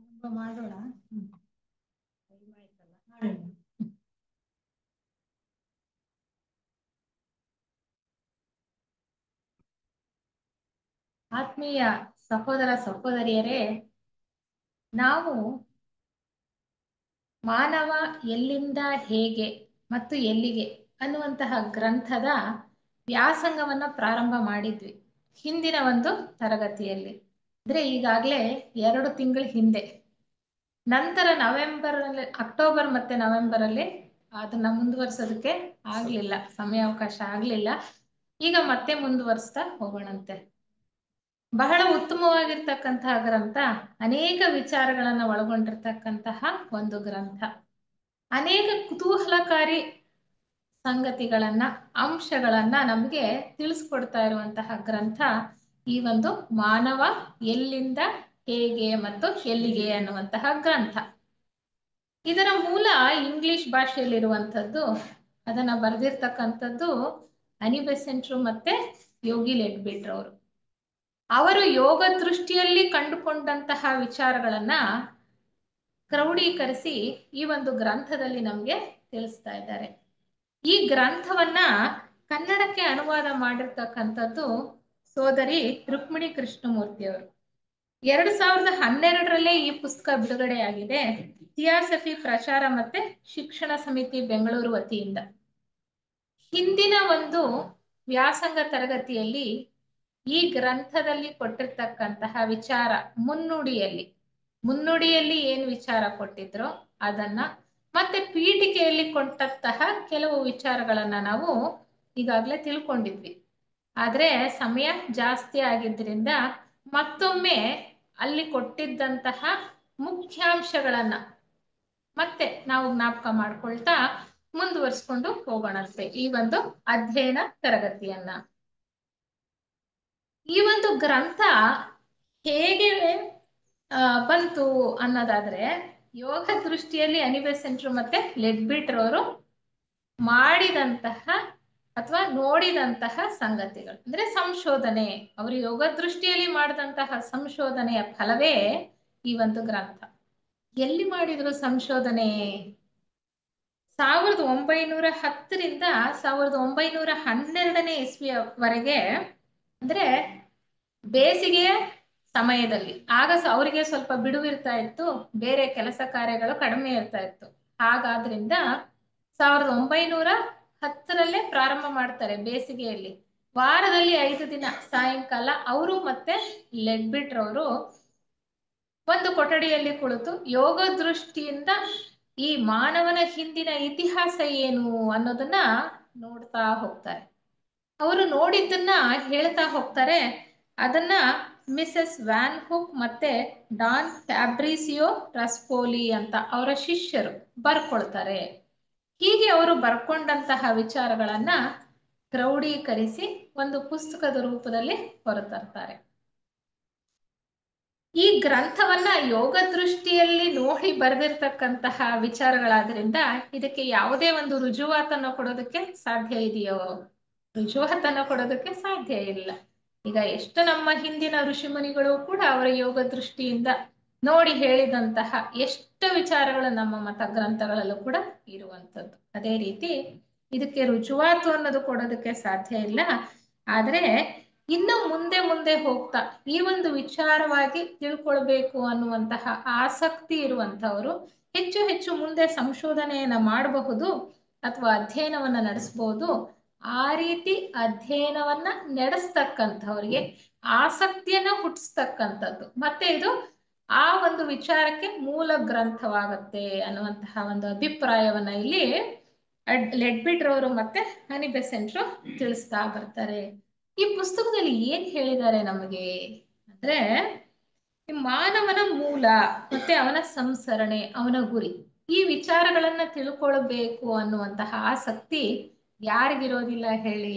ಪ್ರಾರಂಭ ಮಾಡೋಣ. ಟೈಮ್ ಆಯ್ತಲ್ಲ, ಮಾಡೋಣ. ಆತ್ಮೀಯ ಸಹೋದರ ಸಹೋದರಿಯರೇ, ನಾವು ಮಾನವ ಎಲ್ಲಿಂದ ಹೇಗೆ ಮತ್ತು ಎಲ್ಲಿಗೆ ಅನ್ನುವಂತಹ ಗ್ರಂಥದ ವ್ಯಾಸಂಗವನ್ನ ಪ್ರಾರಂಭ ಮಾಡಿದ್ವಿ ಹಿಂದಿನ ಒಂದು ತರಗತಿಯಲ್ಲಿ. ಅಂದ್ರೆ ಈಗಾಗಲೇ 2 ತಿಂಗಳ ಹಿಂದೆ. ನಂತರ ಅಕ್ಟೋಬರ್ ಮತ್ತೆ ನವೆಂಬರ್ ಅಲ್ಲಿ ಅದನ್ನ ಮುಂದುವರ್ಸೋದಕ್ಕೆ ಆಗ್ಲಿಲ್ಲ, ಸಮಯಾವಕಾಶ ಆಗ್ಲಿಲ್ಲ. ಈಗ ಮತ್ತೆ ಮುಂದುವರಿಸ್ತಾ ಹೋಗೋಣಂತೆ. ಬಹಳ ಉತ್ತಮವಾಗಿರ್ತಕ್ಕಂತಹ ಗ್ರಂಥ, ಅನೇಕ ವಿಚಾರಗಳನ್ನ ಒಳಗೊಂಡಿರ್ತಕ್ಕಂತಹ ಒಂದು ಗ್ರಂಥ, ಅನೇಕ ಕುತೂಹಲಕಾರಿ ಸಂಗತಿಗಳನ್ನ, ಅಂಶಗಳನ್ನ ನಮಗೆ ತಿಳಿಸ್ಕೊಡ್ತಾ ಇರುವಂತಹ ಗ್ರಂಥ ಈ ಒಂದು ಮಾನವ ಎಲ್ಲಿಂದ ಹೇಗೆ ಮತ್ತು ಎಲ್ಲಿಗೆ ಅನ್ನುವಂತಹ ಗ್ರಂಥ. ಇದರ ಮೂಲ ಇಂಗ್ಲಿಷ್ ಭಾಷೆಯಲ್ಲಿರುವಂಥದ್ದು. ಅದನ್ನ ಬರೆದಿರ್ತಕ್ಕಂಥದ್ದು ಅನಿ ಬೆಸೆಂಟ್ ಮತ್ತೆ ಯೋಗಿ ಲೆಡ್ಬಿಟ್ರ್ ಅವರು. ಅವರು ಯೋಗ ದೃಷ್ಟಿಯಲ್ಲಿ ಕಂಡುಕೊಂಡಂತಹ ವಿಚಾರಗಳನ್ನ ಕ್ರೋಢೀಕರಿಸಿ ಈ ಒಂದು ಗ್ರಂಥದಲ್ಲಿ ನಮಗೆ ತಿಳಿಸ್ತಾ ಇದ್ದಾರೆ. ಈ ಗ್ರಂಥವನ್ನ ಕನ್ನಡಕ್ಕೆ ಅನುವಾದ ಮಾಡಿರ್ತಕ್ಕಂಥದ್ದು ಸೋದರಿ ರುಕ್ಮಿಣಿ ಕೃಷ್ಣಮೂರ್ತಿ ಅವರು. 2012ರಲ್ಲೇ ಈ ಪುಸ್ತಕ ಬಿಡುಗಡೆಯಾಗಿದೆ. ಥಿಯಾಸಫಿ ಪ್ರಚಾರ ಮತ್ತೆ ಶಿಕ್ಷಣ ಸಮಿತಿ ಬೆಂಗಳೂರು ವತಿಯಿಂದ. ಹಿಂದಿನ ಒಂದು ವ್ಯಾಸಂಗ ತರಗತಿಯಲ್ಲಿ ಈ ಗ್ರಂಥದಲ್ಲಿ ಕೊಟ್ಟಿರ್ತಕ್ಕಂತಹ ವಿಚಾರ ಮುನ್ನುಡಿಯಲ್ಲಿ ಏನು ವಿಚಾರ ಕೊಟ್ಟಿದ್ರೋ ಅದನ್ನ, ಮತ್ತೆ ಪೀಠಿಕೆಯಲ್ಲಿ ಕೊಟ್ಟಂತಹ ಕೆಲವು ವಿಚಾರಗಳನ್ನ ನಾವು ಈಗಾಗಲೇ ತಿಳ್ಕೊಂಡಿದ್ವಿ. ಆದ್ರೆ ಸಮಯ ಜಾಸ್ತಿ ಆಗಿದ್ರಿಂದ ಮತ್ತೊಮ್ಮೆ ಅಲ್ಲಿ ಕೊಟ್ಟಿದ್ದಂತಹ ಮುಖ್ಯಾಂಶಗಳನ್ನ ಮತ್ತೆ ನಾವು ಜ್ಞಾಪಕ ಮಾಡ್ಕೊಳ್ತಾ ಮುಂದುವರಿಸ್ಕೊಂಡು ಹೋಗೋಣಂತೆ ಈ ಒಂದು ಅಧ್ಯಯನ ತರಗತಿಯನ್ನ. ಈ ಒಂದು ಗ್ರಂಥ ಹೇಗೆ ಬಂತು ಅನ್ನೋದಾದ್ರೆ, ಯೋಗ ದೃಷ್ಟಿಯಲ್ಲಿ ಅನಿ ಬೆಸೆಂಟ್ ಮತ್ತೆ ಲೆಡ್ಬಿಟ್ರ್ ಅವರು ಮಾಡಿದಂತಹ ಅಥವಾ ನೋಡಿದಂತಹ ಸಂಗತಿಗಳು, ಅಂದ್ರೆ ಸಂಶೋಧನೆ, ಅವರು ಯೋಗ ದೃಷ್ಟಿಯಲ್ಲಿ ಮಾಡಿದಂತಹ ಸಂಶೋಧನೆಯ ಫಲವೇ ಈ ಒಂದು ಗ್ರಂಥ. ಎಲ್ಲಿ ಮಾಡಿದ್ರು ಸಂಶೋಧನೆ? 1910ರಿಂದ 1912ನೇ ಇಸ್ವಿಯವರೆಗೆ, ಅಂದ್ರೆ ಬೇಸಿಗೆಯ ಸಮಯದಲ್ಲಿ. ಆಗ ಅವರಿಗೆ ಸ್ವಲ್ಪ ಬಿಡುವಿರ್ತಾ ಇತ್ತು, ಬೇರೆ ಕೆಲಸ ಕಾರ್ಯಗಳು ಕಡಿಮೆ ಇರ್ತಾ ಇತ್ತು. ಹಾಗಾದ್ರಿಂದ 1910ರಲ್ಲೇ ಪ್ರಾರಂಭ ಮಾಡ್ತಾರೆ. ಬೇಸಿಗೆಯಲ್ಲಿ ವಾರದಲ್ಲಿ 5 ದಿನ ಸಾಯಂಕಾಲ ಅವರು ಮತ್ತೆ ಲೆಡ್ಬಿಟ್ರ್ ಅವರು ಒಂದು ಕೊಠಡಿಯಲ್ಲಿ ಕುಳಿತು ಯೋಗ ದೃಷ್ಟಿಯಿಂದ ಈ ಮಾನವನ ಹಿಂದಿನ ಇತಿಹಾಸ ಏನು ಅನ್ನೋದನ್ನ ನೋಡ್ತಾ ಹೋಗ್ತಾರೆ. ಅವರು ನೋಡಿದ್ದನ್ನ ಹೇಳ್ತಾ ಹೋಗ್ತಾರೆ. ಅದನ್ನ ಮಿಸೆಸ್ ವ್ಯಾನ್ ಹುಕ್ ಮತ್ತೆ ಡಾನ್ ಫ್ಯಾಬ್ರಿಸಿಯೋ ರಸ್ಪೋಲಿ ಅಂತ ಅವರ ಶಿಷ್ಯರು ಬರ್ಕೊಳ್ತಾರೆ. ಹೀಗೆ ಅವರು ಬರ್ಕೊಂಡಂತಹ ವಿಚಾರಗಳನ್ನ ಕ್ರೋಢೀಕರಿಸಿ ಒಂದು ಪುಸ್ತಕದ ರೂಪದಲ್ಲಿ ಹೊರತರ್ತಾರೆ. ಈ ಗ್ರಂಥವನ್ನ ಯೋಗ ದೃಷ್ಟಿಯಲ್ಲಿ ನೋಡಿ ಬರೆದಿರ್ತಕ್ಕಂತಹ ವಿಚಾರಗಳಾದ್ರಿಂದ ಇದಕ್ಕೆ ಯಾವುದೇ ಒಂದು ರುಜುವಾತನ್ನು ಕೊಡೋದಕ್ಕೆ ಸಾಧ್ಯ ಇದೆಯೋ? ರುಜುವಾತನ್ನು ಕೊಡೋದಕ್ಕೆ ಸಾಧ್ಯ ಇಲ್ಲ. ಈಗ ಎಷ್ಟು ನಮ್ಮ ಹಿಂದಿನ ಋಷಿಮುನಿಗಳು ಕೂಡ ಅವರ ಯೋಗ ದೃಷ್ಟಿಯಿಂದ ನೋಡಿ ಹೇಳಿದಂತಹ ಎಷ್ಟು ವಿಚಾರಗಳು ನಮ್ಮ ಮತ ಗ್ರಂಥಗಳಲ್ಲೂ ಕೂಡ ಇರುವಂಥದ್ದು. ಅದೇ ರೀತಿ ಇದಕ್ಕೆ ರುಜುವಾತು ಅನ್ನೋದು ಕೊಡೋದಕ್ಕೆ ಸಾಧ್ಯ ಇಲ್ಲ. ಆದ್ರೆ ಇನ್ನು ಮುಂದೆ ಹೋಗ್ತಾ ಈ ಒಂದು ವಿಚಾರವಾಗಿ ತಿಳ್ಕೊಳ್ಬೇಕು ಅನ್ನುವಂತಹ ಆಸಕ್ತಿ ಇರುವಂತಹವರು ಹೆಚ್ಚು ಮುಂದೆ ಸಂಶೋಧನೆಯನ್ನ ಮಾಡಬಹುದು ಅಥವಾ ಅಧ್ಯಯನವನ್ನ ನಡೆಸಬಹುದು. ಆ ರೀತಿ ಅಧ್ಯಯನವನ್ನ ನಡೆಸ್ತಕ್ಕಂಥವ್ರಿಗೆ ಆಸಕ್ತಿಯನ್ನ ಹುಟ್ಟಿಸ್ತಕ್ಕಂಥದ್ದು, ಮತ್ತೆ ಇದು ಆ ಒಂದು ವಿಚಾರಕ್ಕೆ ಮೂಲ ಗ್ರಂಥವಾಗತ್ತೆ ಅನ್ನುವಂತಹ ಒಂದು ಅಭಿಪ್ರಾಯವನ್ನ ಇಲ್ಲಿ ಲೆಡ್ಬಿಟ್ರ್ ಅವರು ಮತ್ತೆ ಅನಿ ಬೆಸೆಂಟ್ ತಿಳಿಸ್ತಾ ಬರ್ತಾರೆ. ಈ ಪುಸ್ತಕದಲ್ಲಿ ಏನ್ ಹೇಳಿದ್ದಾರೆ ನಮಗೆ ಅಂದ್ರೆ, ಮಾನವನ ಮೂಲ ಮತ್ತೆ ಅವನ ಸಂಸರಣೆ, ಅವನ ಗುರಿ, ಈ ವಿಚಾರಗಳನ್ನ ತಿಳ್ಕೊಳ್ಬೇಕು ಅನ್ನುವಂತಹ ಆಸಕ್ತಿ ಯಾರಿಗಿರೋದಿಲ್ಲ ಹೇಳಿ?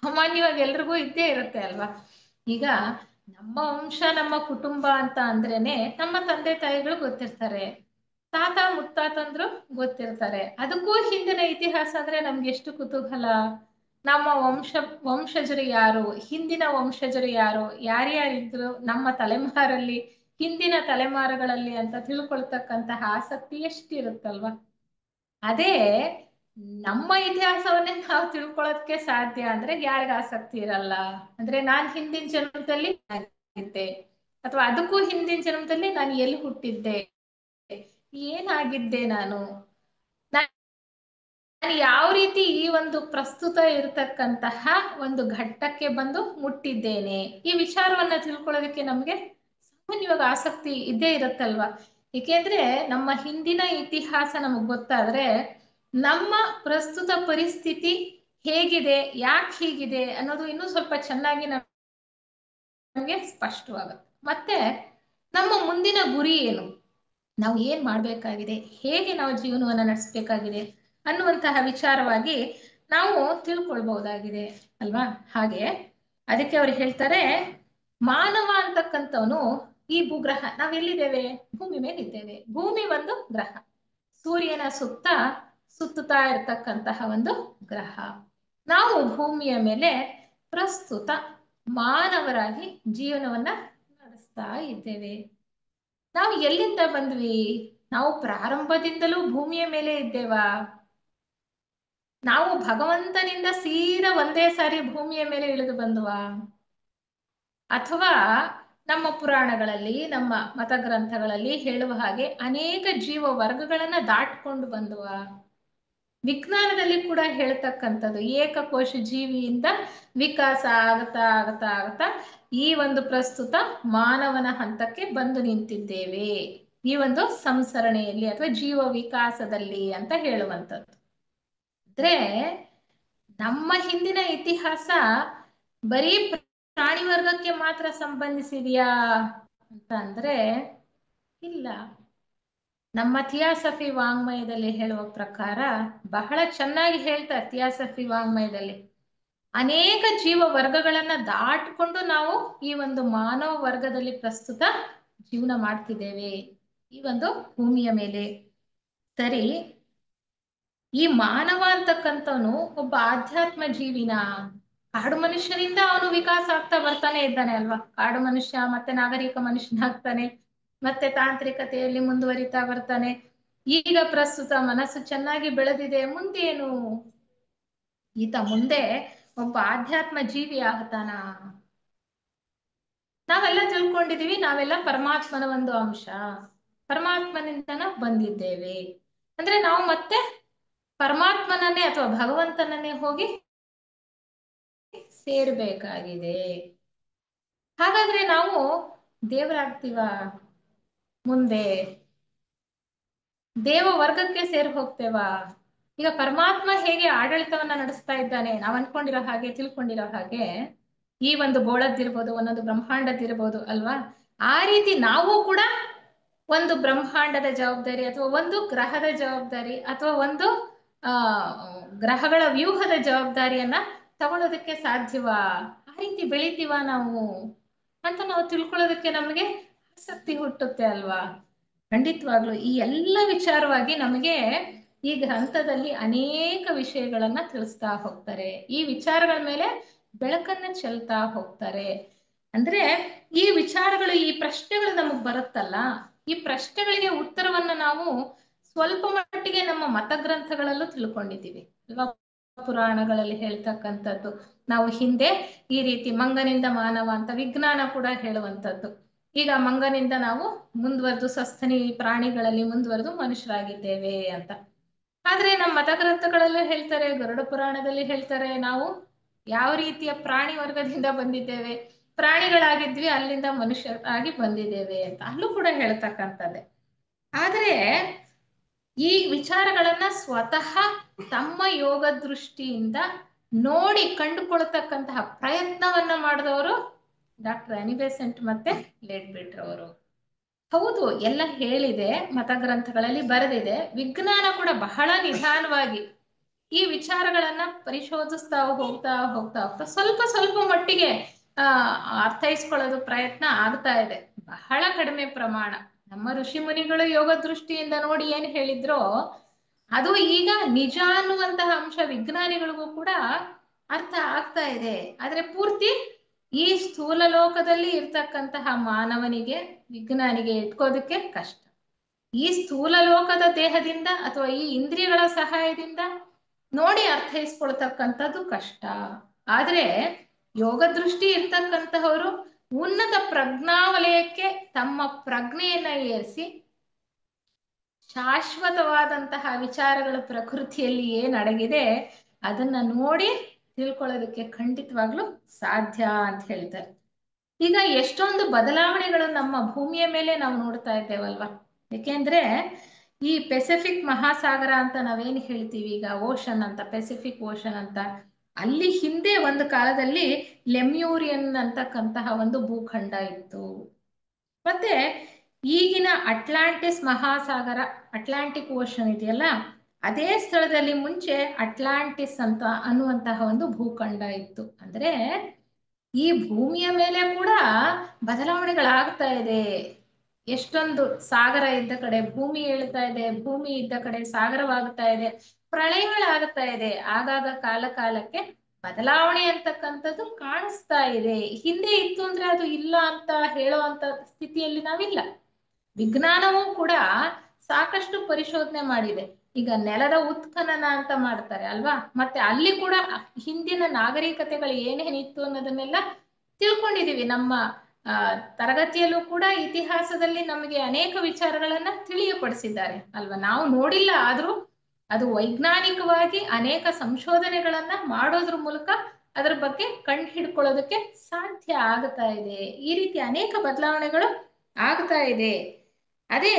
ಸಾಮಾನ್ಯವಾಗಿ ಎಲ್ರಿಗೂ ಇದ್ದೇ ಇರುತ್ತೆ ಅಲ್ವಾ? ಈಗ ನಮ್ಮ ವಂಶ ನಮ್ಮ ಕುಟುಂಬ ಅಂತ ಅಂದ್ರೇನೆ ನಮ್ಮ ತಂದೆ ತಾಯಿಗಳು ಗೊತ್ತಿರ್ತಾರೆ, ತಾತ ಮುತ್ತಾತಂದ್ರು ಗೊತ್ತಿರ್ತಾರೆ. ಅದಕ್ಕೂ ಹಿಂದಿನ ಇತಿಹಾಸ ಅಂದ್ರೆ ನಮ್ಗೆ ಎಷ್ಟು ಕುತೂಹಲ. ನಮ್ಮ ವಂಶಜರು ಯಾರು, ಹಿಂದಿನ ವಂಶಜರು ಯಾರು, ಯಾರ್ಯಾರಿದ್ರು, ನಮ್ಮ ತಲೆಮಾರಲ್ಲಿ ಹಿಂದಿನ ತಲೆಮಾರುಗಳಲ್ಲಿ ಅಂತ ತಿಳ್ಕೊಳ್ತಕ್ಕಂತಹ ಆಸಕ್ತಿ ಎಷ್ಟಿರುತ್ತಲ್ವಾ. ಅದೇ ನಮ್ಮ ಇತಿಹಾಸವನ್ನೇ ನಾವು ತಿಳ್ಕೊಳ್ಳೋದಕ್ಕೆ ಸಾಧ್ಯ ಅಂದ್ರೆ ಯಾರಿಗ ಆಸಕ್ತಿ ಇರಲ್ಲ. ಅಂದ್ರೆ ನಾನ್ ಹಿಂದಿನ ಜನ್ಮದಲ್ಲಿ ಆಗಿದ್ದೆ, ಅಥವಾ ಅದಕ್ಕೂ ಹಿಂದಿನ ಜನ್ಮದಲ್ಲಿ ನಾನು ಎಲ್ಲಿ ಹುಟ್ಟಿದ್ದೆ, ಏನಾಗಿದ್ದೆ, ನಾನು ಯಾವ ರೀತಿ ಈ ಒಂದು ಪ್ರಸ್ತುತ ಇರತಕ್ಕಂತಹ ಒಂದು ಘಟ್ಟಕ್ಕೆ ಬಂದು ಮುಟ್ಟಿದ್ದೇನೆ, ಈ ವಿಚಾರವನ್ನ ತಿಳ್ಕೊಳ್ಳೋದಕ್ಕೆ ನಮ್ಗೆ ಸಾಮಾನ್ಯವಾಗಿ ಆಸಕ್ತಿ ಇದ್ದೇ ಇರುತ್ತಲ್ವಾ. ಏಕೆಂದ್ರೆ ನಮ್ಮ ಹಿಂದಿನ ಇತಿಹಾಸ ನಮಗ್ ಗೊತ್ತಾದ್ರೆ ನಮ್ಮ ಪ್ರಸ್ತುತ ಪರಿಸ್ಥಿತಿ ಹೇಗಿದೆ, ಯಾಕೆ ಹೀಗಿದೆ ಅನ್ನೋದು ಇನ್ನೂ ಸ್ವಲ್ಪ ಚೆನ್ನಾಗಿ ನಮಗೆ ಸ್ಪಷ್ಟವಾಗುತ್ತೆ. ಮತ್ತೆ ನಮ್ಮ ಮುಂದಿನ ಗುರಿ ಏನು, ನಾವು ಏನ್ ಮಾಡ್ಬೇಕಾಗಿದೆ, ಹೇಗೆ ನಾವು ಜೀವನವನ್ನ ನಡೆಸಬೇಕಾಗಿದೆ ಅನ್ನುವಂತಹ ವಿಚಾರವಾಗಿ ನಾವು ತಿಳ್ಕೊಳ್ಬಹುದಾಗಿದೆ ಅಲ್ವಾ. ಹಾಗೆ ಅದಕ್ಕೆ ಅವ್ರು ಹೇಳ್ತಾರೆ, ಮಾನವ ಅಂತಕ್ಕಂಥವನು ಈ ಭೂಗ್ರಹ, ನಾವೆಲ್ಲಿದ್ದೇವೆ, ಭೂಮಿ ಮೇಲೆ ಇದ್ದೇವೆ. ಭೂಮಿ ಒಂದು ಗ್ರಹ, ಸೂರ್ಯನ ಸುತ್ತ ಸುತ್ತುತ್ತಾ ಇರತಕ್ಕಂತಹ ಒಂದು ಗ್ರಹ. ನಾವು ಭೂಮಿಯ ಮೇಲೆ ಪ್ರಸ್ತುತ ಮಾನವರಾಗಿ ಜೀವನವನ್ನ ನಡೆಸ್ತಾ ಇದ್ದೇವೆ. ನಾವು ಎಲ್ಲಿಂದ ಬಂದ್ವಿ, ನಾವು ಪ್ರಾರಂಭದಿಂದಲೂ ಭೂಮಿಯ ಮೇಲೆ ಇದ್ದೇವಾ, ನಾವು ಭಗವಂತನಿಂದ ಸೀದಾ ಒಂದೇ ಸಾರಿ ಭೂಮಿಯ ಮೇಲೆ ಇಳಿದು ಬಂದ್ವಾ, ಅಥವಾ ನಮ್ಮ ಪುರಾಣಗಳಲ್ಲಿ ನಮ್ಮ ಮತಗ್ರಂಥಗಳಲ್ಲಿ ಹೇಳುವ ಹಾಗೆ ಅನೇಕ ಜೀವ ವರ್ಗಗಳನ್ನ ದಾಟ್ಕೊಂಡು ಬಂದ್ವಾ. ವಿಜ್ಞಾನದಲ್ಲಿ ಕೂಡ ಹೇಳ್ತಕ್ಕಂಥದ್ದು ಏಕಕೋಶ ಜೀವಿಯಿಂದ ವಿಕಾಸ ಆಗತಾ ಆಗತಾ ಆಗತಾ ಈ ಒಂದು ಪ್ರಸ್ತುತ ಮಾನವನ ಹಂತಕ್ಕೆ ಬಂದು ನಿಂತಿದ್ದೇವೆ, ಈ ಒಂದು ಸಂಸರಣೆಯಲ್ಲಿ ಅಥವಾ ಜೀವ ವಿಕಾಸದಲ್ಲಿ ಅಂತ ಹೇಳುವಂಥದ್ದು. ಅಂದ್ರೆ ನಮ್ಮ ಹಿಂದಿನ ಇತಿಹಾಸ ಬರೀ ಪ್ರಾಣಿ ವರ್ಗಕ್ಕೆ ಮಾತ್ರ ಸಂಬಂಧಿಸಿದೆಯಾ ಅಂತ ಅಂದ್ರೆ ಇಲ್ಲ. ನಮ್ಮ ಥಿಯಾಸಫಿ ವಾಂಗ್ಮಯದಲ್ಲಿ ಹೇಳುವ ಪ್ರಕಾರ ಬಹಳ ಚೆನ್ನಾಗಿ ಹೇಳ್ತಾರೆ. ಥಿಯಾಸಫಿ ವಾಂಗ್ಮಯದಲ್ಲಿ ಅನೇಕ ಜೀವ ವರ್ಗಗಳನ್ನ ದಾಟಿಕೊಂಡು ನಾವು ಈ ಒಂದು ಮಾನವ ವರ್ಗದಲ್ಲಿ ಪ್ರಸ್ತುತ ಜೀವನ ಮಾಡ್ತಿದ್ದೇವೆ ಈ ಒಂದು ಭೂಮಿಯ ಮೇಲೆ. ಸರಿ, ಈ ಮಾನವ ಅಂತಕ್ಕಂಥವನು ಒಬ್ಬ ಆಧ್ಯಾತ್ಮ ಜೀವಿನ, ಕಾಡು ಮನುಷ್ಯರಿಂದ ಅವನು ವಿಕಾಸ ಆಗ್ತಾ ಬರ್ತಾನೆ ಇದ್ದಾನೆ ಅಲ್ವಾ. ಕಾಡು ಮನುಷ್ಯ ಮತ್ತೆ ನಾಗರಿಕ ಮನುಷ್ಯನಾಗ್ತಾನೆ, ಮತ್ತೆ ತಾಂತ್ರಿಕತೆಯಲ್ಲಿ ಮುಂದುವರಿತಾ ಬರ್ತಾನೆ. ಈಗ ಪ್ರಸ್ತುತ ಮನಸ್ಸು ಚೆನ್ನಾಗಿ ಬೆಳೆದಿದೆ, ಮುಂದೇನು, ಈತ ಮುಂದೆ ಒಬ್ಬ ಆಧ್ಯಾತ್ಮ ಜೀವಿ ಆಗ್ತಾನ. ನಾವೆಲ್ಲ ತಿಳ್ಕೊಂಡಿದೀವಿ ನಾವೆಲ್ಲ ಪರಮಾತ್ಮನ ಒಂದು ಅಂಶ, ಪರಮಾತ್ಮನಿಂದ ಬಂದಿದ್ದೇವೆ ಅಂದ್ರೆ ನಾವು ಮತ್ತೆ ಪರಮಾತ್ಮನನ್ನೇ ಅಥವಾ ಭಗವಂತನನ್ನೇ ಹೋಗಿ ಸೇರ್ಬೇಕಾಗಿದೆ. ಹಾಗಾದ್ರೆ ನಾವು ದೇವರಾಗ್ತೀವ, ಮುಂದೆ ದೇವ ವರ್ಗಕ್ಕೆ ಸೇರಿ ಹೋಗ್ತೇವಾ. ಈಗ ಪರಮಾತ್ಮ ಹೇಗೆ ಆಡಳಿತವನ್ನ ನಡೆಸ್ತಾ ಇದ್ದಾನೆ, ನಾವ್ ಅನ್ಕೊಂಡಿರೋ ಹಾಗೆ ತಿಳ್ಕೊಂಡಿರೋ ಹಾಗೆ ಈ ಒಂದು ಗೋಳದ್ದಿರ್ಬೋದು, ಒಂದೊಂದು ಬ್ರಹ್ಮಾಂಡದಿರ್ಬೋದು ಅಲ್ವಾ, ಆ ರೀತಿ ನಾವು ಕೂಡ ಒಂದು ಬ್ರಹ್ಮಾಂಡದ ಜವಾಬ್ದಾರಿ ಅಥವಾ ಒಂದು ಗ್ರಹದ ಜವಾಬ್ದಾರಿ ಅಥವಾ ಒಂದು ಗ್ರಹಗಳ ವ್ಯೂಹದ ಜವಾಬ್ದಾರಿಯನ್ನ ತಗೊಳ್ಳೋದಕ್ಕೆ ಸಾಧ್ಯವಾ, ಆ ರೀತಿ ಬೆಳಿತೀವ ನಾವು ಅಂತ ನಾವು ತಿಳ್ಕೊಳ್ಳೋದಕ್ಕೆ ನಮಗೆ ಆಸಕ್ತಿ ಹುಟ್ಟುತ್ತೆ ಅಲ್ವಾ. ಖಂಡಿತವಾಗ್ಲು ಈ ಎಲ್ಲ ವಿಚಾರವಾಗಿ ನಮಗೆ ಈ ಗ್ರಂಥದಲ್ಲಿ ಅನೇಕ ವಿಷಯಗಳನ್ನ ತಿಳಿಸ್ತಾ ಹೋಗ್ತಾರೆ, ಈ ವಿಚಾರಗಳ ಮೇಲೆ ಬೆಳಕನ್ನ ಚೆಲ್ತಾ ಹೋಗ್ತಾರೆ. ಅಂದ್ರೆ ಈ ವಿಚಾರಗಳು, ಈ ಪ್ರಶ್ನೆಗಳು ನಮಗ್ ಬರುತ್ತಲ್ಲ, ಈ ಪ್ರಶ್ನೆಗಳಿಗೆ ಉತ್ತರವನ್ನ ನಾವು ಸ್ವಲ್ಪ ಮಟ್ಟಿಗೆ ನಮ್ಮ ಮತಗ್ರಂಥಗಳಲ್ಲೂ ತಿಳ್ಕೊಂಡಿದ್ದೀವಿ ಅಲ್ವಾ. ಪುರಾಣಗಳಲ್ಲಿ ಹೇಳ್ತಕ್ಕಂಥದ್ದು ನಾವು ಹಿಂದೆ ಈ ರೀತಿ ಮಂಗನಿಂದ ಮಾನವ ಅಂತ ವಿಜ್ಞಾನ ಕೂಡ ಹೇಳುವಂಥದ್ದು. ಈಗ ಮಂಗನಿಂದ ನಾವು ಮುಂದುವರೆದು ಸಸ್ತನಿ ಪ್ರಾಣಿಗಳಲ್ಲಿ ಮುಂದುವರೆದು ಮನುಷ್ಯರಾಗಿದ್ದೇವೆ ಅಂತ. ಆದ್ರೆ ನಮ್ಮ ಮತಗ್ರಂಥಗಳಲ್ಲೂ ಹೇಳ್ತಾರೆ, ಗರುಡ ಪುರಾಣದಲ್ಲಿ ಹೇಳ್ತಾರೆ ನಾವು ಯಾವ ರೀತಿಯ ಪ್ರಾಣಿ ವರ್ಗದಿಂದ ಬಂದಿದ್ದೇವೆ, ಪ್ರಾಣಿಗಳಾಗಿದ್ವಿ ಅಲ್ಲಿಂದ ಮನುಷ್ಯರಾಗಿ ಬಂದಿದ್ದೇವೆ ಅಂತ ಅಲ್ಲೂ ಕೂಡ ಹೇಳ್ತಕ್ಕಂಥದ್ದೇ. ಆದರೆ ಈ ವಿಚಾರಗಳನ್ನ ಸ್ವತಃ ತಮ್ಮ ಯೋಗ ದೃಷ್ಟಿಯಿಂದ ನೋಡಿ ಕಂಡುಕೊಳ್ತಕ್ಕಂತಹ ಪ್ರಯತ್ನವನ್ನ ಮಾಡಿದವರು ಡಾಕ್ಟರ್ ಅನಿ ಬೆಸೆಂಟ್ ಮತ್ತೆ ಲೆಡ್ಬಿಟ್ರ್ ಅವರು. ಹೌದು, ಎಲ್ಲ ಹೇಳಿದೆ, ಮತಗ್ರಂಥಗಳಲ್ಲಿ ಬರೆದಿದೆ. ವಿಜ್ಞಾನ ಕೂಡ ಬಹಳ ನಿಧಾನವಾಗಿ ಈ ವಿಚಾರಗಳನ್ನ ಪರಿಶೋಧಿಸ್ತಾ ಹೋಗ್ತಾ ಹೋಗ್ತಾ ಹೋಗ್ತಾ ಸ್ವಲ್ಪ ಸ್ವಲ್ಪ ಮಟ್ಟಿಗೆ ಅರ್ಥೈಸ್ಕೊಳ್ಳೋದು ಪ್ರಯತ್ನ ಆಗ್ತಾ ಇದೆ, ಬಹಳ ಕಡಿಮೆ ಪ್ರಮಾಣ. ನಮ್ಮ ಋಷಿ ಮುನಿಗಳು ಯೋಗ ದೃಷ್ಟಿಯಿಂದ ನೋಡಿ ಏನ್ ಹೇಳಿದ್ರೋ ಅದು ಈಗ ನಿಜ ಅನ್ನುವಂತಹ ಅಂಶ ವಿಜ್ಞಾನಿಗಳಿಗೂ ಕೂಡ ಅರ್ಥ ಆಗ್ತಾ ಇದೆ. ಆದ್ರೆ ಪೂರ್ತಿ ಈ ಸ್ಥೂಲ ಲೋಕದಲ್ಲಿ ಇರ್ತಕ್ಕಂತಹ ಮಾನವನಿಗೆ, ವಿಜ್ಞಾನಿಗೆ ಇಟ್ಕೋದಕ್ಕೆ ಕಷ್ಟ. ಈ ಸ್ಥೂಲ ಲೋಕದ ದೇಹದಿಂದ ಅಥವಾ ಈ ಇಂದ್ರಿಯಗಳ ಸಹಾಯದಿಂದ ನೋಡಿ ಅರ್ಥೈಸ್ಕೊಳ್ತಕ್ಕಂಥದ್ದು ಕಷ್ಟ. ಆದ್ರೆ ಯೋಗ ದೃಷ್ಟಿ ಇರ್ತಕ್ಕಂತಹವರು ಉನ್ನತ ಪ್ರಜ್ಞಾವಲಯಕ್ಕೆ ತಮ್ಮ ಪ್ರಜ್ಞೆಯನ್ನ ಏರಿಸಿ ಶಾಶ್ವತವಾದಂತಹ ವಿಚಾರಗಳು ಪ್ರಕೃತಿಯಲ್ಲಿ ಏನ್ ಅಡಗಿದೆ ಅದನ್ನ ನೋಡಿ ತಿಳ್ಕೊಳ್ಳೋದಕ್ಕೆ ಖಂಡಿತವಾಗ್ಲೂ ಸಾಧ್ಯ ಅಂತ ಹೇಳ್ತಾರೆ. ಈಗ ಎಷ್ಟೊಂದು ಬದಲಾವಣೆಗಳು ನಮ್ಮ ಭೂಮಿಯ ಮೇಲೆ ನಾವು ನೋಡ್ತಾ ಇದ್ದೇವಲ್ವಾ. ಯಾಕೆಂದ್ರೆ ಈ ಪೆಸಿಫಿಕ್ ಮಹಾಸಾಗರ ಅಂತ ನಾವೇನು ಹೇಳ್ತೀವಿ ಈಗ, ಓಷನ್ ಅಂತ, ಪೆಸಿಫಿಕ್ ಓಷನ್ ಅಂತ, ಅಲ್ಲಿ ಹಿಂದೆ ಒಂದು ಕಾಲದಲ್ಲಿ ಲೆಮ್ಯೂರಿಯನ್ ಅಂತಕ್ಕಂತಹ ಒಂದು ಭೂಖಂಡ ಇತ್ತು. ಮತ್ತೆ ಈಗಿನ ಅಟ್ಲಾಂಟಿಸ್ ಮಹಾಸಾಗರ, ಅಟ್ಲಾಂಟಿಕ್ ಓಷನ್ ಇದೆಯಲ್ಲ, ಅದೇ ಸ್ಥಳದಲ್ಲಿ ಮುಂಚೆ ಅಟ್ಲಾಂಟಿಸ್ ಅಂತ ಅನ್ನುವಂತಹ ಒಂದು ಭೂಖಂಡ ಇತ್ತು. ಅಂದ್ರೆ ಈ ಭೂಮಿಯ ಮೇಲೆ ಕೂಡ ಬದಲಾವಣೆಗಳಾಗ್ತಾ ಇದೆ. ಎಷ್ಟೊಂದು ಸಾಗರ ಇದ್ದ ಕಡೆ ಭೂಮಿ ಏಳ್ತಾ ಇದೆ, ಭೂಮಿ ಇದ್ದ ಕಡೆ ಸಾಗರವಾಗ್ತಾ ಇದೆ, ಪ್ರಳಯಗಳಾಗ್ತಾ ಇದೆ. ಆಗಾಗ ಕಾಲ ಕಾಲಕ್ಕೆ ಬದಲಾವಣೆ ಅಂತಕ್ಕಂಥದ್ದು ಕಾಣಿಸ್ತಾ ಇದೆ. ಹಿಂದೆ ಇತ್ತು ಅಂದ್ರೆ ಅದು ಇಲ್ಲ ಅಂತ ಹೇಳೋ ಅಂತ ಸ್ಥಿತಿಯಲ್ಲಿ ನಾವಿಲ್ಲ. ವಿಜ್ಞಾನವೂ ಕೂಡ ಸಾಕಷ್ಟು ಪರಿಶೋಧನೆ ಮಾಡಿದೆ. ಈಗ ನೆಲದ ಉತ್ಖನನ ಅಂತ ಮಾಡ್ತಾರೆ ಅಲ್ವಾ, ಮತ್ತೆ ಅಲ್ಲಿ ಕೂಡ ಹಿಂದಿನ ನಾಗರಿಕತೆಗಳು ಏನೇನಿತ್ತು ಅನ್ನೋದನ್ನೆಲ್ಲ ತಿಳ್ಕೊಂಡಿದೀವಿ. ನಮ್ಮ ತರಗತಿಯಲ್ಲೂ ಕೂಡ ಇತಿಹಾಸದಲ್ಲಿ ನಮಗೆ ಅನೇಕ ವಿಚಾರಗಳನ್ನ ತಿಳಿಯಪಡಿಸಿದ್ದಾರೆ ಅಲ್ವಾ. ನಾವು ನೋಡಿಲ್ಲ, ಆದ್ರೂ ಅದು ವೈಜ್ಞಾನಿಕವಾಗಿ ಅನೇಕ ಸಂಶೋಧನೆಗಳನ್ನ ಮಾಡೋದ್ರ ಮೂಲಕ ಅದರ ಬಗ್ಗೆ ಕಂಡು ಹಿಡ್ಕೊಳ್ಳೋದಕ್ಕೆ ಸಾಧ್ಯ ಆಗ್ತಾ ಇದೆ. ಈ ರೀತಿ ಅನೇಕ ಬದಲಾವಣೆಗಳು ಆಗ್ತಾ ಇದೆ. ಅದೇ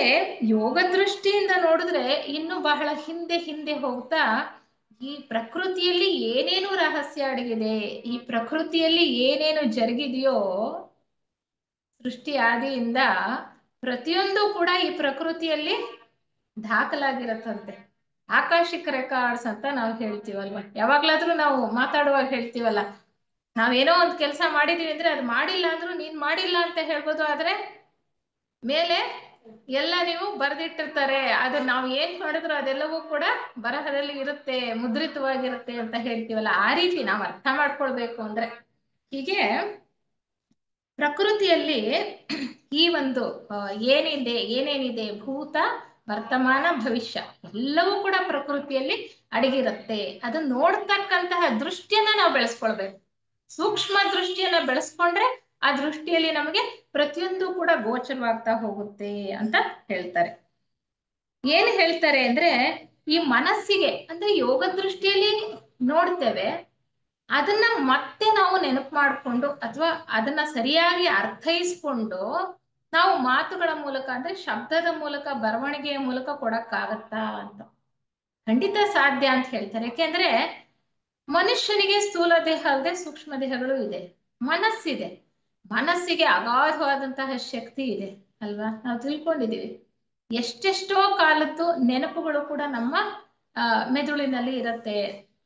ಯೋಗ ದೃಷ್ಟಿಯಿಂದ ನೋಡಿದ್ರೆ ಇನ್ನು ಬಹಳ ಹಿಂದೆ ಹಿಂದೆ ಹೋಗ್ತಾ ಈ ಪ್ರಕೃತಿಯಲ್ಲಿ ಏನೇನು ರಹಸ್ಯ ಅಡಗಿದೆ, ಈ ಪ್ರಕೃತಿಯಲ್ಲಿ ಏನೇನು ಜರುಗಿದೆಯೋ ಸೃಷ್ಟಿ ಆದಿಯಿಂದ ಪ್ರತಿಯೊಂದು ಕೂಡ ಈ ಪ್ರಕೃತಿಯಲ್ಲಿ ದಾಖಲಾಗಿರತ್ತಂತೆ. ಆಕಾಶಿಕ ರೆಕಾರ್ಡ್ಸ್ ಅಂತ ನಾವು ಹೇಳ್ತೀವಲ್ವ, ಯಾವಾಗ್ಲಾದ್ರೂ ನಾವು ಮಾತಾಡುವಾಗ ಹೇಳ್ತೀವಲ್ಲ, ನಾವೇನೋ ಒಂದು ಕೆಲಸ ಮಾಡಿದೀವಿ ಅಂದ್ರೆ ಅದು ಮಾಡಿಲ್ಲ ಅಂದ್ರೂ ನೀನ್ ಮಾಡಿಲ್ಲ ಅಂತ ಹೇಳ್ಬೋದು, ಆದ್ರೆ ಮೇಲೆ ಎಲ್ಲ ನೀವು ಬರೆದಿಟ್ಟಿರ್ತಾರೆ, ಅದು ನಾವು ಏನ್ ಮಾಡಿದ್ರು ಅದೆಲ್ಲವೂ ಕೂಡ ಬರಹದಲ್ಲಿ ಇರುತ್ತೆ, ಮುದ್ರಿತವಾಗಿರುತ್ತೆ ಅಂತ ಹೇಳ್ತೀವಲ್ಲ. ಆ ರೀತಿ ನಾವು ಅರ್ಥ ಮಾಡ್ಕೊಳ್ಬೇಕು ಅಂದ್ರೆ ಹೀಗೆ ಪ್ರಕೃತಿಯಲ್ಲಿ ಈ ಒಂದು ಏನೇನಿದೆ ಭೂತ, ವರ್ತಮಾನ, ಭವಿಷ್ಯ ಎಲ್ಲವೂ ಕೂಡ ಪ್ರಕೃತಿಯಲ್ಲಿ ಅಡಗಿರುತ್ತೆ. ಅದನ್ನ ನೋಡ್ತಕ್ಕಂತಹ ದೃಷ್ಟಿಯನ್ನ ನಾವು ಬೆಳೆಸ್ಕೊಳ್ಬೇಕು. ಸೂಕ್ಷ್ಮ ದೃಷ್ಟಿಯನ್ನ ಬೆಳೆಸ್ಕೊಂಡ್ರೆ ಆ ದೃಷ್ಟಿಯಲ್ಲಿ ನಮಗೆ ಪ್ರತಿಯೊಂದು ಕೂಡ ಗೋಚರವಾಗ್ತಾ ಹೋಗುತ್ತೆ ಅಂತ ಹೇಳ್ತಾರೆ. ಏನ್ ಹೇಳ್ತಾರೆ ಅಂದ್ರೆ ಈ ಮನಸ್ಸಿಗೆ, ಅಂದ್ರೆ ಯೋಗ ದೃಷ್ಟಿಯಲ್ಲಿ ನೋಡ್ತೇವೆ, ಅದನ್ನ ಮತ್ತೆ ನಾವು ನೆನಪು ಮಾಡಿಕೊಂಡು ಅಥವಾ ಅದನ್ನ ಸರಿಯಾಗಿ ಅರ್ಥೈಸ್ಕೊಂಡು ನಾವು ಮಾತುಗಳ ಮೂಲಕ, ಅಂದ್ರೆ ಶಬ್ದದ ಮೂಲಕ, ಬರವಣಿಗೆಯ ಮೂಲಕ ಕೊಡಕ್ಕಾಗತ್ತಾ ಅಂತ. ಖಂಡಿತ ಸಾಧ್ಯ ಅಂತ ಹೇಳ್ತಾರೆ. ಯಾಕೆಂದ್ರೆ ಮನುಷ್ಯನಿಗೆ ಸ್ಥೂಲ ದೇಹ ಅಲ್ಲದೆ ಸೂಕ್ಷ್ಮ ದೇಹಗಳು ಇದೆ, ಮನಸ್ಸಿದೆ. ಮನಸ್ಸಿಗೆ ಅಗಾಧವಾದಂತಹ ಶಕ್ತಿ ಇದೆ ಅಲ್ವಾ, ನಾವು ತಿಳ್ಕೊಂಡಿದೀವಿ. ಎಷ್ಟೆಷ್ಟೋ ಕಾಲದ್ದು ನೆನಪುಗಳು ಕೂಡ ನಮ್ಮ ಮೆದುಳಿನಲ್ಲಿ ಇರುತ್ತೆ,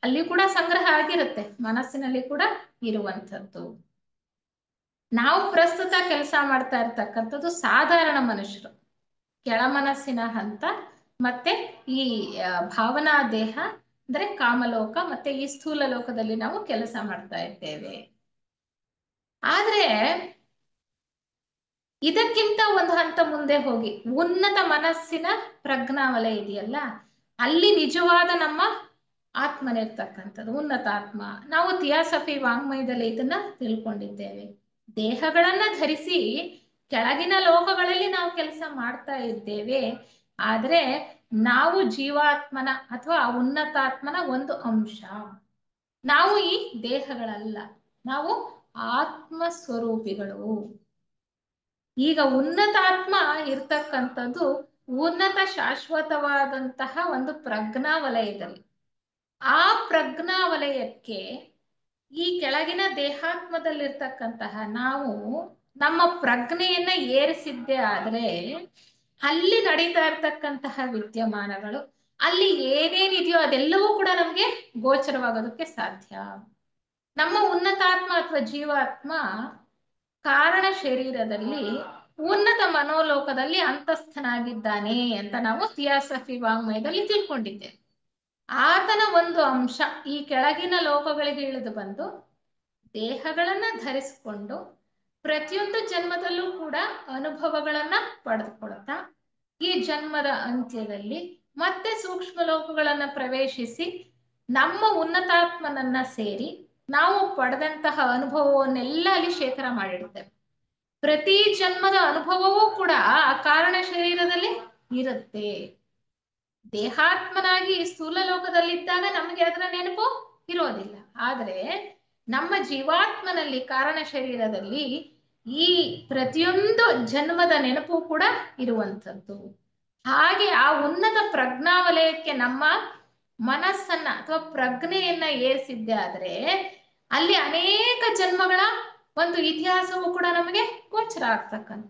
ಅಲ್ಲಿ ಕೂಡ ಸಂಗ್ರಹ ಆಗಿರುತ್ತೆ, ಮನಸ್ಸಿನಲ್ಲಿ ಕೂಡ ಇರುವಂಥದ್ದು. ನಾವು ಪ್ರಸ್ತುತ ಕೆಲಸ ಮಾಡ್ತಾ ಇರ್ತಕ್ಕಂಥದ್ದು ಸಾಧಾರಣ ಮನುಷ್ಯರು, ಕೆಳ ಮನಸ್ಸಿನ ಹಂತ, ಮತ್ತೆ ಈ ಭಾವನಾ ದೇಹ ಅಂದ್ರೆ ಕಾಮಲೋಕ, ಮತ್ತೆ ಈ ಸ್ಥೂಲ ಲೋಕದಲ್ಲಿ ನಾವು ಕೆಲಸ ಮಾಡ್ತಾ ಇದ್ದೇವೆ. ಆದ್ರೆ ಇದಕ್ಕಿಂತ ಒಂದು ಹಂತ ಮುಂದೆ ಹೋಗಿ ಉನ್ನತ ಮನಸ್ಸಿನ ಪ್ರಜ್ಞಾವಲಯ ಇದೆಯಲ್ಲ, ಅಲ್ಲಿ ನಿಜವಾದ ನಮ್ಮ ಆತ್ಮನಿರ್ತಕ್ಕಂಥದ್ದು ಉನ್ನತ ಆತ್ಮ. ನಾವು ಥಿಯಾಸಫಿ ವಾಂಗ್ಮಯದಲ್ಲಿ ಇದನ್ನ ತಿಳ್ಕೊಂಡಿದ್ದೇವೆ. ದೇಹಗಳನ್ನ ಧರಿಸಿ ಕೆಳಗಿನ ಲೋಕಗಳಲ್ಲಿ ನಾವು ಕೆಲಸ ಮಾಡ್ತಾ ಇದ್ದೇವೆ, ಆದ್ರೆ ನಾವು ಜೀವಾತ್ಮನ ಅಥವಾ ಉನ್ನತಾತ್ಮನ ಒಂದು ಅಂಶ. ನಾವು ಈ ದೇಹಗಳಲ್ಲ, ನಾವು ಆತ್ಮ ಸ್ವರೂಪಿಗಳು. ಈಗ ಉನ್ನತಾತ್ಮ ಇರ್ತಕ್ಕಂಥದ್ದು ಉನ್ನತ ಶಾಶ್ವತವಾದಂತಹ ಒಂದು ಪ್ರಜ್ಞಾ ವಲಯದಲ್ಲಿ. ಆ ಪ್ರಜ್ಞಾ ವಲಯಕ್ಕೆ ಈ ಕೆಳಗಿನ ದೇಹಾತ್ಮದಲ್ಲಿರ್ತಕ್ಕಂತಹ ನಾವು ನಮ್ಮ ಪ್ರಜ್ಞೆಯನ್ನ ಏರಿಸಿದ್ದೇ ಆದ್ರೆ ಅಲ್ಲಿ ನಡೀತಾ ಇರ್ತಕ್ಕಂತಹ ವಿದ್ಯಮಾನಗಳು, ಅಲ್ಲಿ ಏನೇನಿದೆಯೋ ಅದೆಲ್ಲವೂ ಕೂಡ ನಮ್ಗೆ ಗೋಚರವಾಗೋದಕ್ಕೆ ಸಾಧ್ಯ. ನಮ್ಮ ಉನ್ನತಾತ್ಮ ಅಥವಾ ಜೀವಾತ್ಮ ಕಾರಣ ಶರೀರದಲ್ಲಿ ಉನ್ನತ ಮನೋಲೋಕದಲ್ಲಿ ಅಂತಸ್ಥನಾಗಿದ್ದಾನೆ ಅಂತ ನಾವು ಥಿಯಾಸಫಿ ವಾಂಗ್ಮಯದಲ್ಲಿ ತಿಳ್ಕೊಂಡಿದ್ದೇವೆ. ಆತನ ಒಂದು ಅಂಶ ಈ ಕೆಳಗಿನ ಲೋಕಗಳಿಗೆ ಇಳಿದು ಬಂದು ದೇಹಗಳನ್ನ ಧರಿಸಿಕೊಂಡು ಪ್ರತಿಯೊಂದು ಜನ್ಮದಲ್ಲೂ ಕೂಡ ಅನುಭವಗಳನ್ನ ಪಡೆದುಕೊಳ್ತಾ ಈ ಜನ್ಮದ ಅಂತ್ಯದಲ್ಲಿ ಮತ್ತೆ ಸೂಕ್ಷ್ಮ ಲೋಕಗಳನ್ನ ಪ್ರವೇಶಿಸಿ ನಮ್ಮ ಉನ್ನತಾತ್ಮನನ್ನ ಸೇರಿ ನಾವು ಪಡೆದಂತಹ ಅನುಭವವನ್ನೆಲ್ಲ ಅಲ್ಲಿ ಶೇಖರ ಮಾಡಿಡ್ತೇವೆ. ಪ್ರತಿ ಜನ್ಮದ ಅನುಭವವೂ ಕೂಡ ಆ ಕಾರಣ ಶರೀರದಲ್ಲಿ ಇರುತ್ತೆ. ದೇಹಾತ್ಮನಾಗಿ ಸ್ಥೂಲ ಲೋಕದಲ್ಲಿದ್ದಾಗ ನಮಗೆ ಅದರ ನೆನಪು ಇರೋದಿಲ್ಲ. ಆದ್ರೆ ನಮ್ಮ ಜೀವಾತ್ಮನಲ್ಲಿ ಕಾರಣ ಶರೀರದಲ್ಲಿ ಈ ಪ್ರತಿಯೊಂದು ಜನ್ಮದ ನೆನಪು ಕೂಡ ಇರುವಂಥದ್ದು. ಹಾಗೆ ಆ ಉನ್ನತ ಪ್ರಜ್ಞಾವಲಯಕ್ಕೆ ನಮ್ಮ ಮನಸ್ಸನ್ನ ಅಥವಾ ಪ್ರಜ್ಞೆಯನ್ನ ಏರಿಸಿದ್ದೆ ಆದ್ರೆ ಅಲ್ಲಿ ಅನೇಕ ಜನ್ಮಗಳ ಒಂದು ಇತಿಹಾಸವೂ ಕೂಡ ನಮಗೆ ಗೋಚರ ಆಗ್ತಕ್ಕಂಥ.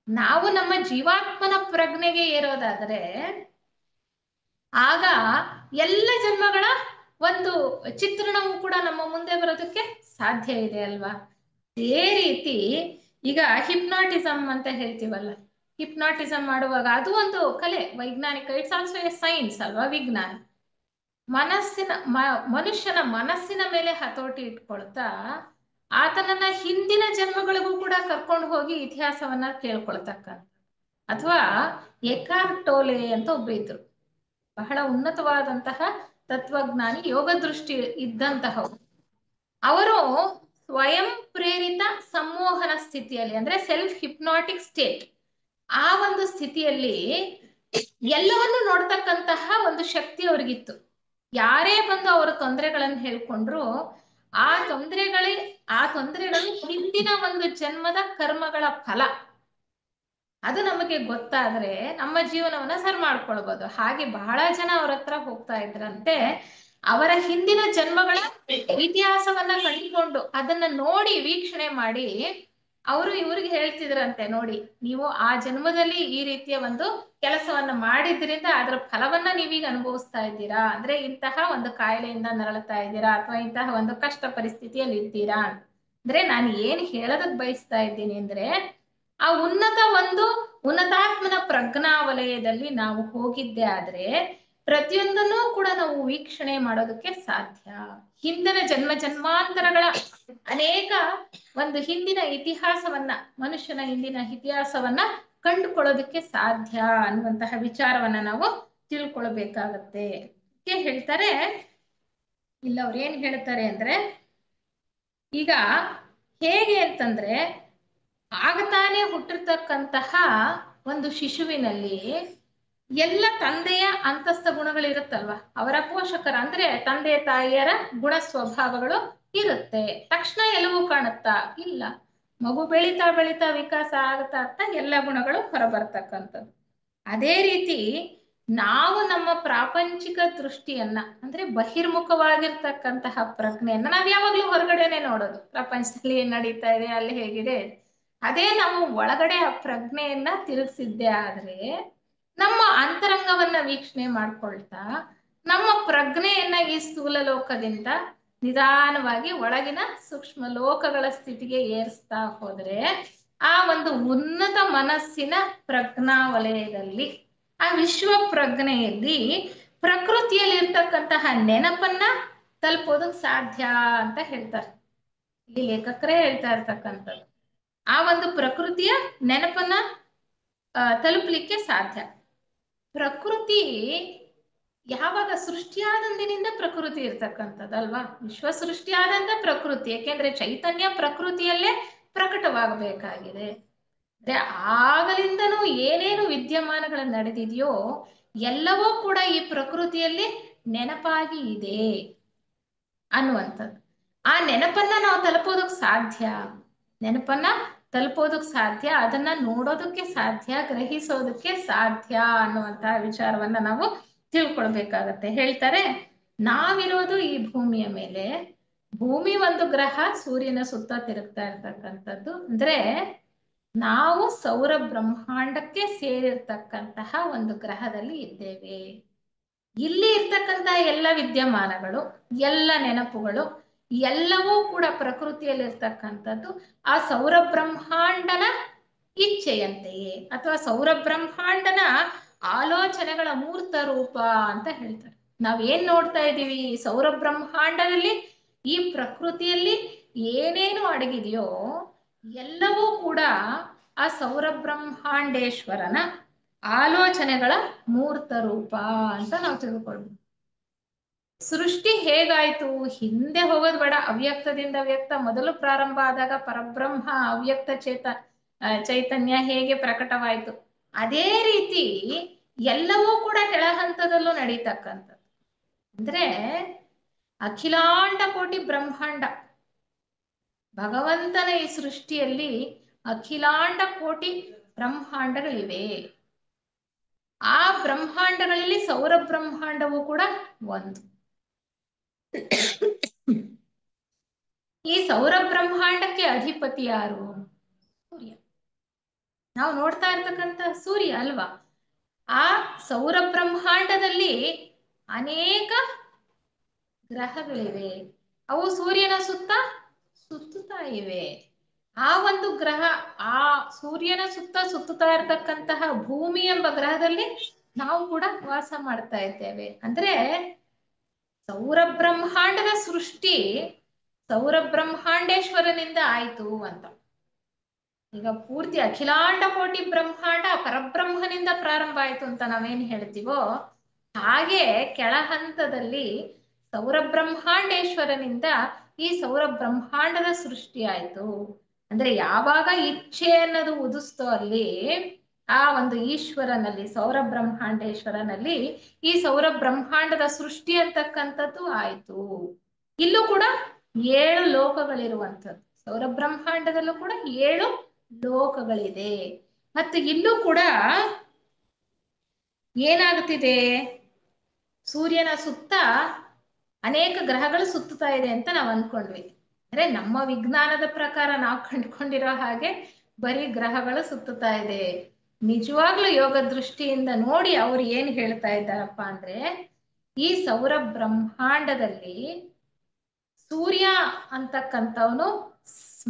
ನಾವು ನಮ್ಮ ಜೀವಾತ್ಮನ ಪ್ರಜ್ಞೆಗೆ ಏರೋದಾದರೆ ಆಗ ಎಲ್ಲ ಜನ್ಮಗಳ ಒಂದು ಚಿತ್ರಣವೂ ಕೂಡ ನಮ್ಮ ಮುಂದೆ ಬರೋದಕ್ಕೆ ಸಾಧ್ಯ ಇದೆ ಅಲ್ವಾ. ಇದೇ ರೀತಿ ಈಗ ಹಿಪ್ನಾಟಿಸಮ್ ಅಂತ ಹೇಳ್ತೀವಲ್ಲ, ಹಿಪ್ನಾಟಿಸಮ್ ಮಾಡುವಾಗ ಅದು ಒಂದು ಕಲೆ, ವೈಜ್ಞಾನಿಕ, ಇಟ್ಸ್ ಆಲ್ಸೋ ಎ ಸೈನ್ಸ್ ಅಲ್ವಾ, ವಿಜ್ಞಾನ. ಮನುಷ್ಯನ ಮನಸ್ಸಿನ ಮೇಲೆ ಹತೋಟಿ ಇಟ್ಕೊಳ್ತಾ ಆತನನ್ನ ಹಿಂದಿನ ಜನ್ಮಗಳಿಗೂ ಕೂಡ ಕರ್ಕೊಂಡು ಹೋಗಿ ಇತಿಹಾಸವನ್ನ ಕೇಳ್ಕೊಳ್ತಕ್ಕಂಥ. ಅಥವಾ ಎಕಾರ್ಟ್ ಟೋಲೆ ಅಂತ ಒಬ್ಬ ಇದ್ರು, ಬಹಳ ಉನ್ನತವಾದಂತಹ ತತ್ವಜ್ಞಾನಿ, ಯೋಗ ದೃಷ್ಟಿ ಇದ್ದಂತಹವರು. ಅವರು ಸ್ವಯಂ ಪ್ರೇರಿತ ಸಂಮೋಹನ ಸ್ಥಿತಿಯಲ್ಲಿ, ಅಂದ್ರೆ ಸೆಲ್ಫ್ ಹಿಪ್ನಾಟಿಕ್ ಸ್ಟೇಟ್, ಆ ಒಂದು ಸ್ಥಿತಿಯಲ್ಲಿ ಎಲ್ಲವನ್ನೂ ನೋಡ್ತಕ್ಕಂತಹ ಒಂದು ಶಕ್ತಿ ಅವ್ರಿಗಿತ್ತು. ಯಾರೇ ಬಂದು ಅವರ ತೊಂದರೆಗಳನ್ನು ಹೇಳ್ಕೊಂಡ್ರು ಆ ತೊಂದರೆಗಳು ಹಿಂದಿನ ಒಂದು ಜನ್ಮದ ಕರ್ಮಗಳ ಫಲ. ಅದು ನಮಗೆ ಗೊತ್ತಾದ್ರೆ ನಮ್ಮ ಜೀವನವನ್ನ ಸರಿ ಮಾಡ್ಕೊಳ್ಬಹುದು. ಹಾಗೆ ಬಹಳ ಜನ ಅವ್ರ ಹತ್ರ ಹೋಗ್ತಾ ಇದ್ರಂತೆ, ಅವರ ಹಿಂದಿನ ಜನ್ಮಗಳ ಇತಿಹಾಸವನ್ನ ಕಂಡುಕೊಂಡು ಅದನ್ನ ನೋಡಿ ವೀಕ್ಷಣೆ ಮಾಡಿ ಅವರು ಇವ್ರಿಗೆ ಹೇಳ್ತಿದ್ರಂತೆ, ನೋಡಿ ನೀವು ಆ ಜನ್ಮದಲ್ಲಿ ಈ ರೀತಿಯ ಒಂದು ಕೆಲಸವನ್ನ ಮಾಡಿದ್ರಿಂದ ಅದರ ಫಲವನ್ನ ನೀವೀಗ ಅನುಭವಿಸ್ತಾ ಇದ್ದೀರಾ, ಅಂದ್ರೆ ಇಂತಹ ಒಂದು ಕಾಯಿಲೆಯಿಂದ ನರಳುತ್ತಾ ಇದ್ದೀರಾ ಅಥವಾ ಇಂತಹ ಒಂದು ಕಷ್ಟ ಪರಿಸ್ಥಿತಿಯಲ್ಲಿ ಇದ್ದೀರಾ. ಅಂದ್ರೆ ನಾನು ಏನ್ ಹೇಳೋದಕ್ ಬಯಸ್ತಾ ಇದ್ದೀನಿ ಅಂದ್ರೆ, ಆ ಉನ್ನತಾತ್ಮನ ಪ್ರಜ್ಞಾವಲಯದಲ್ಲಿ ನಾವು ಹೋಗಿದ್ದೆ ಆದ್ರೆ ಪ್ರತಿಯೊಂದನ್ನೂ ಕೂಡ ನಾವು ವೀಕ್ಷಣೆ ಮಾಡೋದಕ್ಕೆ ಸಾಧ್ಯ. ಹಿಂದಿನ ಜನ್ಮಾಂತರಗಳ ಅನೇಕ ಒಂದು ಹಿಂದಿನ ಇತಿಹಾಸವನ್ನ, ಮನುಷ್ಯನ ಹಿಂದಿನ ಇತಿಹಾಸವನ್ನ ಕಂಡುಕೊಳ್ಳೋದಕ್ಕೆ ಸಾಧ್ಯ ಅನ್ನುವಂತಹ ವಿಚಾರವನ್ನ ನಾವು ತಿಳ್ಕೊಳ್ಬೇಕಾಗತ್ತೆ. ಹೇಳ್ತಾರೆ ಇಲ್ಲ, ಅವ್ರು ಏನ್ ಹೇಳ್ತಾರೆ ಅಂದ್ರೆ, ಈಗ ಹೇಗೆ ಅಂತಂದ್ರೆ ಆಗತಾನೆ ಹುಟ್ಟಿರ್ತಕ್ಕಂತಹ ಒಂದು ಶಿಶುವಿನಲ್ಲಿ ಎಲ್ಲ ತಂದೆಯ ಅಂತಸ್ಥ ಗುಣಗಳಿರುತ್ತಲ್ವ, ಅವರ ಪೋಷಕರ ಅಂದ್ರೆ ತಂದೆ ತಾಯಿಯರ ಗುಣ ಸ್ವಭಾವಗಳು ಇರುತ್ತೆ. ತಕ್ಷಣ ಎಲ್ಲವೂ ಕಾಣುತ್ತಾ ಇಲ್ಲ, ಮಗು ಬೆಳೀತಾ ಬೆಳೀತಾ ವಿಕಾಸ ಆಗ್ತಾ ಆಗ್ತಾ ಎಲ್ಲ ಗುಣಗಳು ಹೊರಬರ್ತಕ್ಕಂಥದ್ದು. ಅದೇ ರೀತಿ ನಾವು ನಮ್ಮ ಪ್ರಾಪಂಚಿಕ ದೃಷ್ಟಿಯನ್ನ, ಅಂದ್ರೆ ಬಹಿರ್ಮುಖವಾಗಿರ್ತಕ್ಕಂತಹ ಪ್ರಜ್ಞೆಯನ್ನ ನಾವ್ ಯಾವಾಗ್ಲೂ ಹೊರಗಡೆನೆ ನೋಡೋದು, ಪ್ರಪಂಚದಲ್ಲಿ ಏನ್ ನಡೀತಾ ಇದೆ, ಅಲ್ಲಿ ಹೇಗಿದೆ. ಅದೇ ನಾವು ಒಳಗಡೆ ಆ ಪ್ರಜ್ಞೆಯನ್ನ ತಿರುಗಿಸಿದ್ದೆ ಆದ್ರೆ ನಮ್ಮ ಅಂತರಂಗವನ್ನ ವೀಕ್ಷಣೆ ಮಾಡ್ಕೊಳ್ತಾ ನಮ್ಮ ಪ್ರಜ್ಞೆಯನ್ನ ಈ ಸ್ಥೂಲ ಲೋಕದಿಂದ ನಿಧಾನವಾಗಿ ಒಳಗಿನ ಸೂಕ್ಷ್ಮ ಲೋಕಗಳ ಸ್ಥಿತಿಗೆ ಏರಿಸ್ತಾ ಹೋದ್ರೆ ಆ ಒಂದು ಉನ್ನತ ಮನಸ್ಸಿನ ಪ್ರಜ್ಞಾ ವಲಯದಲ್ಲಿ, ಆ ವಿಶ್ವ ಪ್ರಜ್ಞೆಯಲ್ಲಿ ಪ್ರಕೃತಿಯಲ್ಲಿ ಇರ್ತಕ್ಕಂತಹ ನೆನಪನ್ನ ತಲುಪೋದಕ್ ಸಾಧ್ಯ ಅಂತ ಹೇಳ್ತಾರೆ. ಇಲ್ಲಿ ಲೇಖಕರೇ ಹೇಳ್ತಾ ಇರ್ತಕ್ಕಂಥದ್ದು ಆ ಒಂದು ಪ್ರಕೃತಿಯ ನೆನಪನ್ನ ತಲುಪಲಿಕ್ಕೆ ಸಾಧ್ಯ. ಪ್ರಕೃತಿ ಯಾವಾಗ ಸೃಷ್ಟಿಯಾದಂದಿನಿಂದ ಪ್ರಕೃತಿ ಇರ್ತಕ್ಕಂಥದ್ದಲ್ವಾ, ವಿಶ್ವ ಸೃಷ್ಟಿಯಾದಂತ ಪ್ರಕೃತಿ, ಯಾಕೆಂದ್ರೆ ಚೈತನ್ಯ ಪ್ರಕೃತಿಯಲ್ಲೇ ಪ್ರಕಟವಾಗಬೇಕಾಗಿದೆ. ಅಂದ್ರೆ ಆಗಲಿಂದನೂ ಏನೇನು ವಿದ್ಯಮಾನಗಳು ನಡೆದಿದೆಯೋ ಎಲ್ಲವೂ ಕೂಡ ಈ ಪ್ರಕೃತಿಯಲ್ಲಿ ನೆನಪಾಗಿ ಇದೆ ಅನ್ನುವಂಥದ್ದು. ಆ ನೆನಪನ್ನ ನಾವು ತಲುಪೋದಕ್ಕೆ ಸಾಧ್ಯ, ಅದನ್ನ ನೋಡೋದಕ್ಕೆ ಸಾಧ್ಯ, ಗ್ರಹಿಸೋದಕ್ಕೆ ಸಾಧ್ಯ ಅನ್ನುವಂತಹ ವಿಚಾರವನ್ನ ನಾವು ತಿಳ್ಕೊಳ್ಬೇಕಾಗತ್ತೆ. ಹೇಳ್ತಾರೆ, ನಾವಿರೋದು ಈ ಭೂಮಿಯ ಮೇಲೆ, ಭೂಮಿ ಒಂದು ಗ್ರಹ ಸೂರ್ಯನ ಸುತ್ತ ತಿರುಗ್ತಾ ಇರ್ತಕ್ಕಂಥದ್ದು. ಅಂದ್ರೆ ನಾವು ಸೌರ ಬ್ರಹ್ಮಾಂಡಕ್ಕೆ ಸೇರಿರ್ತಕ್ಕಂತಹ ಒಂದು ಗ್ರಹದಲ್ಲಿ ಇದ್ದೇವೆ. ಇಲ್ಲಿ ಇರ್ತಕ್ಕಂತಹ ಎಲ್ಲ ವಿದ್ಯಮಾನಗಳು, ಎಲ್ಲ ನೆನಪುಗಳು ಎಲ್ಲವೂ ಕೂಡ ಪ್ರಕೃತಿಯಲ್ಲಿರ್ತಕ್ಕಂಥದ್ದು ಆ ಸೌರ ಬ್ರಹ್ಮಾಂಡನ ಇಚ್ಛೆಯಂತೆಯೇ ಅಥವಾ ಸೌರ ಬ್ರಹ್ಮಾಂಡನ ಆಲೋಚನೆಗಳ ಮೂರ್ತ ರೂಪ ಅಂತ ಹೇಳ್ತಾರೆ. ನಾವೇನ್ ನೋಡ್ತಾ ಇದ್ದೀವಿ, ಸೌರ ಬ್ರಹ್ಮಾಂಡದಲ್ಲಿ ಈ ಪ್ರಕೃತಿಯಲ್ಲಿ ಏನೇನು ಅಡಗಿದೆಯೋ ಎಲ್ಲವೂ ಕೂಡ ಆ ಸೌರ ಬ್ರಹ್ಮಾಂಡೇಶ್ವರನ ಆಲೋಚನೆಗಳ ಮೂರ್ತ ರೂಪ ಅಂತ ನಾವು ತಿಳ್ಕೊಳ್ಬೋದು. ಸೃಷ್ಟಿ ಹೇಗಾಯ್ತು, ಹಿಂದೆ ಹೋಗೋದು ಬೇಡ, ಅವ್ಯಕ್ತದಿಂದ ವ್ಯಕ್ತ ಮೊದಲು ಪ್ರಾರಂಭ ಆದಾಗ ಪರಬ್ರಹ್ಮ ಅವ್ಯಕ್ತ ಚೈತನ್ಯ ಹೇಗೆ ಪ್ರಕಟವಾಯಿತು, ಅದೇ ರೀತಿ ಎಲ್ಲವೂ ಕೂಡ ಕೆಳ ಹಂತದಲ್ಲೂ ನಡೀತಕ್ಕಂಥದ್ದು. ಅಂದ್ರೆ ಅಖಿಲಾಂಡ ಕೋಟಿ ಬ್ರಹ್ಮಾಂಡ, ಭಗವಂತನ ಈ ಸೃಷ್ಟಿಯಲ್ಲಿ ಅಖಿಲಾಂಡ ಕೋಟಿ ಬ್ರಹ್ಮಾಂಡಗಳಿವೆ. ಆ ಬ್ರಹ್ಮಾಂಡಗಳಲ್ಲಿ ಸೌರ ಬ್ರಹ್ಮಾಂಡವೂ ಕೂಡ ಒಂದು. ಈ ಸೌರ ಬ್ರಹ್ಮಾಂಡಕ್ಕೆ ಅಧಿಪತಿ ಯಾರು? ಸೂರ್ಯ. ನಾವು ನೋಡ್ತಾ ಇರ್ತಕ್ಕಂಥ ಸೂರ್ಯ ಅಲ್ವಾ. ಆ ಸೌರ ಬ್ರಹ್ಮಾಂಡದಲ್ಲಿ ಅನೇಕ ಗ್ರಹಗಳಿವೆ, ಅವು ಸೂರ್ಯನ ಸುತ್ತ ಸುತ್ತುತ್ತಾ ಇವೆ. ಆ ಒಂದು ಗ್ರಹ, ಆ ಸೂರ್ಯನ ಸುತ್ತ ಸುತ್ತುತ್ತಾ ಇರತಕ್ಕಂತಹ ಭೂಮಿ ಎಂಬ ಗ್ರಹದಲ್ಲಿ ನಾವು ಕೂಡ ವಾಸ ಮಾಡ್ತಾ ಇದ್ದೇವೆ. ಅಂದ್ರೆ ಸೌರ ಬ್ರಹ್ಮಾಂಡದ ಸೃಷ್ಟಿ ಸೌರ ಬ್ರಹ್ಮಾಂಡೇಶ್ವರನಿಂದ ಆಯ್ತು ಅಂತ. ಈಗ ಪೂರ್ತಿ ಅಖಿಲಾಂಡ ಕೋಟಿ ಬ್ರಹ್ಮಾಂಡ ಪರಬ್ರಹ್ಮನಿಂದ ಪ್ರಾರಂಭ ಆಯ್ತು ಅಂತ ನಾವೇನ್ ಹೇಳ್ತೀವೋ, ಹಾಗೆ ಕೆಳ ಹಂತದಲ್ಲಿ ಸೌರ ಬ್ರಹ್ಮಾಂಡೇಶ್ವರನಿಂದ ಈ ಸೌರ ಬ್ರಹ್ಮಾಂಡದ ಸೃಷ್ಟಿ ಆಯ್ತು. ಅಂದ್ರೆ ಯಾವಾಗ ಇಚ್ಛೆ ಅನ್ನೋದು ಉದಿಸ್ತೋ ಅಲ್ಲಿ ಆ ಒಂದು ಈಶ್ವರನಲ್ಲಿ, ಸೌರ ಬ್ರಹ್ಮಾಂಡೇಶ್ವರನಲ್ಲಿ ಈ ಸೌರ ಬ್ರಹ್ಮಾಂಡದ ಸೃಷ್ಟಿ ಅಂತಕ್ಕಂಥದ್ದು ಆಯ್ತು. ಇಲ್ಲೂ ಕೂಡ 7 ಲೋಕಗಳಿರುವಂಥದ್ದು. ಸೌರ ಬ್ರಹ್ಮಾಂಡದಲ್ಲೂ ಕೂಡ 7 ಲೋಕಗಳಿದೆ. ಮತ್ತು ಇಲ್ಲೂ ಕೂಡ ಏನಾಗುತ್ತಿದೆ, ಸೂರ್ಯನ ಸುತ್ತ ಅನೇಕ ಗ್ರಹಗಳು ಸುತ್ತುತ್ತಾ ಇದೆ ಅಂತ ನಾವು ಅನ್ಕೊಂಡ್ವಿ. ಅಂದ್ರೆ ನಮ್ಮ ವಿಜ್ಞಾನದ ಪ್ರಕಾರ ನಾವು ಕಂಡುಕೊಂಡಿರೋ ಹಾಗೆ ಬರೀ ಗ್ರಹಗಳು ಸುತ್ತುತ್ತಾ ಇದೆ. ನಿಜವಾಗ್ಲೂ ಯೋಗ ದೃಷ್ಟಿಯಿಂದ ನೋಡಿ ಅವ್ರು ಏನ್ ಹೇಳ್ತಾ ಇದ್ದಾರಪ್ಪ ಅಂದ್ರೆ, ಈ ಸೌರ ಬ್ರಹ್ಮಾಂಡದಲ್ಲಿ ಸೂರ್ಯ ಅಂತಕ್ಕಂಥವನು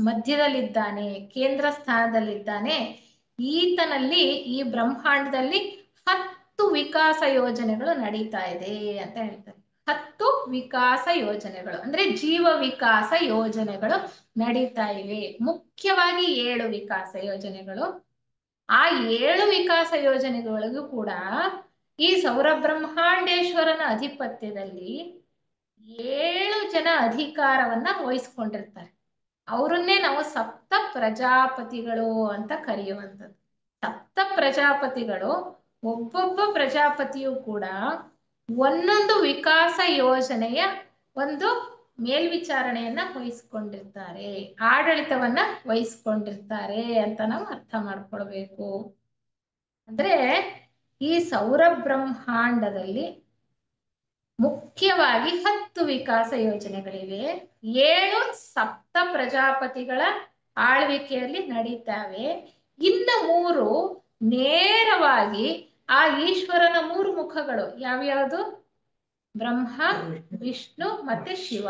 ಮಧ್ಯದಲ್ಲಿದ್ದಾನೆ, ಕೇಂದ್ರ ಸ್ಥಾನದಲ್ಲಿದ್ದಾನೆ. ಈತನಲ್ಲಿ ಈ ಬ್ರಹ್ಮಾಂಡದಲ್ಲಿ 10 ವಿಕಾಸ ಯೋಜನೆಗಳು ನಡೀತಾ ಇದೆ ಅಂತ ಹೇಳ್ತಾರೆ. 10 ವಿಕಾಸ ಯೋಜನೆಗಳು ಅಂದ್ರೆ ಜೀವ ವಿಕಾಸ ಯೋಜನೆಗಳು ನಡೀತಾ ಇವೆ. ಮುಖ್ಯವಾಗಿ 7 ವಿಕಾಸ ಯೋಜನೆಗಳು. ಆ 7 ವಿಕಾಸ ಯೋಜನೆಗಳಿಗೂ ಕೂಡ ಈ ಸೌರ ಬ್ರಹ್ಮಾಂಡೇಶ್ವರನ ಅಧಿಪತ್ಯದಲ್ಲಿ 7 ಜನ ಅಧಿಕಾರವನ್ನ ವಹಿಸ್ಕೊಂಡಿರ್ತಾರೆ. ಅವರನ್ನೇ ನಾವು ಸಪ್ತ ಪ್ರಜಾಪತಿಗಳು ಅಂತ ಕರೆಯುವಂಥದ್ದು. ಸಪ್ತ ಪ್ರಜಾಪತಿಗಳು, ಒಬ್ಬೊಬ್ಬ ಪ್ರಜಾಪತಿಯು ಕೂಡ ಒಂದೊಂದು ವಿಕಾಸ ಯೋಜನೆಯ ಒಂದು ಮೇಲ್ವಿಚಾರಣೆಯನ್ನ ವಹಿಸ್ಕೊಂಡಿರ್ತಾರೆ, ಆಡಳಿತವನ್ನ ವಹಿಸ್ಕೊಂಡಿರ್ತಾರೆ ಅಂತ ನಾವು ಅರ್ಥ ಮಾಡ್ಕೊಳ್ಬೇಕು. ಅಂದ್ರೆ ಈ ಸೌರ ಬ್ರಹ್ಮಾಂಡದಲ್ಲಿ ಮುಖ್ಯವಾಗಿ 10 ವಿಕಾಸ ಯೋಜನೆಗಳಿವೆ. 7 ಸಪ್ತ ಪ್ರಜಾಪತಿಗಳ ಆಳ್ವಿಕೆಯಲ್ಲಿ ನಡೀತಾವೆ. ಇನ್ನು 3 ನೇರವಾಗಿ ಆ ಈಶ್ವರನ 3 ಮುಖಗಳು ಯಾವ್ಯಾವುದು? ಬ್ರಹ್ಮ, ವಿಷ್ಣು ಮತ್ತೆ ಶಿವ.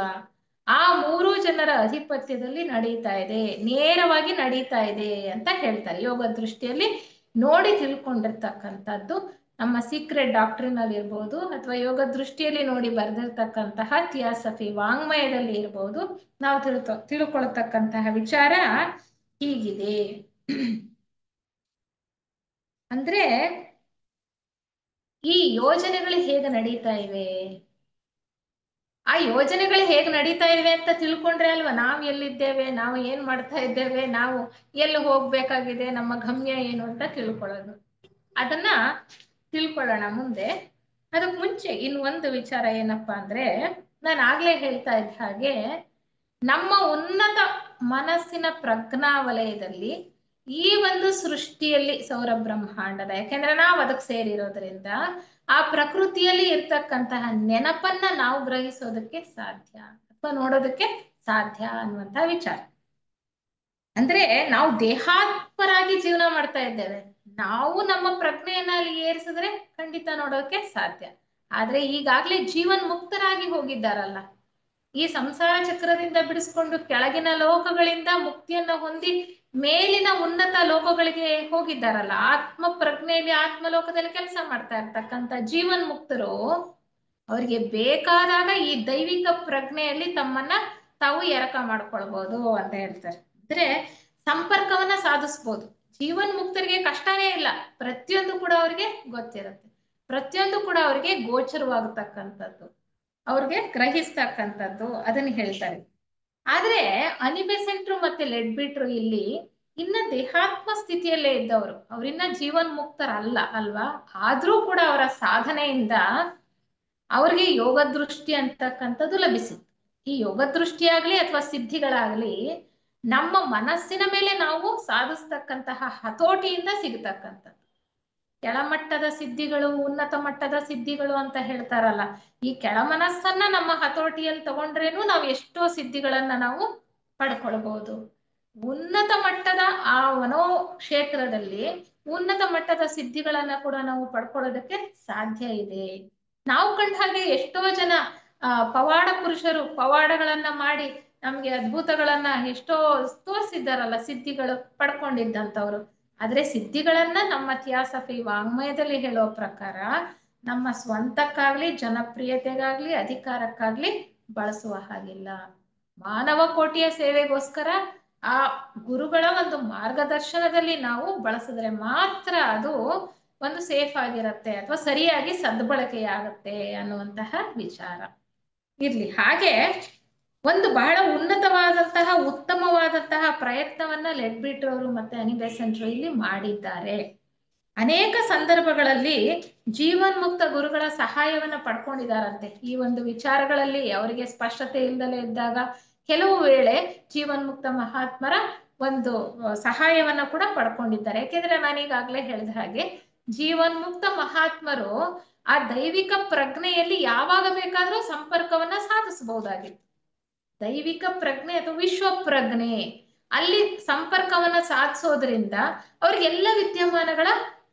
ಆ 3 ಜನರ ಅಧಿಪತ್ಯದಲ್ಲಿ ನಡೀತಾ ಇದೆ, ನೇರವಾಗಿ ನಡೀತಾ ಇದೆ ಅಂತ ಹೇಳ್ತಾರೆ. ಯೋಗ ದೃಷ್ಟಿಯಲ್ಲಿ ನೋಡಿ ತಿಳ್ಕೊಂಡಿರ್ತಕ್ಕಂಥದ್ದು ನಮ್ಮ ಸೀಕ್ರೆಟ್ ಡಾಕ್ಟ್ರಿನ್ ಅಲ್ಲಿ ಇರ್ಬೋದು, ಅಥವಾ ಯೋಗ ದೃಷ್ಟಿಯಲ್ಲಿ ನೋಡಿ ಬರೆದಿರ್ತಕ್ಕಂತಹ ಥಿಯಾಸಫಿ ವಾಂಗ್ಮಯದಲ್ಲಿ ಇರ್ಬೋದು, ನಾವು ತಿಳ್ಕೊಳ್ತಕ್ಕಂತಹ ವಿಚಾರ ಹೀಗಿದೆ. ಅಂದ್ರೆ ಈ ಯೋಜನೆಗಳು ಹೇಗೆ ನಡೀತಾ ಇವೆ, ಆ ಯೋಜನೆಗಳು ಹೇಗೆ ನಡೀತಾ ಇವೆ ಅಂತ ತಿಳ್ಕೊಂಡ್ರೆ ಅಲ್ವಾ ನಾವು ಎಲ್ಲಿದ್ದೇವೆ, ನಾವು ಏನ್ ಮಾಡ್ತಾ ಇದ್ದೇವೆ, ನಾವು ಎಲ್ಲಿ ಹೋಗ್ಬೇಕಾಗಿದೆ, ನಮ್ಮ ಗಮ್ಯ ಏನು ಅಂತ ತಿಳ್ಕೊಳ್ಳೋದು. ಅದನ್ನ ತಿಳ್ಕೊಳ್ಳೋಣ ಮುಂದೆ. ಅದಕ್ಕೆ ಮುಂಚೆ ಒಂದು ವಿಚಾರ ಏನಪ್ಪಾ ಅಂದ್ರೆ, ನಾನು ಆಗ್ಲೇ ಹೇಳ್ತಾ ಇದ್ದ ಹಾಗೆ ನಮ್ಮ ಉನ್ನತ ಮನಸ್ಸಿನ ಪ್ರಜ್ಞಾವಲಯದಲ್ಲಿ ಈ ಒಂದು ಸೃಷ್ಟಿಯಲ್ಲಿ ಸೌರ ಬ್ರಹ್ಮಾಂಡದ, ಯಾಕೆಂದ್ರೆ ನಾವು ಅದಕ್ಕೆ ಸೇರಿರೋದ್ರಿಂದ ಆ ಪ್ರಕೃತಿಯಲ್ಲಿ ಇರ್ತಕ್ಕಂತಹ ನೆನಪನ್ನ ನಾವು ಗ್ರಹಿಸೋದಕ್ಕೆ ಸಾಧ್ಯ ಅಥವಾ ನೋಡೋದಕ್ಕೆ ಸಾಧ್ಯ ಅನ್ನುವಂತಹ ವಿಚಾರ. ಅಂದ್ರೆ ನಾವು ದೇಹಾತ್ಮರಾಗಿ ಜೀವನ ಮಾಡ್ತಾ ಇದ್ದೇವೆ, ನಾವು ನಮ್ಮ ಪ್ರಜ್ಞೆಯನ್ನ ಅಲ್ಲಿ ಏರಿಸಿದ್ರೆ ಖಂಡಿತ ನೋಡೋಕೆ ಸಾಧ್ಯ. ಆದ್ರೆ ಈಗಾಗ್ಲೇ ಜೀವನ್ ಮುಕ್ತರಾಗಿ ಹೋಗಿದ್ದಾರಲ್ಲ, ಈ ಸಂಸಾರ ಚಕ್ರದಿಂದ ಬಿಡಿಸ್ಕೊಂಡು ಕೆಳಗಿನ ಲೋಕಗಳಿಂದ ಮುಕ್ತಿಯನ್ನ ಹೊಂದಿ ಮೇಲಿನ ಉನ್ನತ ಲೋಕಗಳಿಗೆ ಹೋಗಿದ್ದಾರಲ್ಲ, ಆತ್ಮ ಪ್ರಜ್ಞೆಯಲ್ಲಿ ಆತ್ಮಲೋಕದಲ್ಲಿ ಕೆಲಸ ಮಾಡ್ತಾ ಇರ್ತಕ್ಕಂಥ ಜೀವನ್ ಮುಕ್ತರು, ಅವರಿಗೆ ಬೇಕಾದಾಗ ಈ ದೈವಿಕ ಪ್ರಜ್ಞೆಯಲ್ಲಿ ತಮ್ಮನ್ನ ತಾವು ಎರಕ ಮಾಡ್ಕೊಳ್ಬಹುದು ಅಂತ ಹೇಳ್ತಾರೆ. ಅಂದ್ರೆ ಸಂಪರ್ಕವನ್ನ ಸಾಧಿಸ್ಬೋದು. ಜೀವನ್ ಮುಕ್ತರಿಗೆ ಕಷ್ಟನೇ ಇಲ್ಲ, ಪ್ರತಿಯೊಂದು ಕೂಡ ಅವ್ರಿಗೆ ಗೊತ್ತಿರುತ್ತೆ, ಪ್ರತಿಯೊಂದು ಕೂಡ ಅವ್ರಿಗೆ ಗೋಚರವಾಗತಕ್ಕಂಥದ್ದು, ಅವ್ರಿಗೆ ಗ್ರಹಿಸ್ತಕ್ಕಂಥದ್ದು, ಅದನ್ನ ಹೇಳ್ತಾರೆ. ಆದ್ರೆ ಅನಿಬೆಸೆಂಟ್ರು ಮತ್ತೆ ಲೆಡ್ಬಿಟ್ರು ಇಲ್ಲಿ ಇನ್ನ ದೇಹಾತ್ಮ ಸ್ಥಿತಿಯಲ್ಲೇ ಇದ್ದವರು, ಅವರಿನ್ನ ಜೀವನ್ ಮುಕ್ತರಲ್ಲ ಅಲ್ವಾ. ಆದ್ರೂ ಕೂಡ ಅವರ ಸಾಧನೆಯಿಂದ ಅವ್ರಿಗೆ ಯೋಗ ದೃಷ್ಟಿ ಅಂತಕ್ಕಂಥದ್ದು ಲಭಿಸಿತ್ತು. ಈ ಯೋಗ ದೃಷ್ಟಿಯಾಗ್ಲಿ ಅಥವಾ ಸಿದ್ಧಿಗಳಾಗ್ಲಿ ನಮ್ಮ ಮನಸ್ಸಿನ ಮೇಲೆ ನಾವು ಸಾಧಿಸ್ತಕ್ಕಂತಹ ಹತೋಟಿಯಿಂದ ಸಿಗತಕ್ಕಂಥದ್ದು. ಕೆಳಮಟ್ಟದ ಸಿದ್ಧಿಗಳು ಉನ್ನತ ಮಟ್ಟದ ಸಿದ್ಧಿಗಳು ಅಂತ ಹೇಳ್ತಾರಲ್ಲ, ಈ ಕೆಳ ಮನಸ್ಸನ್ನ ನಮ್ಮ ಹತೋಟಿಯಲ್ಲಿ ತಗೊಂಡ್ರೇನು ನಾವು ಎಷ್ಟೋ ಸಿದ್ಧಿಗಳನ್ನ ನಾವು ಪಡ್ಕೊಳ್ಬಹುದು. ಉನ್ನತ ಮಟ್ಟದ ಆ ಮನೋ ಕ್ಷೇತ್ರದಲ್ಲಿ ಉನ್ನತ ಮಟ್ಟದ ಸಿದ್ಧಿಗಳನ್ನ ಕೂಡ ನಾವು ಪಡ್ಕೊಳ್ಳೋದಕ್ಕೆ ಸಾಧ್ಯ ಇದೆ. ನಾವು ಕಂಡ ಹಾಗೆ ಎಷ್ಟೋ ಜನ ಪವಾಡ ಪುರುಷರು ಪವಾಡಗಳನ್ನ ಮಾಡಿ ನಮ್ಗೆ ಅದ್ಭುತಗಳನ್ನ ಎಷ್ಟೋ ತೋರಿಸಿದ್ದಾರಲ್ಲ, ಸಿದ್ಧಿಗಳು ಪಡ್ಕೊಂಡಿದ್ದಂಥವ್ರು. ಆದ್ರೆ ಸಿದ್ಧಿಗಳನ್ನ ನಮ್ಮ ಥಿಯಾಸಫಿ ವಾಂಗ್ಮಯದಲ್ಲಿ ಹೇಳೋ ಪ್ರಕಾರ ನಮ್ಮ ಸ್ವಂತಕ್ಕಾಗ್ಲಿ ಜನಪ್ರಿಯತೆಗಾಗ್ಲಿ ಅಧಿಕಾರಕ್ಕಾಗ್ಲಿ ಬಳಸುವ ಹಾಗಿಲ್ಲ. ಮಾನವ ಕೋಟಿಯ ಸೇವೆಗೋಸ್ಕರ ಆ ಗುರುಗಳ ಒಂದು ಮಾರ್ಗದರ್ಶನದಲ್ಲಿ ನಾವು ಬಳಸಿದ್ರೆ ಮಾತ್ರ ಅದು ಒಂದು ಸೇಫ್ ಆಗಿರತ್ತೆ ಅಥವಾ ಸರಿಯಾಗಿ ಸದ್ಬಳಕೆಯಾಗತ್ತೆ ಅನ್ನುವಂತಹ ವಿಚಾರ ಇರ್ಲಿ. ಹಾಗೆ ಒಂದು ಬಹಳ ಉನ್ನತವಾದಂತಹ ಉತ್ತಮವಾದಂತಹ ಪ್ರಯತ್ನವನ್ನ ಲೆಡ್ಬಿಟ್ರು ಅವರು ಮತ್ತೆ ಅನಿಬೆಸೆಂಟ್ರು ಇಲ್ಲಿ ಮಾಡಿದ್ದಾರೆ. ಅನೇಕ ಸಂದರ್ಭಗಳಲ್ಲಿ ಜೀವನ್ಮುಕ್ತ ಗುರುಗಳ ಸಹಾಯವನ್ನ ಪಡ್ಕೊಂಡಿದ್ದಾರಂತೆ. ಈ ಒಂದು ವಿಚಾರಗಳಲ್ಲಿ ಅವರಿಗೆ ಸ್ಪಷ್ಟತೆ ಇಲ್ಲದಲೇ ಇದ್ದಾಗ ಕೆಲವು ವೇಳೆ ಜೀವನ್ಮುಕ್ತ ಮಹಾತ್ಮರ ಒಂದು ಸಹಾಯವನ್ನ ಕೂಡ ಪಡ್ಕೊಂಡಿದ್ದಾರೆ. ಯಾಕೆಂದ್ರೆ ನಾನೀಗಾಗ್ಲೇ ಹೇಳಿದ ಹಾಗೆ ಜೀವನ್ಮುಕ್ತ ಮಹಾತ್ಮರು ಆ ದೈವಿಕ ಪ್ರಜ್ಞೆಯಲ್ಲಿ ಯಾವಾಗ ಬೇಕಾದ್ರೂ ಸಂಪರ್ಕವನ್ನ ಸಾಧಿಸಬಹುದಾಗಿತ್ತು. ದೈವಿಕ ಪ್ರಜ್ಞೆ ಅಥವಾ ವಿಶ್ವ ಪ್ರಜ್ಞೆ ಅಲ್ಲಿ ಸಂಪರ್ಕವನ್ನ ಸಾಧಿಸೋದ್ರಿಂದ ಅವ್ರಿಗೆಲ್ಲ ವಿದ್ಯಮಾನಗಳ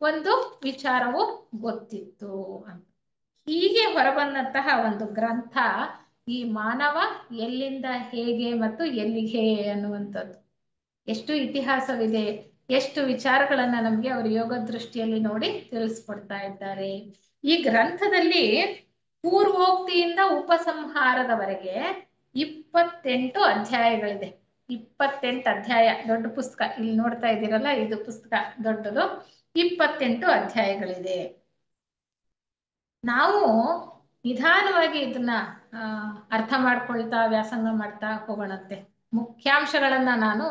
ಒಂದು ವಿಚಾರವು ಗೊತ್ತಿತ್ತು ಅಂತ. ಹೀಗೆ ಹೊರಬಂದಂತಹ ಒಂದು ಗ್ರಂಥ ಈ ಮಾನವ ಎಲ್ಲಿಂದ ಹೇಗೆ ಮತ್ತು ಎಲ್ಲಿಗೆ ಅನ್ನುವಂಥದ್ದು. ಎಷ್ಟು ಇತಿಹಾಸವಿದೆ, ಎಷ್ಟು ವಿಚಾರಗಳನ್ನ ನಮ್ಗೆ ಅವರು ಯೋಗ ದೃಷ್ಟಿಯಲ್ಲಿ ನೋಡಿ ತಿಳಿಸ್ಕೊಡ್ತಾ ಇದ್ದಾರೆ. ಈ ಗ್ರಂಥದಲ್ಲಿ ಪೂರ್ವೋಕ್ತಿಯಿಂದ ಉಪಸಂಹಾರದವರೆಗೆ 28 ಅಧ್ಯಾಯಗಳಿದೆ. 28 ಅಧ್ಯಾಯ, ದೊಡ್ಡ ಪುಸ್ತಕ. ಇಲ್ಲಿ ನೋಡ್ತಾ ಇದ್ದೀರಲ್ಲ, ಇದು ಪುಸ್ತಕ ದೊಡ್ಡದು. 28 ಅಧ್ಯಾಯಗಳಿದೆ. ನಾವು ನಿಧಾನವಾಗಿ ಇದನ್ನ ಅರ್ಥ ಮಾಡ್ಕೊಳ್ತಾ ವ್ಯಾಸಂಗ ಮಾಡ್ತಾ ಹೋಗೋಣಂತೆ. ಮುಖ್ಯಾಂಶಗಳನ್ನ ನಾನು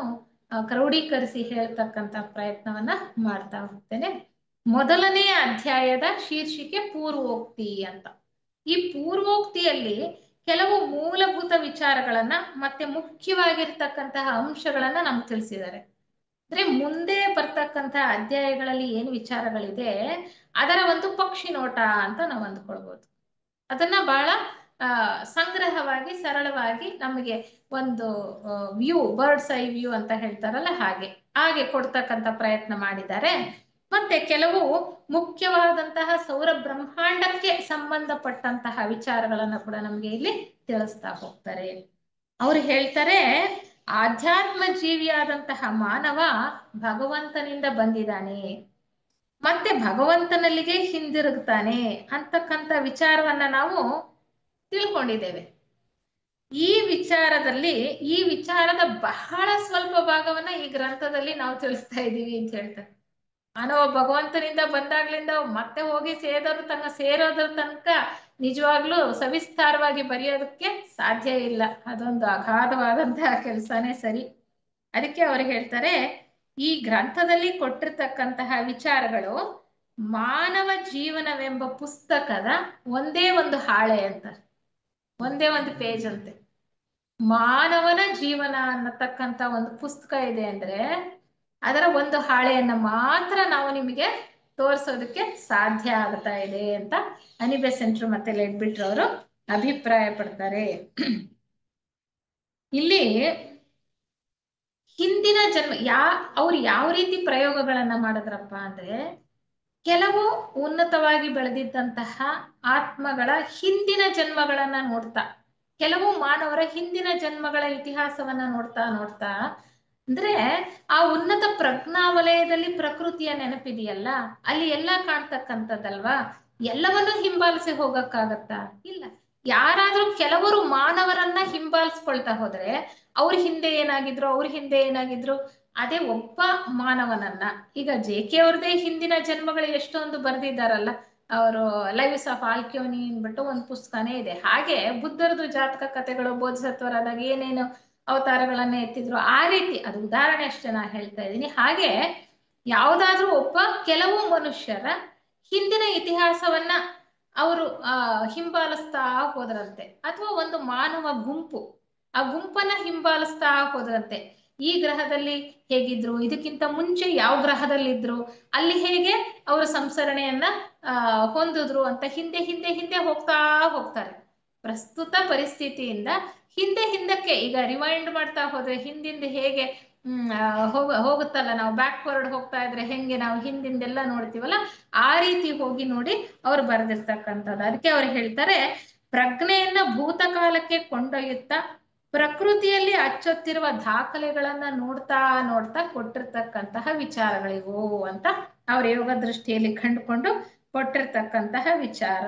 ಕ್ರೋಢೀಕರಿಸಿ ಹೇಳ್ತಕ್ಕಂಥ ಪ್ರಯತ್ನವನ್ನ ಮಾಡ್ತಾ ಹೋಗ್ತೇನೆ. ಮೊದಲನೆಯ ಅಧ್ಯಾಯದ ಶೀರ್ಷಿಕೆ ಪೂರ್ವೋಕ್ತಿ ಅಂತ. ಈ ಪೂರ್ವೋಕ್ತಿಯಲ್ಲಿ ಕೆಲವು ಮೂಲಭೂತ ವಿಚಾರಗಳನ್ನ ಮತ್ತೆ ಮುಖ್ಯವಾಗಿರ್ತಕ್ಕಂತಹ ಅಂಶಗಳನ್ನ ನಮ್ಗೆ ತಿಳಿಸಿದ್ದಾರೆ. ಅಂದ್ರೆ ಮುಂದೆ ಬರ್ತಕ್ಕಂತಹ ಅಧ್ಯಾಯಗಳಲ್ಲಿ ಏನು ವಿಚಾರಗಳಿದೆ ಅದರ ಒಂದು ಪಕ್ಷಿ ನೋಟ ಅಂತ ನಾವು ಅಂದ್ಕೊಳ್ಬಹುದು. ಅದನ್ನ ಬಹಳ ಸಂಗ್ರಹವಾಗಿ ಸರಳವಾಗಿ ನಮಗೆ ಒಂದು ವ್ಯೂ, ಬರ್ಡ್ಸ್ ಐ ವ್ಯೂ ಅಂತ ಹೇಳ್ತಾರಲ್ಲ, ಹಾಗೆ ಕೊಡ್ತಕ್ಕಂಥ ಪ್ರಯತ್ನ ಮಾಡಿದ್ದಾರೆ. ಮತ್ತೆ ಕೆಲವು ಮುಖ್ಯವಾದಂತಹ ಸೌರ ಬ್ರಹ್ಮಾಂಡಕ್ಕೆ ಸಂಬಂಧಪಟ್ಟಂತಹ ವಿಚಾರಗಳನ್ನ ಕೂಡ ನಮ್ಗೆ ಇಲ್ಲಿ ತಿಳಿಸ್ತಾ ಹೋಗ್ತಾರೆ. ಅವ್ರು ಹೇಳ್ತಾರೆ, ಆಧ್ಯಾತ್ಮ ಜೀವಿಯಾದಂತಹ ಮಾನವ ಭಗವಂತನಿಂದ ಬಂದಿದ್ದಾನೆ, ಮತ್ತೆ ಭಗವಂತನಲ್ಲಿಗೆ ಹಿಂದಿರುಗ್ತಾನೆ ಅಂತಕ್ಕಂಥ ವಿಚಾರವನ್ನ ನಾವು ತಿಳ್ಕೊಂಡಿದ್ದೇವೆ. ಈ ವಿಚಾರದ ಬಹಳ ಸ್ವಲ್ಪ ಭಾಗವನ್ನ ಈ ಗ್ರಂಥದಲ್ಲಿ ನಾವು ತಿಳಿಸ್ತಾ ಇದ್ದೀವಿ ಅಂತ ಹೇಳ್ತಾರೆ. ಮಾನವ ಭಗವಂತನಿಂದ ಬಂದಾಗ್ಲಿಂದ ಮತ್ತೆ ಹೋಗಿ ಸೇರೋದ್ರ ತನಕ ನಿಜವಾಗ್ಲೂ ಸವಿಸ್ತಾರವಾಗಿ ಬರೆಯೋದಕ್ಕೆ ಸಾಧ್ಯ ಇಲ್ಲ. ಅದೊಂದು ಅಗಾಧವಾದಂತಹ ಕೆಲಸನೇ ಸರಿ. ಅದಕ್ಕೆ ಅವರು ಹೇಳ್ತಾರೆ, ಈ ಗ್ರಂಥದಲ್ಲಿ ಕೊಟ್ಟಿರ್ತಕ್ಕಂತಹ ವಿಚಾರಗಳು ಮಾನವ ಜೀವನವೆಂಬ ಪುಸ್ತಕದ ಒಂದೇ ಒಂದು ಹಾಳೆ ಅಂತ, ಒಂದೇ ಒಂದು ಪೇಜ್ ಅಂತೆ. ಮಾನವನ ಜೀವನ ಅನ್ನತಕ್ಕಂಥ ಒಂದು ಪುಸ್ತಕ ಇದೆ ಅಂದ್ರೆ ಅದರ ಒಂದು ಹಾಳೆಯನ್ನ ಮಾತ್ರ ನಾವು ನಿಮಗೆ ತೋರಿಸೋದಕ್ಕೆ ಸಾಧ್ಯ ಆಗ್ತಾ ಇದೆ ಅಂತ ಅನಿಬೆಸೆಂಟ್ರು ಮತ್ತೆ ಲೆಡ್ಬಿಟ್ರು ಅವರು ಅಭಿಪ್ರಾಯ ಪಡ್ತಾರೆ. ಇಲ್ಲಿ ಹಿಂದಿನ ಜನ್ಮ ಅವ್ರು ಯಾವ ರೀತಿ ಪ್ರಯೋಗಗಳನ್ನ ಮಾಡಿದ್ರಪ್ಪ ಅಂದ್ರೆ, ಕೆಲವು ಉನ್ನತವಾಗಿ ಬೆಳೆದಿದ್ದಂತಹ ಆತ್ಮಗಳ ಹಿಂದಿನ ಜನ್ಮಗಳನ್ನ ನೋಡ್ತಾ, ಕೆಲವು ಮಾನವರ ಹಿಂದಿನ ಜನ್ಮಗಳ ಇತಿಹಾಸವನ್ನ ನೋಡ್ತಾ ಅಂದ್ರೆ ಆ ಉನ್ನತ ಪ್ರಜ್ಞಾವಲಯದಲ್ಲಿ ಪ್ರಕೃತಿಯ ನೆನಪಿದೆಯಲ್ಲ, ಅಲ್ಲಿ ಎಲ್ಲ ಕಾಣ್ತಕ್ಕಂಥದ್ದಲ್ವಾ. ಎಲ್ಲವನ್ನೂ ಹಿಂಬಾಲಿಸಿ ಹೋಗಕ್ಕಾಗತ್ತಾ? ಇಲ್ಲ. ಯಾರಾದ್ರೂ ಕೆಲವರು ಮಾನವರನ್ನ ಹಿಂಬಾಲಿಸ್ಕೊಳ್ತಾ ಹೋದ್ರೆ ಅವ್ರ ಹಿಂದೆ ಏನಾಗಿದ್ರು, ಅವ್ರ ಹಿಂದೆ ಏನಾಗಿದ್ರು, ಅದೇ ಒಬ್ಬ ಮಾನವನನ್ನ, ಈಗ ಜೆ ಕೆ ಅವ್ರದೇ ಹಿಂದಿನ ಜನ್ಮಗಳು ಎಷ್ಟೊಂದು ಬರ್ದಿದ್ದಾರಲ್ಲ, ಅವರು ಲೈವ್ಸ್ ಆಫ್ ಆಲ್ಕ್ಯೋನಿ ಅಂದ್ಬಿಟ್ಟು ಒಂದು ಪುಸ್ತಕನೇ ಇದೆ. ಹಾಗೆ ಬುದ್ಧರದು ಜಾತಕ ಕಥೆಗಳು, ಬೋಧಿಸತ್ವರಾದಾಗ ಏನೇನು ಅವತಾರಗಳನ್ನ ಎತ್ತಿದ್ರು, ಆ ರೀತಿ ಅದು ಉದಾಹರಣೆ ಅಷ್ಟೇ ನಾ ಹೇಳ್ತಾ ಇದ್ದೀನಿ. ಹಾಗೆ ಯಾವುದಾದ್ರೂ ಒಬ್ಬ ಕೆಲವು ಮನುಷ್ಯರ ಹಿಂದಿನ ಇತಿಹಾಸವನ್ನ ಅವರು ಹಿಂಬಾಲಿಸ್ತಾ ಹೋದ್ರಂತೆ, ಅಥವಾ ಒಂದು ಮಾನವ ಗುಂಪು ಆ ಗುಂಪನ್ನ ಹಿಂಬಾಲಿಸ್ತಾ ಹೋದ್ರಂತೆ. ಈ ಗ್ರಹದಲ್ಲಿ ಹೇಗಿದ್ರು, ಇದಕ್ಕಿಂತ ಮುಂಚೆ ಯಾವ ಗ್ರಹದಲ್ಲಿದ್ರು, ಅಲ್ಲಿ ಹೇಗೆ ಅವರು ಸಂಸರಣೆಯನ್ನ ಹೊಂದಿದ್ರು ಅಂತ ಹಿಂದೆ ಹಿಂದೆ ಹಿಂದೆ ಹೋಗ್ತಾ ಹೋಗ್ತಾರೆ. ಪ್ರಸ್ತುತ ಪರಿಸ್ಥಿತಿಯಿಂದ ಹಿಂದೆ ಹಿಂದಕ್ಕೆ ಈಗ ರಿವೈಂಡ್ ಮಾಡ್ತಾ ಹೋದ್ರೆ ಹಿಂದಿಂದ ಹೇಗೆ ಹೋಗುತ್ತಲ್ಲ, ನಾವು ಬ್ಯಾಕ್ವರ್ಡ್ ಹೋಗ್ತಾ ಇದ್ರೆ ಹೆಂಗೆ ನಾವು ಹಿಂದಿಂದೆಲ್ಲ ನೋಡ್ತೀವಲ್ಲ, ಆ ರೀತಿ ಹೋಗಿ ನೋಡಿ ಅವ್ರು ಬರೆದಿರ್ತಕ್ಕಂಥದ್ದು. ಅದಕ್ಕೆ ಅವ್ರು ಹೇಳ್ತಾರೆ, ಪ್ರಜ್ಞೆಯನ್ನ ಭೂತಕಾಲಕ್ಕೆ ಕೊಂಡೊಯ್ಯುತ್ತಾ ಪ್ರಕೃತಿಯಲ್ಲಿ ಅಚ್ಚೊತ್ತಿರುವ ದಾಖಲೆಗಳನ್ನ ನೋಡ್ತಾ ನೋಡ್ತಾ ಕೊಟ್ಟಿರ್ತಕ್ಕಂತಹ ವಿಚಾರಗಳಿವು ಅಂತ ಅವ್ರ ಯೋಗ ದೃಷ್ಟಿಯಲ್ಲಿ ಕಂಡುಕೊಂಡು ಕೊಟ್ಟಿರ್ತಕ್ಕಂತಹ ವಿಚಾರ.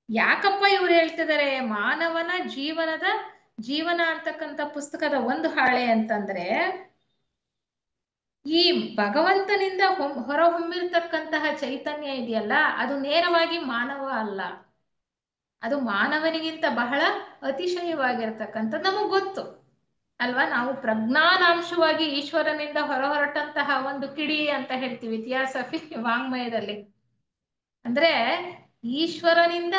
ಯಾಕಪ್ಪ ಇವ್ರು ಹೇಳ್ತಿದ್ದಾರೆ ಮಾನವನ ಜೀವನ ಅಂತಕ್ಕಂಥ ಪುಸ್ತಕದ ಒಂದು ಹಾಳೆ ಅಂತಂದ್ರೆ, ಈ ಭಗವಂತನಿಂದ ಹೊರಹೊಮ್ಮಿರ್ತಕ್ಕಂತಹ ಚೈತನ್ಯ ಇದೆಯಲ್ಲ, ಅದು ನೇರವಾಗಿ ಮಾನವ ಅಲ್ಲ, ಅದು ಮಾನವನಿಗಿಂತ ಬಹಳ ಅತಿಶಯವಾಗಿರ್ತಕ್ಕಂಥದ್ದು ನಮಗ್ ಗೊತ್ತು ಅಲ್ವಾ. ನಾವು ಪ್ರಜ್ಞಾನಾಂಶವಾಗಿ ಈಶ್ವರನಿಂದ ಹೊರಹೊರಟಂತಹ ಒಂದು ಕಿಡಿ ಅಂತ ಹೇಳ್ತೀವಿ ಥಿಯಾಸಫಿ ವಾಂಗ್ಮಯದಲ್ಲಿ. ಅಂದ್ರೆ ಈಶ್ವರನಿಂದ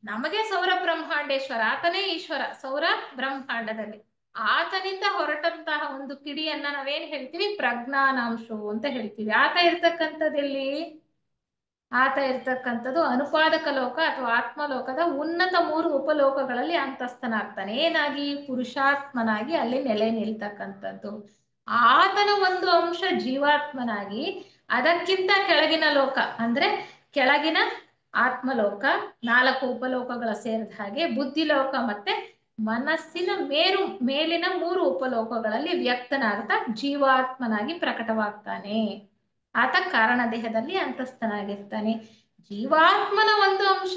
ನಮಗೆ ಸೌರ ಬ್ರಹ್ಮಾಂಡೇಶ್ವರ, ಆತನೇ ಈಶ್ವರ ಸೌರ ಬ್ರಹ್ಮಾಂಡದಲ್ಲಿ, ಆತನಿಂದ ಹೊರಟಂತಹ ಒಂದು ಕಿಡಿಯನ್ನ ನಾವೇನ್ ಹೇಳ್ತೀವಿ, ಪ್ರಜ್ಞಾನಾಂಶವು ಅಂತ ಹೇಳ್ತೀವಿ. ಆತ ಇರ್ತಕ್ಕಂಥದ್ದು ಅನುಪಾದಕ ಲೋಕ ಅಥವಾ ಆತ್ಮಲೋಕದ ಉನ್ನತ 3 ಉಪಲೋಕಗಳಲ್ಲಿ ಅಂತಸ್ಥನಾಗ್ತಾನೆ. ಏನಾಗಿ? ಪುರುಷಾತ್ಮನಾಗಿ ಅಲ್ಲಿ ನೆಲೆ ನಿಲ್ತಕ್ಕಂಥದ್ದು. ಆತನ ಒಂದು ಅಂಶ ಜೀವಾತ್ಮನಾಗಿ ಅದಕ್ಕಿಂತ ಕೆಳಗಿನ ಲೋಕ ಅಂದ್ರೆ ಕೆಳಗಿನ ಆತ್ಮಲೋಕ, 4 ಉಪಲೋಕಗಳ ಸೇರಿದ ಹಾಗೆ ಬುದ್ಧಿಲೋಕ ಮತ್ತೆ ಮನಸ್ಸಿನ ಮೇಲಿನ 3 ಉಪಲೋಕಗಳಲ್ಲಿ ವ್ಯಕ್ತನಾಗ್ತಾ ಜೀವಾತ್ಮನಾಗಿ ಪ್ರಕಟವಾಗ್ತಾನೆ. ಆತ ಕಾರಣ ದೇಹದಲ್ಲಿ ಅಂತಸ್ಥನಾಗಿರ್ತಾನೆ. ಜೀವಾತ್ಮನ ಒಂದು ಅಂಶ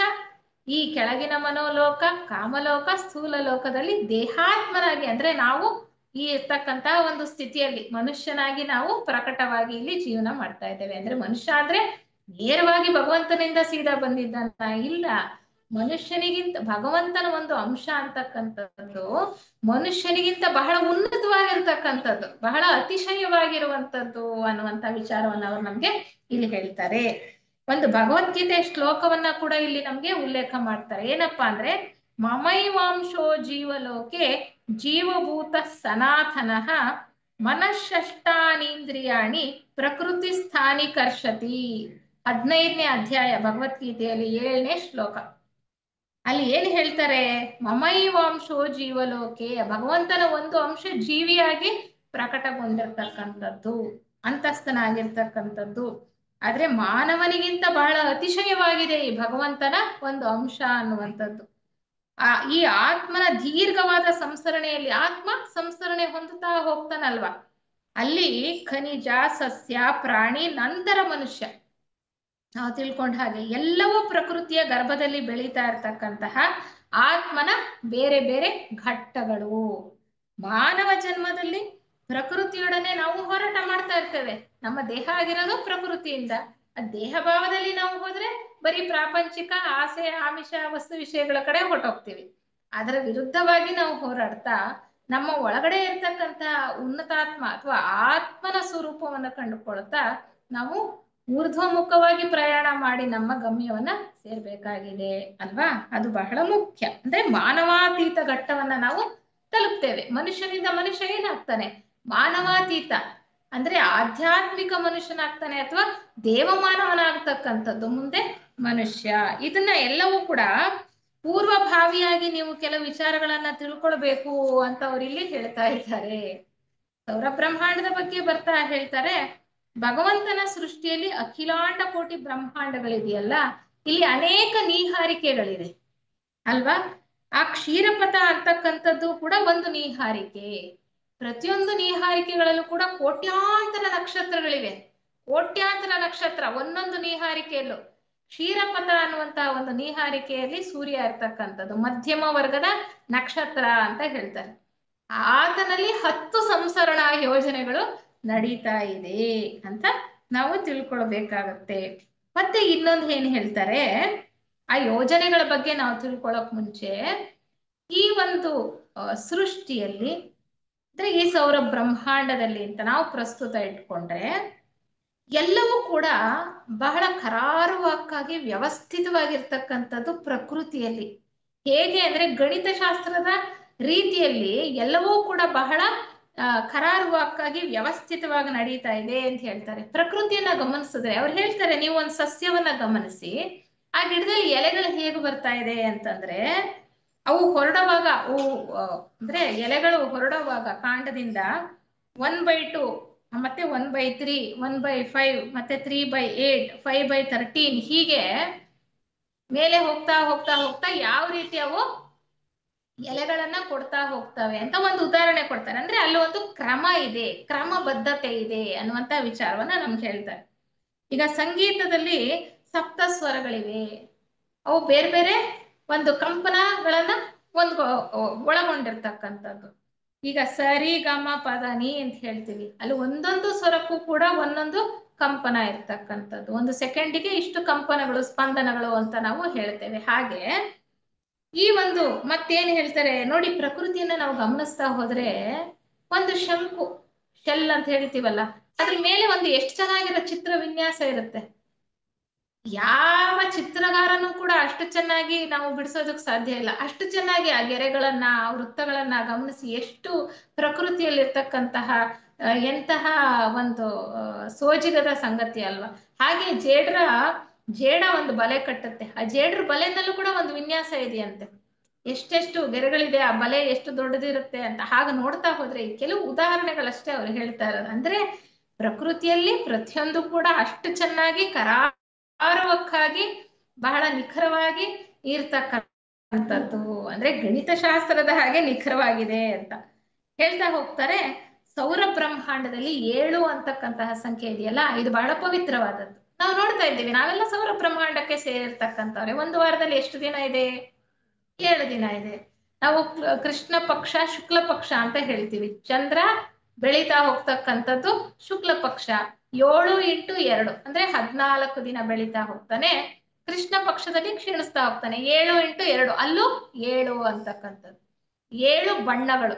ಈ ಕೆಳಗಿನ ಮನೋಲೋಕ, ಕಾಮಲೋಕ, ಸ್ಥೂಲ ಲೋಕದಲ್ಲಿ ದೇಹಾತ್ಮನಾಗಿ ಅಂದ್ರೆ ನಾವು ಈ ಇರ್ತಕ್ಕಂತಹ ಒಂದು ಸ್ಥಿತಿಯಲ್ಲಿ ಮನುಷ್ಯನಾಗಿ ನಾವು ಪ್ರಕಟವಾಗಿ ಇಲ್ಲಿ ಜೀವನ ಮಾಡ್ತಾ ಇದ್ದೇವೆ. ಅಂದ್ರೆ ಮನುಷ್ಯ ಆದ್ರೆ ನೇರವಾಗಿ ಭಗವಂತನಿಂದ ಸೀದಾ ಬಂದಿದ್ದಾನ? ಇಲ್ಲ. ಮನುಷ್ಯನಿಗಿಂತ ಭಗವಂತನ ಒಂದು ಅಂಶ ಅಂತಕ್ಕಂಥದ್ದು ಮನುಷ್ಯನಿಗಿಂತ ಬಹಳ ಉನ್ನತವಾಗಿರ್ತಕ್ಕಂಥದ್ದು, ಬಹಳ ಅತಿಶಯವಾಗಿರುವಂತದ್ದು ಅನ್ನುವಂತ ವಿಚಾರವನ್ನ ಅವರು ನಮ್ಗೆ ಇಲ್ಲಿ ಹೇಳ್ತಾರೆ. ಒಂದು ಭಗವದ್ಗೀತೆ ಶ್ಲೋಕವನ್ನ ಕೂಡ ಇಲ್ಲಿ ನಮ್ಗೆ ಉಲ್ಲೇಖ ಮಾಡ್ತಾರೆ. ಏನಪ್ಪಾ ಅಂದ್ರೆ, ಮಮೈವಾಂಶೋ ಜೀವಲೋಕೆ ಜೀವಭೂತ ಸನಾತನಃ ಮನಃಷ್ಟಾನೀಂದ್ರಿಯಾಣಿ ಪ್ರಕೃತಿ ಸ್ಥಾನಿ ಕರ್ಷತಿ. 15ನೇ ಅಧ್ಯಾಯ ಭಗವದ್ಗೀತೆಯಲ್ಲಿ 7ನೇ ಶ್ಲೋಕ. ಅಲ್ಲಿ ಏನ್ ಹೇಳ್ತಾರೆ? ಮಮೈವಾಂಶೋ ಜೀವಲೋಕೆ, ಭಗವಂತನ ಒಂದು ಅಂಶ ಜೀವಿಯಾಗಿ ಪ್ರಕಟಗೊಂಡಿರ್ತಕ್ಕಂಥದ್ದು, ಅಂತಸ್ಥನಾಗಿರ್ತಕ್ಕಂಥದ್ದು. ಆದ್ರೆ ಮಾನವನಿಗಿಂತ ಬಹಳ ಅತಿಶಯವಾಗಿದೆ ಈ ಭಗವಂತನ ಒಂದು ಅಂಶ ಅನ್ನುವಂಥದ್ದು. ಈ ಆತ್ಮನ ದೀರ್ಘವಾದ ಸಂಸ್ಕರಣೆಯಲ್ಲಿ ಆತ್ಮ ಸಂಸ್ಕರಣೆ ಹೊಂದುತ್ತಾ ಹೋಗ್ತಾನಲ್ವಾ, ಅಲ್ಲಿ ಖನಿಜ, ಸಸ್ಯ, ಪ್ರಾಣಿ, ನಂತರ ಮನುಷ್ಯ, ನಾವು ತಿಳ್ಕೊಂಡ ಹಾಗೆ ಎಲ್ಲವೂ ಪ್ರಕೃತಿಯ ಗರ್ಭದಲ್ಲಿ ಬೆಳೀತಾ ಇರ್ತಕ್ಕಂತಹ ಆತ್ಮನ ಬೇರೆ ಬೇರೆ ಘಟ್ಟಗಳು. ಮಾನವ ಜನ್ಮದಲ್ಲಿ ಪ್ರಕೃತಿಯೊಡನೆ ನಾವು ಹೋರಾಟ ಮಾಡ್ತಾ ಇರ್ತೇವೆ. ನಮ್ಮ ದೇಹ ಆಗಿರೋದು ಪ್ರಕೃತಿಯಿಂದ. ದೇಹ ಭಾವದಲ್ಲಿ ನಾವು ಹೋದ್ರೆ ಬರೀ ಪ್ರಾಪಂಚಿಕ ಆಸೆ, ಆಮಿಷ, ವಸ್ತು ವಿಷಯಗಳ ಕಡೆ ಹೊರಟೋಗ್ತೀವಿ. ಅದರ ವಿರುದ್ಧವಾಗಿ ನಾವು ಹೋರಾಡ್ತಾ ನಮ್ಮ ಒಳಗಡೆ ಇರ್ತಕ್ಕಂತಹ ಉನ್ನತಾತ್ಮ ಅಥವಾ ಆತ್ಮನ ಸ್ವರೂಪವನ್ನು ಕಂಡುಕೊಳ್ತಾ ನಾವು ಊರ್ಧ್ವಮುಖವಾಗಿ ಪ್ರಯಾಣ ಮಾಡಿ ನಮ್ಮ ಗಮ್ಯವನ್ನ ಸೇರ್ಬೇಕಾಗಿದೆ ಅಲ್ವಾ. ಅದು ಬಹಳ ಮುಖ್ಯ. ಅಂದ್ರೆ ಮಾನವಾತೀತ ಘಟ್ಟವನ್ನ ನಾವು ತಲುಪ್ತೇವೆ. ಮನುಷ್ಯನಿಂದ ಮನುಷ್ಯ ಏನಾಗ್ತಾನೆ? ಮಾನವಾತೀತ ಅಂದ್ರೆ ಆಧ್ಯಾತ್ಮಿಕ ಮನುಷ್ಯನಾಗ್ತಾನೆ ಅಥವಾ ದೇವಮಾನವನಾಗ್ತಕ್ಕಂಥದ್ದು ಮುಂದೆ ಮನುಷ್ಯ. ಇದನ್ನ ಎಲ್ಲವೂ ಕೂಡ ಪೂರ್ವಭಾವಿಯಾಗಿ ನೀವು ಕೆಲವು ವಿಚಾರಗಳನ್ನ ತಿಳ್ಕೊಳ್ಬೇಕು ಅಂತ ಅವ್ರು ಇಲ್ಲಿ ಹೇಳ್ತಾ ಇದ್ದಾರೆ. ಸೌರ ಬ್ರಹ್ಮಾಂಡದ ಬಗ್ಗೆ ಬರ್ತಾ ಹೇಳ್ತಾರೆ, ಭಗವಂತನ ಸೃಷ್ಟಿಯಲ್ಲಿ ಅಖಿಲಾಂಡ ಕೋಟಿ ಬ್ರಹ್ಮಾಂಡಗಳಿದೆಯಲ್ಲ, ಇಲ್ಲಿ ಅನೇಕ ನೀಹಾರಿಕೆಗಳಿದೆ ಅಲ್ವಾ. ಆ ಕ್ಷೀರಪಥ ಅಂತಕ್ಕಂಥದ್ದು ಕೂಡ ಒಂದು ನೀಹಾರಿಕೆ. ಪ್ರತಿಯೊಂದು ನೀಹಾರಿಕೆಗಳಲ್ಲೂ ಕೂಡ ಕೋಟ್ಯಾಂತರ ನಕ್ಷತ್ರಗಳಿವೆ. ಕೋಟ್ಯಾಂತರ ನಕ್ಷತ್ರ ಒಂದೊಂದು ನೀಹಾರಿಕೆಯಲ್ಲೂ ಕ್ಷೀರಪಥ ಅನ್ನುವಂತಹ ಒಂದು ನೀಹಾರಿಕೆಯಲ್ಲಿ ಸೂರ್ಯ ಇರ್ತಕ್ಕಂಥದ್ದು ಮಧ್ಯಮ ವರ್ಗದ ನಕ್ಷತ್ರ ಅಂತ ಹೇಳ್ತಾರೆ. ಆತನಲ್ಲಿ 10 ಸಂಸ್ಕರಣಾ ಯೋಜನೆಗಳು ನಡೀತಾ ಇದೆ ಅಂತ ನಾವು ತಿಳ್ಕೊಳ್ಬೇಕಾಗತ್ತೆ. ಮತ್ತೆ ಇನ್ನೊಂದು ಏನ್ ಹೇಳ್ತಾರೆ, ಆ ಯೋಜನೆಗಳ ಬಗ್ಗೆ ನಾವು ತಿಳ್ಕೊಳಕ್ ಮುಂಚೆ ಈ ಒಂದು ಸೃಷ್ಟಿಯಲ್ಲಿ ಅಂದ್ರೆ ಈ ಸೌರ ಬ್ರಹ್ಮಾಂಡದಲ್ಲಿ ಅಂತ ನಾವು ಪ್ರಸ್ತುತ ಇಟ್ಕೊಂಡ್ರೆ ಎಲ್ಲವೂ ಕೂಡ ಬಹಳ ಕರಾರುವಕ್ಕಾಗಿ ವ್ಯವಸ್ಥಿತವಾಗಿರ್ತಕ್ಕಂಥದ್ದು ಪ್ರಕೃತಿಯಲ್ಲಿ. ಹೇಗೆ ಅಂದ್ರೆ ಗಣಿತಶಾಸ್ತ್ರದ ರೀತಿಯಲ್ಲಿ ಎಲ್ಲವೂ ಕೂಡ ಬಹಳ ಕರಾರುವಕ್ಕಾಗಿ ವ್ಯವಸ್ಥಿತವಾಗಿ ನಡೀತಾ ಇದೆ ಅಂತ ಹೇಳ್ತಾರೆ. ಪ್ರಕೃತಿಯನ್ನ ಗಮನಿಸಿದ್ರೆ ಅವ್ರು ಹೇಳ್ತಾರೆ, ನೀವು ಒಂದು ಸಸ್ಯವನ್ನ ಗಮನಿಸಿ, ಆ ಗಿಡದಲ್ಲಿ ಎಲೆಗಳು ಹೇಗೆ ಬರ್ತಾ ಇದೆ ಅಂತಂದ್ರೆ ಅವು ಹೊರಡುವಾಗ ಅಂದ್ರೆ ಎಲೆಗಳು ಹೊರಡುವಾಗ ಕಾಂಡದಿಂದ 1/2 ಮತ್ತೆ 1/3 1/5 ಮತ್ತೆ 3/8 5/13 ಹೀಗೆ ಮೇಲೆ ಹೋಗ್ತಾ ಹೋಗ್ತಾ ಹೋಗ್ತಾ ಯಾವ ರೀತಿ ಅವು ಎಲೆಗಳನ್ನ ಕೊಡ್ತಾ ಹೋಗ್ತವೆ ಅಂತ ಒಂದು ಉದಾಹರಣೆ ಕೊಡ್ತಾರೆ. ಅಂದ್ರೆ ಅಲ್ಲಿ ಒಂದು ಕ್ರಮ ಇದೆ, ಕ್ರಮಬದ್ಧತೆ ಇದೆ ಅನ್ನುವಂತ ವಿಚಾರವನ್ನ ನಮ್ಗೆ ಹೇಳ್ತಾರೆ. ಈಗ ಸಂಗೀತದಲ್ಲಿ ಸಪ್ತ ಸ್ವರಗಳಿವೆ, ಅವು ಬೇರೆ ಬೇರೆ ಒಂದು ಕಂಪನಗಳನ್ನ ಒಂದು ಒಳಗೊಂಡಿರ್ತಕ್ಕಂಥದ್ದು. ಈಗ ಸರಿ ಗಮ ಪದ ನೀ ಅಂತ ಹೇಳ್ತೀವಿ, ಅಲ್ಲಿ ಒಂದೊಂದು ಸ್ವರಕ್ಕೂ ಕೂಡ ಒಂದೊಂದು ಕಂಪನ ಇರ್ತಕ್ಕಂಥದ್ದು. ಒಂದು ಸೆಕೆಂಡಿಗೆ ಇಷ್ಟು ಕಂಪನಗಳು ಸ್ಪಂದನಗಳು ಅಂತ ನಾವು ಹೇಳ್ತೇವೆ. ಹಾಗೆ ಈ ಒಂದು ಮತ್ತೇನ್ ಹೇಳ್ತಾರೆ ನೋಡಿ, ಪ್ರಕೃತಿಯನ್ನ ನಾವು ಗಮನಿಸ್ತಾ ಹೋದ್ರೆ ಒಂದು ಶಂಕು ಶೆಲ್ ಅಂತ ಹೇಳ್ತೀವಲ್ಲ, ಅದ್ರ ಮೇಲೆ ಒಂದು ಎಷ್ಟು ಚೆನ್ನಾಗಿರೋ ಚಿತ್ರ ವಿನ್ಯಾಸ ಇರುತ್ತೆ. ಯಾವ ಚಿತ್ರಗಾರನು ಕೂಡ ಅಷ್ಟು ಚೆನ್ನಾಗಿ ನಾವು ಬಿಡಿಸೋದಕ್ಕೆ ಸಾಧ್ಯ ಇಲ್ಲ. ಅಷ್ಟು ಚೆನ್ನಾಗಿ ಆ ಗೆರೆಗಳನ್ನ ವೃತ್ತಗಳನ್ನ ಗಮನಿಸಿ ಎಷ್ಟು ಪ್ರಕೃತಿಯಲ್ಲಿರ್ತಕ್ಕಂತಹ ಎಂತಹ ಒಂದು ಸೋಜಿಗದ ಸಂಗತಿ ಅಲ್ವಾ. ಹಾಗೆ ಜೇಡ ಒಂದು ಬಲೆ ಕಟ್ಟುತ್ತೆ, ಆ ಜೇಡ್ರ ಬಲೆನಲ್ಲೂ ಕೂಡ ಒಂದು ವಿನ್ಯಾಸ ಇದೆಯಂತೆ. ಎಷ್ಟೆಷ್ಟು ಗೆರೆಗಳಿದೆ, ಆ ಬಲೆ ಎಷ್ಟು ದೊಡ್ಡದಿರುತ್ತೆ ಅಂತ. ಹಾಗೆ ನೋಡ್ತಾ ಹೋದ್ರೆ ಕೆಲವು ಉದಾಹರಣೆಗಳಷ್ಟೇ ಅವ್ರು ಹೇಳ್ತಾ ಇರೋದು. ಅಂದ್ರೆ ಪ್ರಕೃತಿಯಲ್ಲಿ ಪ್ರತಿಯೊಂದು ಕೂಡ ಅಷ್ಟು ಚೆನ್ನಾಗಿ ಕರಾರುವಕ್ಕಾಗಿ ಬಹಳ ನಿಖರವಾಗಿ ಇರ್ತಕ್ಕಂಥದ್ದು. ಅಂದ್ರೆ ಗಣಿತಶಾಸ್ತ್ರದ ಹಾಗೆ ನಿಖರವಾಗಿದೆ ಅಂತ ಹೇಳ್ತಾ ಹೋಗ್ತಾರೆ. ಸೌರ ಬ್ರಹ್ಮಾಂಡದಲ್ಲಿ 7 ಅಂತಕ್ಕಂತಹ ಸಂಖ್ಯೆ ಇದೆಯಲ್ಲ, ಇದು ಬಹಳ ಪವಿತ್ರವಾದದ್ದು. ನಾವು ನೋಡ್ತಾ ಇದ್ದೀವಿ, ನಾವೆಲ್ಲ ಸೌರ ಬ್ರಹ್ಮಾಂಡಕ್ಕೆ ಸೇರಿರ್ತಕ್ಕಂಥವ್ರೆ. ಒಂದು ವಾರದಲ್ಲಿ ಎಷ್ಟು ದಿನ ಇದೆ? 7 ದಿನ ಇದೆ. ನಾವು ಕೃಷ್ಣ ಪಕ್ಷ ಶುಕ್ಲ ಪಕ್ಷ ಅಂತ ಹೇಳ್ತೀವಿ. ಚಂದ್ರ ಬೆಳೀತಾ ಹೋಗ್ತಕ್ಕಂಥದ್ದು ಶುಕ್ಲ ಪಕ್ಷ. 7 × 2 ಅಂದ್ರೆ 14 ದಿನ ಬೆಳೀತಾ ಹೋಗ್ತಾನೆ. ಕೃಷ್ಣ ಪಕ್ಷದಲ್ಲಿ ಕ್ಷೀಣಿಸ್ತಾ ಹೋಗ್ತಾನೆ. 7 × 2 ಅಲ್ಲೂ 7 ಅಂತಕ್ಕಂಥದ್ದು. 7 ಬಣ್ಣಗಳು,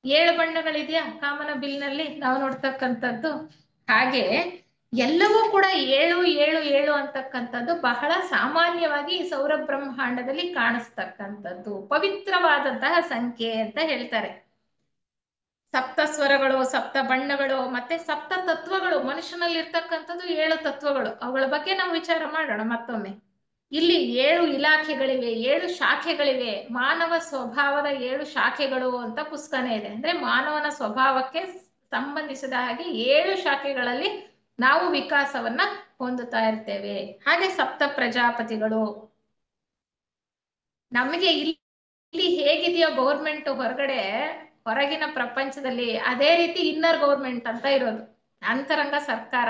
7 ಬಣ್ಣಗಳಿದೆಯಾ ಕಾಮನ ಬಿಲ್ನಲ್ಲಿ ನಾವು ನೋಡ್ತಕ್ಕಂಥದ್ದು. ಹಾಗೆ ಎಲ್ಲವೂ ಕೂಡ 7 7 7 ಅಂತಕ್ಕಂಥದ್ದು ಬಹಳ ಸಾಮಾನ್ಯವಾಗಿ ಈ ಸೌರ ಬ್ರಹ್ಮಾಂಡದಲ್ಲಿ ಕಾಣಿಸ್ತಕ್ಕಂಥದ್ದು ಪವಿತ್ರವಾದಂತಹ ಸಂಖ್ಯೆ ಅಂತ ಹೇಳ್ತಾರೆ. ಸಪ್ತ ಸ್ವರಗಳು, ಸಪ್ತ ಬಣ್ಣಗಳು, ಮತ್ತೆ ಸಪ್ತ ತತ್ವಗಳು, ಮನುಷ್ಯನಲ್ಲಿ ಇರ್ತಕ್ಕಂಥದ್ದು 7 ತತ್ವಗಳು. ಅವುಗಳ ಬಗ್ಗೆ ನಾವು ವಿಚಾರ ಮಾಡೋಣ ಮತ್ತೊಮ್ಮೆ. ಇಲ್ಲಿ 7 ಇಲಾಖೆಗಳಿವೆ, 7 ಶಾಖೆಗಳಿವೆ. ಮಾನವ ಸ್ವಭಾವದ 7 ಶಾಖೆಗಳು ಅಂತ ಪುಸ್ತಕನೇ ಇದೆ. ಅಂದ್ರೆ ಮಾನವನ ಸ್ವಭಾವಕ್ಕೆ ಸಂಬಂಧಿಸಿದ ಹಾಗೆ 7 ಶಾಖೆಗಳಲ್ಲಿ ನಾವು ವಿಕಾಸವನ್ನ ಹೊಂದುತ್ತಾ ಇರ್ತೇವೆ. ಹಾಗೆ ಸಪ್ತ ಪ್ರಜಾಪತಿಗಳು. ನಮಗೆ ಇಲ್ಲಿ ಹೇಗಿದೆಯೋ ಗೌರ್ಮೆಂಟ್ ಹೊರಗಡೆ ಹೊರಗಿನ ಪ್ರಪಂಚದಲ್ಲಿ, ಅದೇ ರೀತಿ ಇನ್ನರ್ ಗೌರ್ಮೆಂಟ್ ಅಂತ ಇರೋದು, ಅಂತರಂಗ ಸರ್ಕಾರ.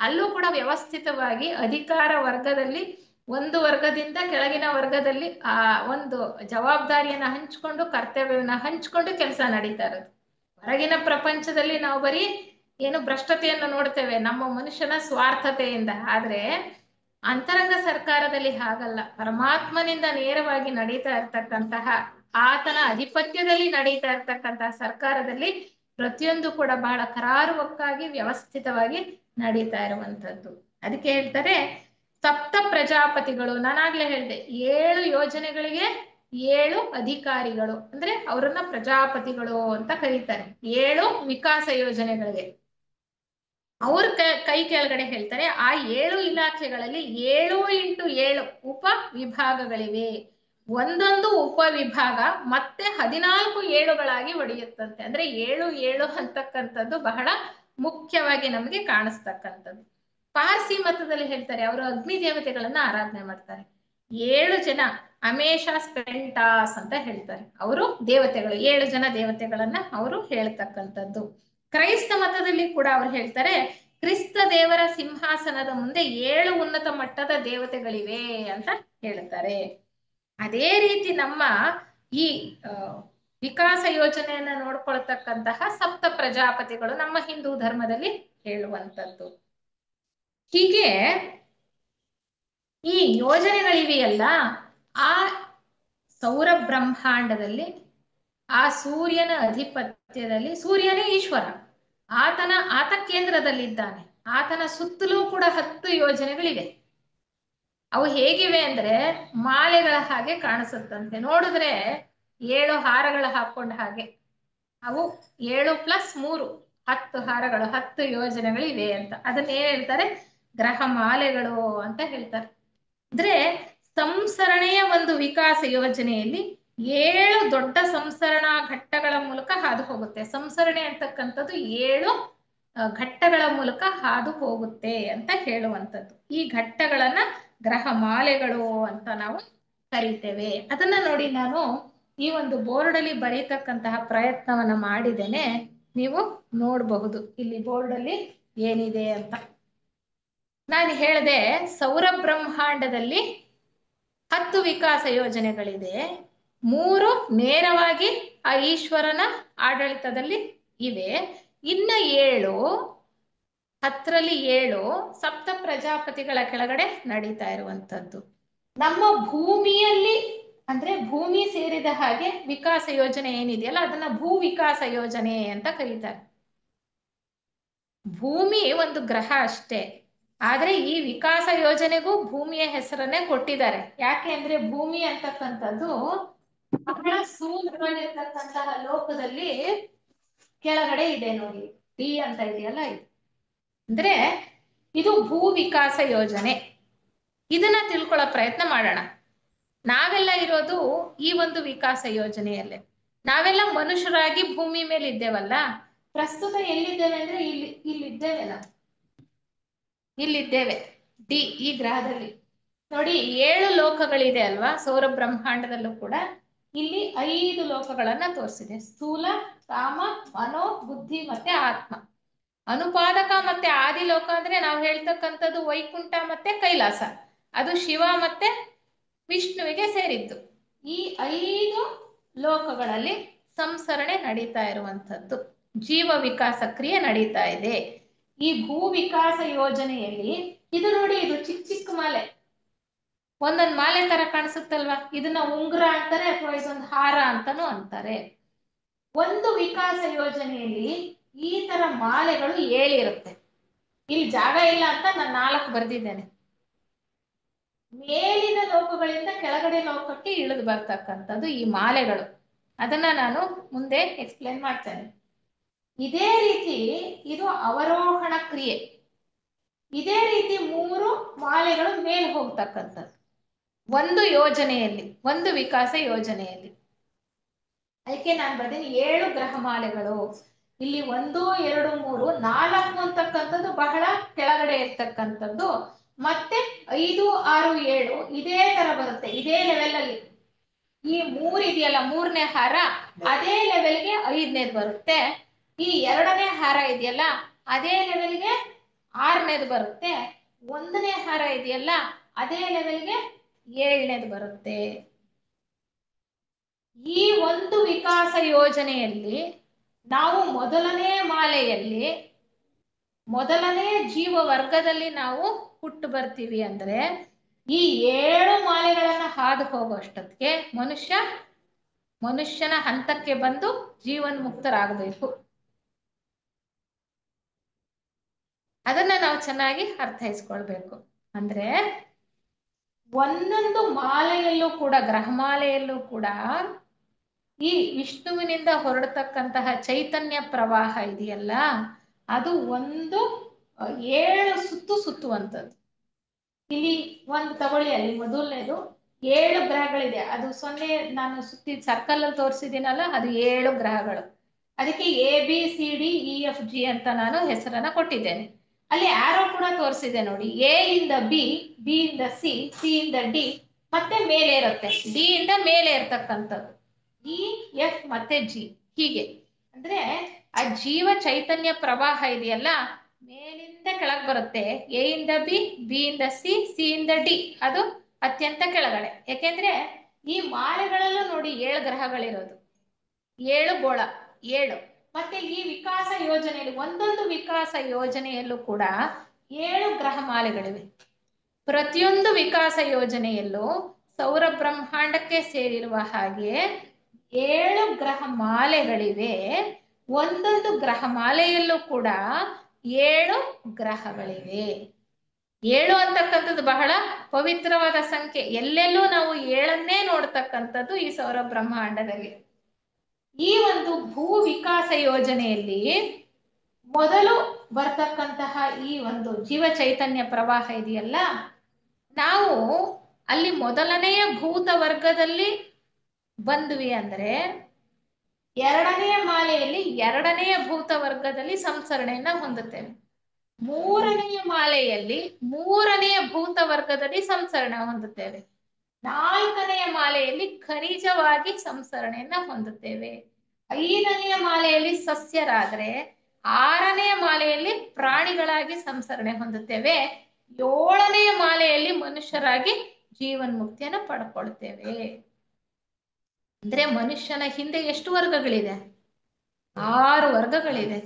ಅಲ್ಲೂ ಕೂಡ ವ್ಯವಸ್ಥಿತವಾಗಿ ಅಧಿಕಾರ ವರ್ಗದಲ್ಲಿ ಒಂದು ವರ್ಗದಿಂದ ಕೆಳಗಿನ ವರ್ಗದಲ್ಲಿ ಆ ಒಂದು ಜವಾಬ್ದಾರಿಯನ್ನ ಹಂಚ್ಕೊಂಡು ಕರ್ತವ್ಯವನ್ನ ಹಂಚ್ಕೊಂಡು ಕೆಲಸ ನಡೀತಾ ಇರೋದು. ಹೊರಗಿನ ಪ್ರಪಂಚದಲ್ಲಿ ನಾವು ಬರೀ ಏನು ಭ್ರಷ್ಟತೆಯನ್ನು ನೋಡ್ತೇವೆ ನಮ್ಮ ಮನುಷ್ಯನ ಸ್ವಾರ್ಥತೆಯಿಂದ. ಆದ್ರೆ ಅಂತರಂಗ ಸರ್ಕಾರದಲ್ಲಿ ಹಾಗಲ್ಲ. ಪರಮಾತ್ಮನಿಂದ ನೇರವಾಗಿ ನಡೀತಾ ಇರ್ತಕ್ಕಂತಹ, ಆತನ ಅಧಿಪತ್ಯದಲ್ಲಿ ನಡೀತಾ ಇರ್ತಕ್ಕಂತಹ ಸರ್ಕಾರದಲ್ಲಿ ಪ್ರತಿಯೊಂದು ಕೂಡ ಬಹಳ ಕರಾರುವಕ್ಕಾಗಿ ವ್ಯವಸ್ಥಿತವಾಗಿ ನಡೀತಾ ಇರುವಂತದ್ದು. ಅದಕ್ಕೆ ಹೇಳ್ತಾರೆ ಸಪ್ತ ಪ್ರಜಾಪತಿಗಳು. ನಾನಾಗ್ಲೇ ಹೇಳಿದೆ 7 ಯೋಜನೆಗಳಿಗೆ 7 ಅಧಿಕಾರಿಗಳು, ಅಂದ್ರೆ ಅವರನ್ನ ಪ್ರಜಾಪತಿಗಳು ಅಂತ ಕರೀತಾರೆ. 7 ವಿಕಾಸ ಯೋಜನೆಗಳಿಗೆ ಅವ್ರ ಕೈ ಕೆಳಗಡೆ ಹೇಳ್ತಾರೆ ಆ 7 ಇಲಾಖೆಗಳಲ್ಲಿ 7 × 7 ಉಪ ವಿಭಾಗಗಳಿವೆ. ಒಂದೊಂದು ಉಪವಿಭಾಗ ಮತ್ತೆ 14 7ಗಳಾಗಿ ಒಡೆಯುತ್ತಂತೆ. ಅಂದ್ರೆ 7 7 ಅಂತಕ್ಕಂಥದ್ದು ಬಹಳ ಮುಖ್ಯವಾಗಿ ನಮಗೆ ಕಾಣಿಸ್ತಕ್ಕಂಥದ್ದು. ಪಾರ್ಸಿ ಮತದಲ್ಲಿ ಹೇಳ್ತಾರೆ, ಅವರು ಅಗ್ನಿ ದೇವತೆಗಳನ್ನ ಆರಾಧನೆ ಮಾಡ್ತಾರೆ. 7 ಜನ ಅಮೇಶಾ ಸ್ಪೆಂಟಾಸ್ ಅಂತ ಹೇಳ್ತಾರೆ, ಅವರು ದೇವತೆಗಳು. 7 ಜನ ದೇವತೆಗಳನ್ನ ಅವರು ಹೇಳ್ತಕ್ಕಂಥದ್ದು. ಕ್ರೈಸ್ತ ಮತದಲ್ಲಿ ಕೂಡ ಅವ್ರು ಹೇಳ್ತಾರೆ ಕ್ರಿಸ್ತ ದೇವರ ಸಿಂಹಾಸನದ ಮುಂದೆ 7 ಉನ್ನತ ಮಟ್ಟದ ದೇವತೆಗಳಿವೆ ಅಂತ ಹೇಳ್ತಾರೆ. ಅದೇ ರೀತಿ ನಮ್ಮ ಈ ವಿಕಾಸ ಯೋಜನೆಯನ್ನ ನೋಡ್ಕೊಳ್ತಕ್ಕಂತಹ ಸಪ್ತ ಪ್ರಜಾಪತಿಗಳು ನಮ್ಮ ಹಿಂದೂ ಧರ್ಮದಲ್ಲಿ ಹೇಳುವಂಥದ್ದು. ಹೀಗೆ ಈ ಯೋಜನೆಗಳಿವೆಯಲ್ಲ, ಆ ಸೌರ ಬ್ರಹ್ಮಾಂಡದಲ್ಲಿ ಆ ಸೂರ್ಯನ ಅಧಿಪತ್ಯದಲ್ಲಿ, ಸೂರ್ಯನೇ ಈಶ್ವರ, ಆತ ಕೇಂದ್ರದಲ್ಲಿದ್ದಾನೆ. ಆತನ ಸುತ್ತಲೂ ಕೂಡ 10 ಯೋಜನೆಗಳಿವೆ. ಅವು ಹೇಗಿವೆ ಅಂದ್ರೆ ಮಾಲೆಗಳ ಹಾಗೆ ಕಾಣಿಸುತ್ತಂತೆ. ನೋಡಿದ್ರೆ 7 ಹಾರಗಳ ಹಾಕೊಂಡ ಹಾಗೆ. ಅವು 7 + 3 10 ಹಾರಗಳು, 10 ಯೋಜನೆಗಳಿವೆ ಅಂತ. ಅದನ್ನೇನ್ ಹೇಳ್ತಾರೆ? ಗ್ರಹ ಮಾಲೆಗಳು ಅಂತ ಹೇಳ್ತಾರೆ. ಅಂದ್ರೆ ಸಂಸರಣೆಯ ಒಂದು ವಿಕಾಸ ಯೋಜನೆಯಲ್ಲಿ 7 ದೊಡ್ಡ ಸಂಸರಣಾ ಘಟ್ಟಗಳ ಮೂಲಕ ಹಾದು ಹೋಗುತ್ತೆ. ಸಂಸರಣೆ ಅಂತಕ್ಕಂಥದ್ದು 7 ಘಟ್ಟಗಳ ಮೂಲಕ ಹಾದು ಹೋಗುತ್ತೆ ಅಂತ ಹೇಳುವಂಥದ್ದು. ಈ ಘಟ್ಟಗಳನ್ನ ಗ್ರಹ ಮಾಲೆಗಳು ಅಂತ ನಾವು ಕರಿತೇವೆ. ಅದನ್ನ ನೋಡಿ, ನಾನು ಈ ಒಂದು ಬೋರ್ಡ್ ಅಲ್ಲಿ ಬರೀತಕ್ಕಂತಹ ಪ್ರಯತ್ನವನ್ನ ಮಾಡಿದ್ದೇನೆ. ನೀವು ನೋಡಬಹುದು ಇಲ್ಲಿ ಬೋರ್ಡ್ ಅಲ್ಲಿ ಏನಿದೆ ಅಂತ. ನಾನು ಹೇಳಿದೆ, ಸೌರ ಬ್ರಹ್ಮಾಂಡದಲ್ಲಿ 10 ವಿಕಾಸ ಯೋಜನೆಗಳಿದೆ. 3 ನೇರವಾಗಿ ಆ ಈಶ್ವರನ ಆಡಳಿತದಲ್ಲಿ ಇವೆ. ಇನ್ನ 7, 10ರಲ್ಲಿ 7 ಸಪ್ತ ಪ್ರಜಾಪತಿಗಳ ಕೆಳಗಡೆ ನಡೀತಾ ಇರುವಂತದ್ದು. ನಮ್ಮ ಭೂಮಿಯಲ್ಲಿ ಅಂದ್ರೆ ಭೂಮಿ ಸೇರಿದ ಹಾಗೆ ವಿಕಾಸ ಯೋಜನೆ ಏನಿದೆಯಲ್ಲ, ಅದನ್ನ ಭೂ ವಿಕಾಸ ಯೋಜನೆ ಅಂತ ಕರೀತಾರೆ. ಭೂಮಿ ಒಂದು ಗ್ರಹ ಅಷ್ಟೇ, ಆದ್ರೆ ಈ ವಿಕಾಸ ಯೋಜನೆಗೂ ಭೂಮಿಯ ಹೆಸರನ್ನೇ ಕೊಟ್ಟಿದ್ದಾರೆ. ಯಾಕೆ ಅಂದ್ರೆ ಭೂಮಿ ಅಂತಕ್ಕಂಥದ್ದು ಬಹಳ ಸೂಕ್ಷ್ಮವಾಗಿರ್ತಕ್ಕಂತಹ ಲೋಕದಲ್ಲಿ ಕೆಳಗಡೆ ಇದೆ ನೋಡಿ, ಡಿ ಅಂತ ಇದೆಯಲ್ಲ, ಇದು ಅಂದ್ರೆ ಇದು ಭೂ ವಿಕಾಸ ಯೋಜನೆ. ಇದನ್ನ ತಿಳ್ಕೊಳ್ಳೋ ಪ್ರಯತ್ನ ಮಾಡೋಣ. ನಾವೆಲ್ಲ ಇರೋದು ಈ ಒಂದು ವಿಕಾಸ ಯೋಜನೆಯಲ್ಲೇ. ನಾವೆಲ್ಲ ಮನುಷ್ಯರಾಗಿ ಭೂಮಿ ಮೇಲೆ ಇದ್ದೇವಲ್ಲ. ಪ್ರಸ್ತುತ ಎಲ್ಲಿದ್ದೇವೆ ಅಂದ್ರೆ ಇಲ್ಲಿದ್ದೇವೆ ನಾವು. ಇಲ್ಲಿದ್ದೇವೆ ಡಿ, ಈ ಗ್ರಹದಲ್ಲಿ. ನೋಡಿ 7 ಲೋಕಗಳಿದೆ ಅಲ್ವಾ ಸೌರ ಬ್ರಹ್ಮಾಂಡದಲ್ಲೂ ಕೂಡ. ಇಲ್ಲಿ 5 ಲೋಕಗಳನ್ನ ತೋರಿಸಿದೆ: ಸ್ಥೂಲ, ಕಾಮ, ಮನೋ, ಬುದ್ಧಿ ಮತ್ತೆ ಆತ್ಮ. ಅನುಪಾದಕ ಮತ್ತೆ ಆದಿಲೋಕ ಅಂದ್ರೆ ನಾವು ಹೇಳ್ತಕ್ಕಂಥದ್ದು ವೈಕುಂಠ ಮತ್ತೆ ಕೈಲಾಸ. ಅದು ಶಿವ ಮತ್ತೆ ವಿಷ್ಣುವಿಗೆ ಸೇರಿದ್ದು. ಈ 5 ಲೋಕಗಳಲ್ಲಿ ಸಂಸರಣೆ ನಡೀತಾ ಇರುವಂಥದ್ದು, ಜೀವ ವಿಕಾಸ ಕ್ರಿಯೆ ನಡೀತಾ ಇದೆ. ಈ ಭೂ ವಿಕಾಸ ಯೋಜನೆಯಲ್ಲಿ ಇದು ನೋಡಿ, ಇದು ಚಿಕ್ಕ ಚಿಕ್ಕ ಮಾಲೆ, ಒಂದೊಂದು ಮಾಲೆ ತರ ಕಾಣಿಸುತ್ತಲ್ವಾ, ಇದನ್ನ ಉಂಗುರ ಅಂತಾರೆ ಅಥವಾ ಇದೊಂದು ಹಾರ ಅಂತಾನೂ ಅಂತಾರೆ. ಒಂದು ವಿಕಾಸ ಯೋಜನೆಯಲ್ಲಿ ಈ ತರ ಮಾಲೆಗಳು 7 ಇರುತ್ತೆ. ಇಲ್ಲಿ ಜಾಗ ಇಲ್ಲ ಅಂತ ನಾನು 4 ಬರೆದಿದ್ದೇನೆ. ಮೇಲಿನ ಲೋಕಗಳಿಂದ ಕೆಳಗಡೆ ಲೋಕಕ್ಕೆ ಇಳಿದು ಬರ್ತಕ್ಕಂಥದ್ದು ಈ ಮಾಲೆಗಳು. ಅದನ್ನ ನಾನು ಮುಂದೆ ಎಕ್ಸ್ಪ್ಲೇನ್ ಮಾಡ್ತೇನೆ. ಇದೇ ರೀತಿ ಇದು ಅವರೋಹಣ ಕ್ರಿಯೆ. ಇದೇ ರೀತಿ 3 ಮಾಲೆಗಳು ಮೇಲೆ ಹೋಗ್ತಕ್ಕಂಥದ್ದು ಒಂದು ಯೋಜನೆಯಲ್ಲಿ, ಒಂದು ವಿಕಾಸ ಯೋಜನೆಯಲ್ಲಿ. ಅದಕ್ಕೆ ನಾನು ಬರ್ತೀನಿ 7 ಗ್ರಹ ಮಾಲೆಗಳು. ಇಲ್ಲಿ 1, 2, 3, 4 ಅಂತಕ್ಕಂಥದ್ದು ಬಹಳ ಕೆಳಗಡೆ ಇರ್ತಕ್ಕಂಥದ್ದು. ಮತ್ತೆ 5, 6, 7 ಇದೇ ತರ ಬರುತ್ತೆ, ಇದೇ ಲೆವೆಲ್ ಅಲ್ಲಿ. ಈ 3 ಇದೆಯಲ್ಲ, 3ನೇ ಹಾರ ಅದೇ ಲೆವೆಲ್ಗೆ 5ನೇದು ಬರುತ್ತೆ. ಈ 2ನೇ ಹಾರ ಇದೆಯಲ್ಲ, ಅದೇ ಲೆವೆಲ್ಗೆ 6ನೇದು ಬರುತ್ತೆ. 1ನೇ ಹಾರ ಇದೆಯಲ್ಲ, ಅದೇ ಲೆವೆಲ್ಗೆ 7ನೇದು ಬರುತ್ತೆ. ಈ ಒಂದು ವಿಕಾಸ ಯೋಜನೆಯಲ್ಲಿ ನಾವು ಮೊದಲನೇ ಮಾಲೆಯಲ್ಲಿ, ಮೊದಲನೇ ಜೀವ ವರ್ಗದಲ್ಲಿ ನಾವು ಹುಟ್ಟು ಬರ್ತೀವಿ ಅಂದ್ರೆ ಈ 7 ಮಾಲೆಗಳನ್ನ ಹಾದು ಹೋಗುವಷ್ಟೊತ್ತಿಗೆ ಮನುಷ್ಯನ ಹಂತಕ್ಕೆ ಬಂದು ಜೀವನ್ಮುಕ್ತರಾಗಬೇಕು. ಅದನ್ನ ನಾವು ಚೆನ್ನಾಗಿ ಅರ್ಥೈಸ್ಕೊಳ್ಬೇಕು. ಅಂದ್ರೆ ಒಂದೊಂದು ಮಾಲೆಯಲ್ಲೂ ಕೂಡ, ಗ್ರಹಮಾಲೆಯಲ್ಲೂ ಕೂಡ ಈ ವಿಷ್ಣುವಿನಿಂದ ಹೊರಡತಕ್ಕಂತಹ ಚೈತನ್ಯ ಪ್ರವಾಹ ಇದೆಯಲ್ಲ, ಅದು 7 ಸುತ್ತುವಂಥದ್ದು. ಇಲ್ಲಿ ಒಂದು ತಗೊಳ್ಳಿ, ಅಲ್ಲಿ ಮೊದಲನೇದು 7 ಗ್ರಹಗಳಿದೆ. ಅದು 0 ನಾನು ಸುತ್ತಿ ಸರ್ಕಲ್ ಅಲ್ಲಿ ತೋರಿಸಿದ್ದೀನಲ್ಲ, ಅದು 7 ಗ್ರಹಗಳು. ಅದಕ್ಕೆ ABCDEFG ಅಂತ ನಾನು ಹೆಸರನ್ನ ಕೊಟ್ಟಿದ್ದೇನೆ. ಅಲ್ಲಿ ಆರೋ ಕೂಡ ತೋರಿಸಿದೆ ನೋಡಿ. A ಇಂದ B, B ಇಂದ C, C ಇಂದ D, ಮತ್ತೆ ಮೇಲೆ ಇರುತ್ತೆ, D ಇಂದ ಮೇಲೆ ಇರ್ತಕ್ಕಂಥದ್ದು EF ಮತ್ತೆ G. ಹೀಗೆ ಅಂದ್ರೆ ಆ ಜೀವ ಚೈತನ್ಯ ಪ್ರವಾಹ ಇದೆಯಲ್ಲ, ಮೇಲಿಂದ ಅತ್ಯಂತ ಕೆಳಗೆ ಬರುತ್ತೆ. ಎ ಇಂದ ಬಿ, ಬಿ ಇಂದ ಸಿ, ಸಿ ಇಂದ ಡಿ, ಅದು ಅತ್ಯಂತ ಕೆಳಗಡೆ. ಯಾಕೆಂದ್ರೆ ಈ ಮಾಲೆಗಳಲ್ಲೂ ನೋಡಿ 7 ಗ್ರಹಗಳಿರೋದು, 7 ಗೋಳ, 7. ಮತ್ತೆ ಈ ವಿಕಾಸ ಯೋಜನೆಯಲ್ಲಿ ಒಂದೊಂದು ವಿಕಾಸ ಯೋಜನೆಯಲ್ಲೂ ಕೂಡ 7 ಗ್ರಹ ಮಾಲೆಗಳಿವೆ. ಪ್ರತಿಯೊಂದು ವಿಕಾಸ ಯೋಜನೆಯಲ್ಲೂ ಸೌರ ಬ್ರಹ್ಮಾಂಡಕ್ಕೆ ಸೇರಿರುವ ಹಾಗೆ 7 ಗ್ರಹ ಮಾಲೆಗಳಿವೆ. ಒಂದೊಂದು ಗ್ರಹ ಮಾಲೆಯಲ್ಲೂ ಕೂಡ 7 ಗ್ರಹಗಳಿವೆ. 7 ಅಂತಕ್ಕಂಥದ್ದು ಬಹಳ ಪವಿತ್ರವಾದ ಸಂಖ್ಯೆ. ಎಲ್ಲೆಲ್ಲೂ ನಾವು 7ಅನ್ನೇ ನೋಡ್ತಕ್ಕಂಥದ್ದು ಈ ಸೌರ ಬ್ರಹ್ಮಾಂಡದಲ್ಲಿ. ಈ ಒಂದು ಭೂ ವಿಕಾಸ ಯೋಜನೆಯಲ್ಲಿ ಮೊದಲು ಬರ್ತಕ್ಕಂತಹ ಈ ಒಂದು ಜೀವ ಚೈತನ್ಯ ಪ್ರವಾಹ ಇದೆಯಲ್ಲ, ನಾವು ಅಲ್ಲಿ ಮೊದಲನೆಯ ಭೂತ ವರ್ಗದಲ್ಲಿ ಬಂದ್ವಿ ಅಂದ್ರೆ 2ನೆಯ ಮಾಲೆಯಲ್ಲಿ 2ನೆಯ ಭೂತ ವರ್ಗದಲ್ಲಿ ಸಂಸರಣೆಯನ್ನ ಹೊಂದುತ್ತೇವೆ. 3ನೆಯ ಮಾಲೆಯಲ್ಲಿ 3ನೆಯ ಭೂತ ವರ್ಗದಲ್ಲಿ ಸಂಸರಣೆ ಹೊಂದುತ್ತೇವೆ. 4ನೆಯ ಮಾಲೆಯಲ್ಲಿ ಖನಿಜವಾಗಿ ಸಂಸರಣೆಯನ್ನ ಹೊಂದುತ್ತೇವೆ. 5ನೆಯ ಮಾಲೆಯಲ್ಲಿ ಸಸ್ಯರಾದ್ರೆ 6ನೆಯ ಮಾಲೆಯಲ್ಲಿ ಪ್ರಾಣಿಗಳಾಗಿ ಸಂಸರಣೆ ಹೊಂದುತ್ತೇವೆ. 7ನೆಯ ಮಾಲೆಯಲ್ಲಿ ಮನುಷ್ಯರಾಗಿ ಜೀವನ್ಮುಕ್ತಿಯನ್ನು ಪಡ್ಕೊಳ್ತೇವೆ. ಅಂದ್ರೆ ಮನುಷ್ಯನ ಹಿಂದೆ ಎಷ್ಟು ವರ್ಗಗಳಿದೆ? 6 ವರ್ಗಗಳಿದೆ.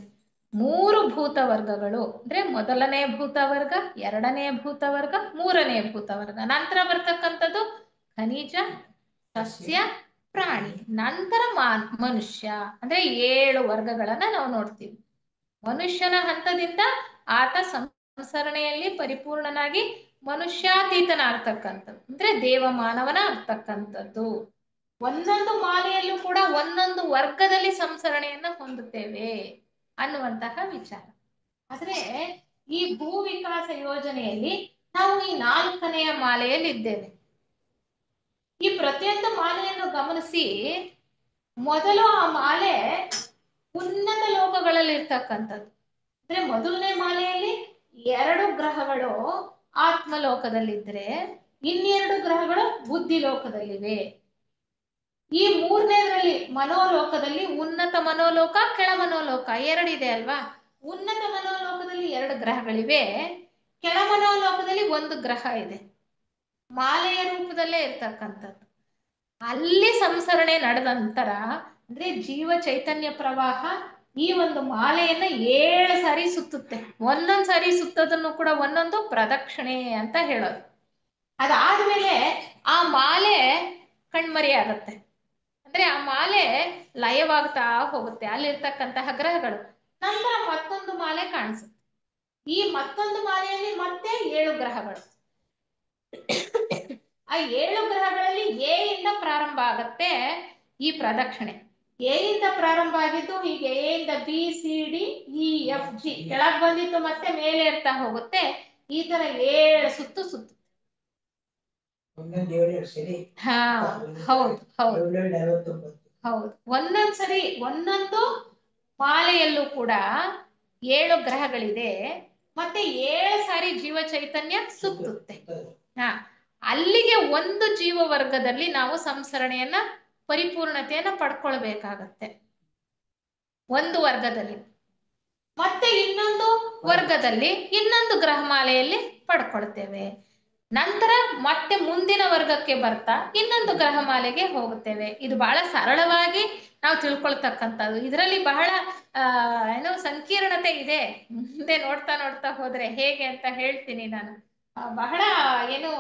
3 ಭೂತ ವರ್ಗಗಳು ಅಂದ್ರೆ ಮೊದಲನೇ ಭೂತ ವರ್ಗ, 2ನೇ ಭೂತ ವರ್ಗ, 3ನೇ ಭೂತ ವರ್ಗ. ನಂತರ ಬರ್ತಕ್ಕಂಥದ್ದು ಖನಿಜ, ಸಸ್ಯ, ಪ್ರಾಣಿ, ನಂತರ ಮನುಷ್ಯ. ಅಂದ್ರೆ 7 ವರ್ಗಗಳನ್ನ ನಾವು ನೋಡ್ತೀವಿ. ಮನುಷ್ಯನ ಹಂತದಿಂದ ಆತ ಸಂಸರಣೆಯಲ್ಲಿ ಪರಿಪೂರ್ಣನಾಗಿ ಮನುಷ್ಯಾತೀತನಾಗ್ತಕ್ಕಂಥದ್ದು, ಅಂದ್ರೆ ದೇವ ಮಾನವನ ಆಗ್ತಕ್ಕಂಥದ್ದು. ಒಂದೊಂದು ಮಾಲೆಯಲ್ಲೂ ಕೂಡ ಒಂದೊಂದು ವರ್ಗದಲ್ಲಿ ಸಂಸರಣೆಯನ್ನ ಹೊಂದುತ್ತೇವೆ ಅನ್ನುವಂತಹ ವಿಚಾರ. ಆದ್ರೆ ಈ ಭೂ ವಿಕಾಸ ಯೋಜನೆಯಲ್ಲಿ ನಾವು ಈ 4ನೆಯ ಮಾಲೆಯಲ್ಲಿ ಇದ್ದೇವೆ. ಈ ಪ್ರತಿಯೊಂದು ಮಾಲೆಯನ್ನು ಗಮನಿಸಿ. ಮೊದಲು ಆ ಮಾಲೆ ಉನ್ನತ ಲೋಕಗಳಲ್ಲಿ ಇರ್ತಕ್ಕಂಥದ್ದು. ಅಂದ್ರೆ ಮೊದಲನೇ ಮಾಲೆಯಲ್ಲಿ 2 ಗ್ರಹಗಳು ಆತ್ಮಲೋಕದಲ್ಲಿದ್ರೆ, ಇನ್ನೆರಡು ಗ್ರಹಗಳು ಬುದ್ಧಿ ಲೋಕದಲ್ಲಿವೆ. ಈ 3ನೇದರಲ್ಲಿ ಮನೋಲೋಕದಲ್ಲಿ ಉನ್ನತ ಮನೋಲೋಕ, ಕೆಳ ಮನೋಲೋಕ 2 ಇದೆ ಅಲ್ವಾ? ಉನ್ನತ ಮನೋಲೋಕದಲ್ಲಿ 2 ಗ್ರಹಗಳಿವೆ, ಕೆಳ ಮನೋಲೋಕದಲ್ಲಿ 1 ಗ್ರಹ ಇದೆ, ಮಾಲೆಯ ರೂಪದಲ್ಲೇ ಇರ್ತಕ್ಕಂಥದ್ದು. ಅಲ್ಲಿ ಸಂಸರಣೆ ನಡೆದ ನಂತರ ಅಂದ್ರೆ ಜೀವ ಚೈತನ್ಯ ಪ್ರವಾಹ ಈ ಒಂದು ಮಾಲೆಯನ್ನ 7 ಸಾರಿ ಸುತ್ತುತ್ತೆ. ಒಂದೊಂದು ಸಾರಿ ಸುತ್ತೋದನ್ನು ಕೂಡ ಒಂದೊಂದು ಪ್ರದಕ್ಷಿಣೆ ಅಂತ ಹೇಳೋದು. ಅದಾದ್ಮೇಲೆ ಆ ಮಾಲೆ ಕಣ್ಮರಿ ಆಗತ್ತೆ. ಅಂದ್ರೆ ಆ ಮಾಲೆ ಲಯವಾಗ್ತಾ ಹೋಗುತ್ತೆ ಅಲ್ಲಿರ್ತಕ್ಕಂತಹ ಗ್ರಹಗಳು. ನಂತರ ಮತ್ತೊಂದು ಮಾಲೆ ಕಾಣಿಸುತ್ತೆ. ಈ ಮತ್ತೊಂದು ಮಾಲೆಯಲ್ಲಿ ಮತ್ತೆ 7 ಗ್ರಹಗಳು. ಆ 7 ಗ್ರಹಗಳಲ್ಲಿ ಎ ಇಂದ ಪ್ರಾರಂಭ ಆಗತ್ತೆ ಈ ಪ್ರದಕ್ಷಿಣೆ. ಎ ಇಂದ ಪ್ರಾರಂಭ ಆಗಿದ್ದು ಹೀಗೆ ಎ ಇಂದ B, C, D, E, F, G ಕೆಳಗೆ ಬಂದಿತ್ತು, ಮತ್ತೆ ಮೇಲೆ ಇರ್ತಾ ಹೋಗುತ್ತೆ. ಈ ತರ 7 ಸುತ್ತು ಸುತ್ತು. ಹಾ, ಹೌದು ಹೌದು ಹೌದು. ಒಂದೊಂದ್ಸರಿ ಒಂದೊಂದು ಮಾಲೆಯಲ್ಲೂ ಕೂಡ 7 ಗ್ರಹಗಳಿದೆ. ಮತ್ತೆ 7 ಸಾರಿ ಜೀವ ಚೈತನ್ಯ ಸುತ್ತುತ್ತೆ. ಹಾ, ಅಲ್ಲಿಗೆ ಒಂದು ಜೀವ ವರ್ಗದಲ್ಲಿ ನಾವು ಸಂಸರಣೆಯನ್ನ ಪರಿಪೂರ್ಣತೆಯನ್ನ ಪಡ್ಕೊಳ್ಬೇಕಾಗತ್ತೆ. ಒಂದು ವರ್ಗದಲ್ಲಿ ಮತ್ತೆ ಇನ್ನೊಂದು ವರ್ಗದಲ್ಲಿ ಇನ್ನೊಂದು ಗ್ರಹಮಾಲೆಯಲ್ಲಿ ಪಡ್ಕೊಳ್ತೇವೆ. ನಂತರ ಮತ್ತೆ ಮುಂದಿನ ವರ್ಗಕ್ಕೆ ಬರ್ತಾ ಇನ್ನೊಂದು ಗ್ರಹಮಾಲೆಗೆ ಹೋಗುತ್ತೇವೆ. ಇದು ಬಹಳ ಸರಳವಾಗಿ ನಾವು ತಿಳ್ಕೊಳ್ತಕ್ಕಂಥದ್ದು. ಇದರಲ್ಲಿ ಬಹಳ ಏನೋ ಸಂಕೀರ್ಣತೆ ಇದೆ. ಮುಂದೆ ನೋಡ್ತಾ ನೋಡ್ತಾ ಹೋದ್ರೆ ಹೇಗೆ ಅಂತ ಹೇಳ್ತೀನಿ ನಾನು. ಬಹಳ ಏನು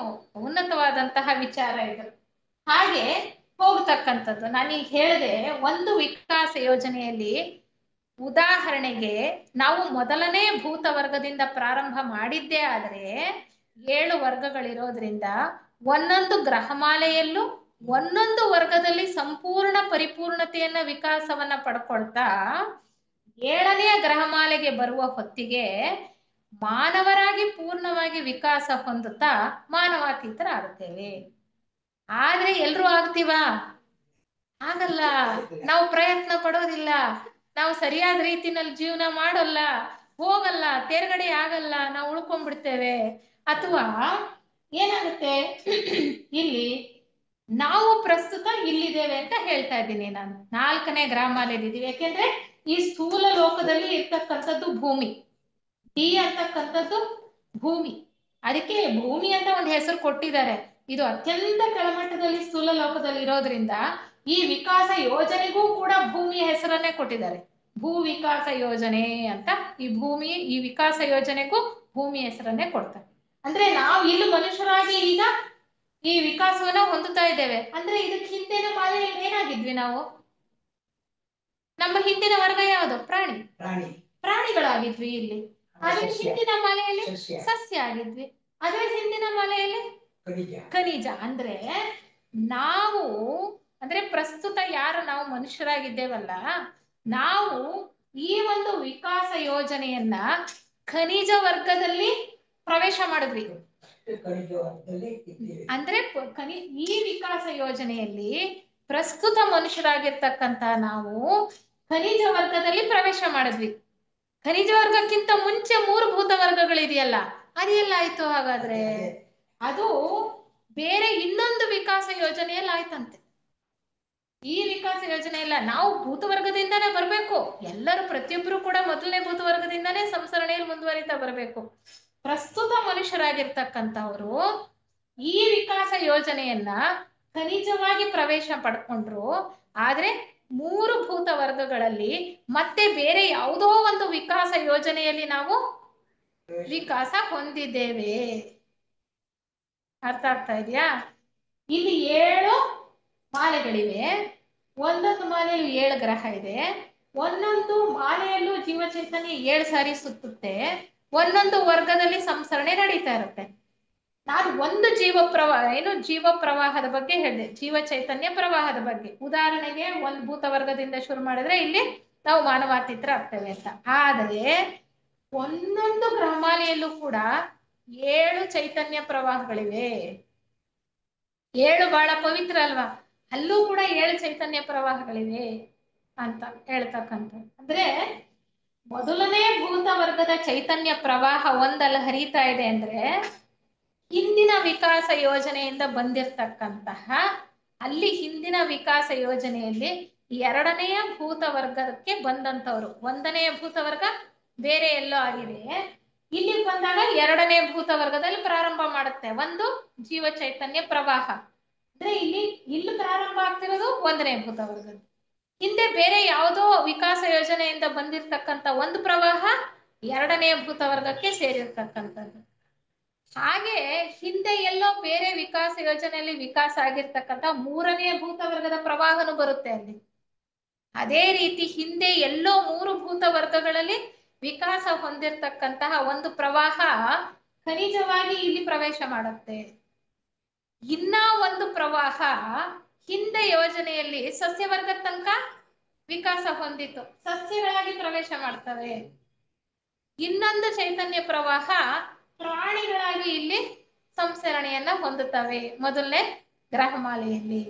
ಉನ್ನತವಾದಂತಹ ವಿಚಾರ ಇದು. ಹಾಗೆ ಹೋಗ್ತಕ್ಕಂಥದ್ದು. ನಾನೀಗ ಹೇಳಿದೆ, ಒಂದು ವಿಕಾಸ ಯೋಜನೆಯಲ್ಲಿ ಉದಾಹರಣೆಗೆ ನಾವು ಮೊದಲನೇ ಭೂತ ವರ್ಗದಿಂದ ಪ್ರಾರಂಭ ಮಾಡಿದ್ದೇ ಆದರೆ 7 ವರ್ಗಗಳಿರೋದ್ರಿಂದ ಒಂದೊಂದು ಗ್ರಹಮಾಲೆಯಲ್ಲೂ ಒಂದೊಂದು ವರ್ಗದಲ್ಲಿ ಸಂಪೂರ್ಣ ಪರಿಪೂರ್ಣತೆಯನ್ನ ವಿಕಾಸವನ್ನ ಪಡ್ಕೊಳ್ತಾ 7ನೆಯ ಗ್ರಹಮಾಲೆಗೆ ಬರುವ ಹೊತ್ತಿಗೆ ಮಾನವರಾಗಿ ಪೂರ್ಣವಾಗಿ ವಿಕಾಸ ಹೊಂದುತ್ತಾ ಮಾನವಾತೀತರಾಗುತ್ತೇವೆ. ಆದ್ರೆ ಎಲ್ರೂ ಆಗ್ತೀವಾ? ಆಗಲ್ಲ. ನಾವು ಪ್ರಯತ್ನ ಪಡೋದಿಲ್ಲ, ನಾವು ಸರಿಯಾದ ರೀತಿನಲ್ಲಿ ಜೀವನ ಮಾಡೋಲ್ಲ, ಹೋಗಲ್ಲ, ತೇರ್ಗಡೆ ಆಗಲ್ಲ, ನಾವು ಉಳ್ಕೊಂಡ್ಬಿಡ್ತೇವೆ. ಅಥವಾ ಏನಾಗುತ್ತೆ, ಇಲ್ಲಿ ನಾವು ಪ್ರಸ್ತುತ ಇಲ್ಲಿದ್ದೇವೆ ಅಂತ ಹೇಳ್ತಾ ಇದ್ದೀನಿ ನಾನು. 4ನೇ ಗ್ರಹಮಾಲೆಯಲ್ಲಿ ಇದ್ದೀವಿ. ಯಾಕೆಂದ್ರೆ ಈ ಸ್ಥೂಲ ಲೋಕದಲ್ಲಿ ಇರ್ತಕ್ಕಂಥದ್ದು ಭೂಮಿ. ಡಿ ಅಂತಕ್ಕಂಥದ್ದು ಭೂಮಿ. ಅದಕ್ಕೆ ಭೂಮಿ ಅಂತ ಒಂದು ಹೆಸರು ಕೊಟ್ಟಿದ್ದಾರೆ. ಇದು ಅತ್ಯಂತ ಕೆಳಮಟ್ಟದಲ್ಲಿ ಸ್ಥೂಲ ಲೋಕದಲ್ಲಿ ಇರೋದ್ರಿಂದ ಈ ವಿಕಾಸ ಯೋಜನೆಗೂ ಕೂಡ ಭೂಮಿಯ ಹೆಸರನ್ನೇ ಕೊಟ್ಟಿದ್ದಾರೆ. ಭೂ ವಿಕಾಸ ಯೋಜನೆ ಅಂತ ಈ ವಿಕಾಸ ಯೋಜನೆಗೂ ಭೂಮಿ ಹೆಸರನ್ನೇ ಕೊಡ್ತಾರೆ. ಅಂದ್ರೆ ನಾವು ಇಲ್ಲಿ ಮನುಷ್ಯರಾಗಿ ಈಗ ಈ ವಿಕಾಸವನ್ನ ಹೊಂದುತ್ತಾ ಇದ್ದೇವೆ. ಅಂದ್ರೆ ಇದಕ್ಕೆ ಹಿಂದಿನ ಮಾಲೆಯಲ್ಲಿ ಏನಾಗಿದ್ವಿ ನಾವು? ನಮ್ಮ ಹಿಂದಿನ ವರ್ಗ ಯಾವುದು? ಪ್ರಾಣಿಗಳಾಗಿದ್ವಿ ಇಲ್ಲಿ. ಅದ್ರ ಹಿಂದಿನ ಮಾಲೆಯಲ್ಲಿ ಸಸ್ಯ ಆಗಿದ್ವಿ. ಅದ್ರ ಹಿಂದಿನ ಮಾಲೆಯಲ್ಲಿ ಖನಿಜ. ಅಂದ್ರೆ ನಾವು ಅಂದ್ರೆ ಪ್ರಸ್ತುತ ಯಾರು ನಾವು ಮನುಷ್ಯರಾಗಿದ್ದೇವಲ್ಲ, ನಾವು ಈ ಒಂದು ವಿಕಾಸ ಯೋಜನೆಯನ್ನ ಖನಿಜ ವರ್ಗದಲ್ಲಿ ಪ್ರವೇಶ ಮಾಡಿದ್ವಿ. ಅಂದ್ರೆ ಈ ವಿಕಾಸ ಯೋಜನೆಯಲ್ಲಿ ಪ್ರಸ್ತುತ ಮನುಷ್ಯರಾಗಿರ್ತಕ್ಕಂತ ನಾವು ಖನಿಜ ವರ್ಗದಲ್ಲಿ ಪ್ರವೇಶ ಮಾಡಿದ್ವಿ. ಖನಿಜ ವರ್ಗಕ್ಕಿಂತ ಮುಂಚೆ 3 ಭೂತ ವರ್ಗಗಳಿದೆಯಲ್ಲ, ಅದೆಲ್ಲ ಆಯ್ತು ಹಾಗಾದ್ರೆ? ಅದು ಬೇರೆ ಇನ್ನೊಂದು ವಿಕಾಸ ಯೋಜನೆಯಲ್ಲಿ ಆಯ್ತಂತೆ. ಈ ವಿಕಾಸ ಯೋಜನೆ ಇಲ್ಲ. ನಾವು ಭೂತ ವರ್ಗದಿಂದಾನೇ ಬರ್ಬೇಕು. ಎಲ್ಲರೂ ಪ್ರತಿಯೊಬ್ಬರು ಕೂಡ ಮೊದಲನೇ ಭೂತ ವರ್ಗದಿಂದಾನೇ ಸಂಸರಣೆಯಲ್ಲಿ ಮುಂದುವರಿತಾ ಬರ್ಬೇಕು. ಪ್ರಸ್ತುತ ಮನುಷ್ಯರಾಗಿರ್ತಕ್ಕಂಥವರು ಈ ವಿಕಾಸ ಯೋಜನೆಯನ್ನ ಖನಿಜವಾಗಿ ಪ್ರವೇಶ ಪಡ್ಕೊಂಡ್ರು. ಆದ್ರೆ 3 ಭೂತ ವರ್ಗಗಳಲ್ಲಿ ಮತ್ತೆ ಬೇರೆ ಯಾವುದೋ ಒಂದು ವಿಕಾಸ ಯೋಜನೆಯಲ್ಲಿ ನಾವು ವಿಕಾಸ ಹೊಂದಿದ್ದೇವೆ. ಅರ್ಥ ಆಗ್ತಾ ಇದೆಯಾ? ಇಲ್ಲಿ 7 ಮಾಲೆಗಳಿವೆ. ಒಂದೊಂದು ಮಾಲೆಯಲ್ಲಿ 7 ಗ್ರಹ ಇದೆ. ಒಂದೊಂದು ಮಾಲೆಯಲ್ಲೂ ಜೀವ ಚೈತನ್ಯ 7 ಸಾರಿ ಸುತ್ತುತ್ತೆ. ಒಂದೊಂದು ವರ್ಗದಲ್ಲಿ ಸಂಸರಣೆ ನಡೀತಾ ಇರುತ್ತೆ. ನಾನು ಒಂದು ಜೀವ ಪ್ರವಾಹದ ಬಗ್ಗೆ ಹೇಳಿದೆ, ಜೀವ ಚೈತನ್ಯ ಪ್ರವಾಹದ ಬಗ್ಗೆ. ಉದಾಹರಣೆಗೆ ಒಂದು ಭೂತ ವರ್ಗದಿಂದ ಶುರು ಮಾಡಿದ್ರೆ ಇಲ್ಲಿ ನಾವು ಮಾನವಾತೀತರ ಆಗ್ತೇವೆ ಅಂತ. ಆದರೆ ಒಂದೊಂದು ಗ್ರಹಮಾಲೆಯಲ್ಲೂ ಕೂಡ 7 ಚೈತನ್ಯ ಪ್ರವಾಹಗಳಿವೆ. 7 ಬಹಳ ಪವಿತ್ರ ಅಲ್ವಾ? ಅಲ್ಲೂ ಕೂಡ 7 ಚೈತನ್ಯ ಪ್ರವಾಹಗಳಿವೆ ಅಂತ ಹೇಳ್ತಕ್ಕಂಥ. ಅಂದ್ರೆ ಮೊದಲನೇ ಭೂತ ವರ್ಗದ ಚೈತನ್ಯ ಪ್ರವಾಹ ಒಂದಲ್ಲ ಹರಿತಾ ಇದೆ ಅಂದ್ರೆ ಹಿಂದಿನ ವಿಕಾಸ ಯೋಜನೆಯಿಂದ ಬಂದಿರತಕ್ಕಂತಹ ಅಲ್ಲಿ ಹಿಂದಿನ ವಿಕಾಸ ಯೋಜನೆಯಲ್ಲಿ 2ನೇ ಭೂತ ವರ್ಗಕ್ಕೆ ಬಂದಂತವ್ರು. 1ನೇ ಭೂತ ವರ್ಗ ಬೇರೆ ಎಲ್ಲೋ ಆಗಿದೆ. ಇಲ್ಲಿ ಬಂದಾಗ 2ನೇ ಭೂತ ವರ್ಗದಲ್ಲಿ ಪ್ರಾರಂಭ ಮಾಡುತ್ತೆ ಒಂದು ಜೀವ ಚೈತನ್ಯ ಪ್ರವಾಹ. ಅಂದ್ರೆ ಇಲ್ಲಿ ಪ್ರಾರಂಭ ಆಗ್ತಿರೋದು 1ನೇ ಭೂತ ವರ್ಗದ. ಹಿಂದೆ ಬೇರೆ ಯಾವುದೋ ವಿಕಾಸ ಯೋಜನೆಯಿಂದ ಬಂದಿರತಕ್ಕಂತ ಒಂದು ಪ್ರವಾಹ 2ನೇ ಭೂತ ವರ್ಗಕ್ಕೆ ಸೇರಿರ್ತಕ್ಕಂಥದ್ದು. ಹಾಗೆ ಹಿಂದೆ ಎಲ್ಲೋ ಬೇರೆ ವಿಕಾಸ ಯೋಜನೆಯಲ್ಲಿ ವಿಕಾಸ ಆಗಿರ್ತಕ್ಕಂಥ 3ನೇ ಭೂತ ವರ್ಗದ ಪ್ರವಾಹನು ಬರುತ್ತೆ ಅಲ್ಲಿ. ಅದೇ ರೀತಿ ಹಿಂದೆ ಎಲ್ಲೋ 3 ಭೂತ ವರ್ಗಗಳಲ್ಲಿ ವಿಕಾಸ ಹೊಂದಿರತಕ್ಕಂತಹ ಒಂದು ಪ್ರವಾಹ ಖನಿಜವಾಗಿ ಇಲ್ಲಿ ಪ್ರವೇಶ ಮಾಡುತ್ತೆ. ಇನ್ನ ಒಂದು ಪ್ರವಾಹ ಹಿಂದೆ ಯೋಜನೆಯಲ್ಲಿ ಸಸ್ಯವರ್ಗ ತನಕ ವಿಕಾಸ ಹೊಂದಿತ್ತು, ಸಸ್ಯಗಳಾಗಿ ಪ್ರವೇಶ ಮಾಡ್ತವೆ. ಇನ್ನೊಂದು ಚೈತನ್ಯ ಪ್ರವಾಹ ಪ್ರಾಣಿಗಳಾಗಿ ಇಲ್ಲಿ ಸಂಸರಣೆಯನ್ನ ಹೊಂದುತ್ತವೆ ಮೊದಲನೇ ಗ್ರಹಮಾಲೆಯಲ್ಲಿ.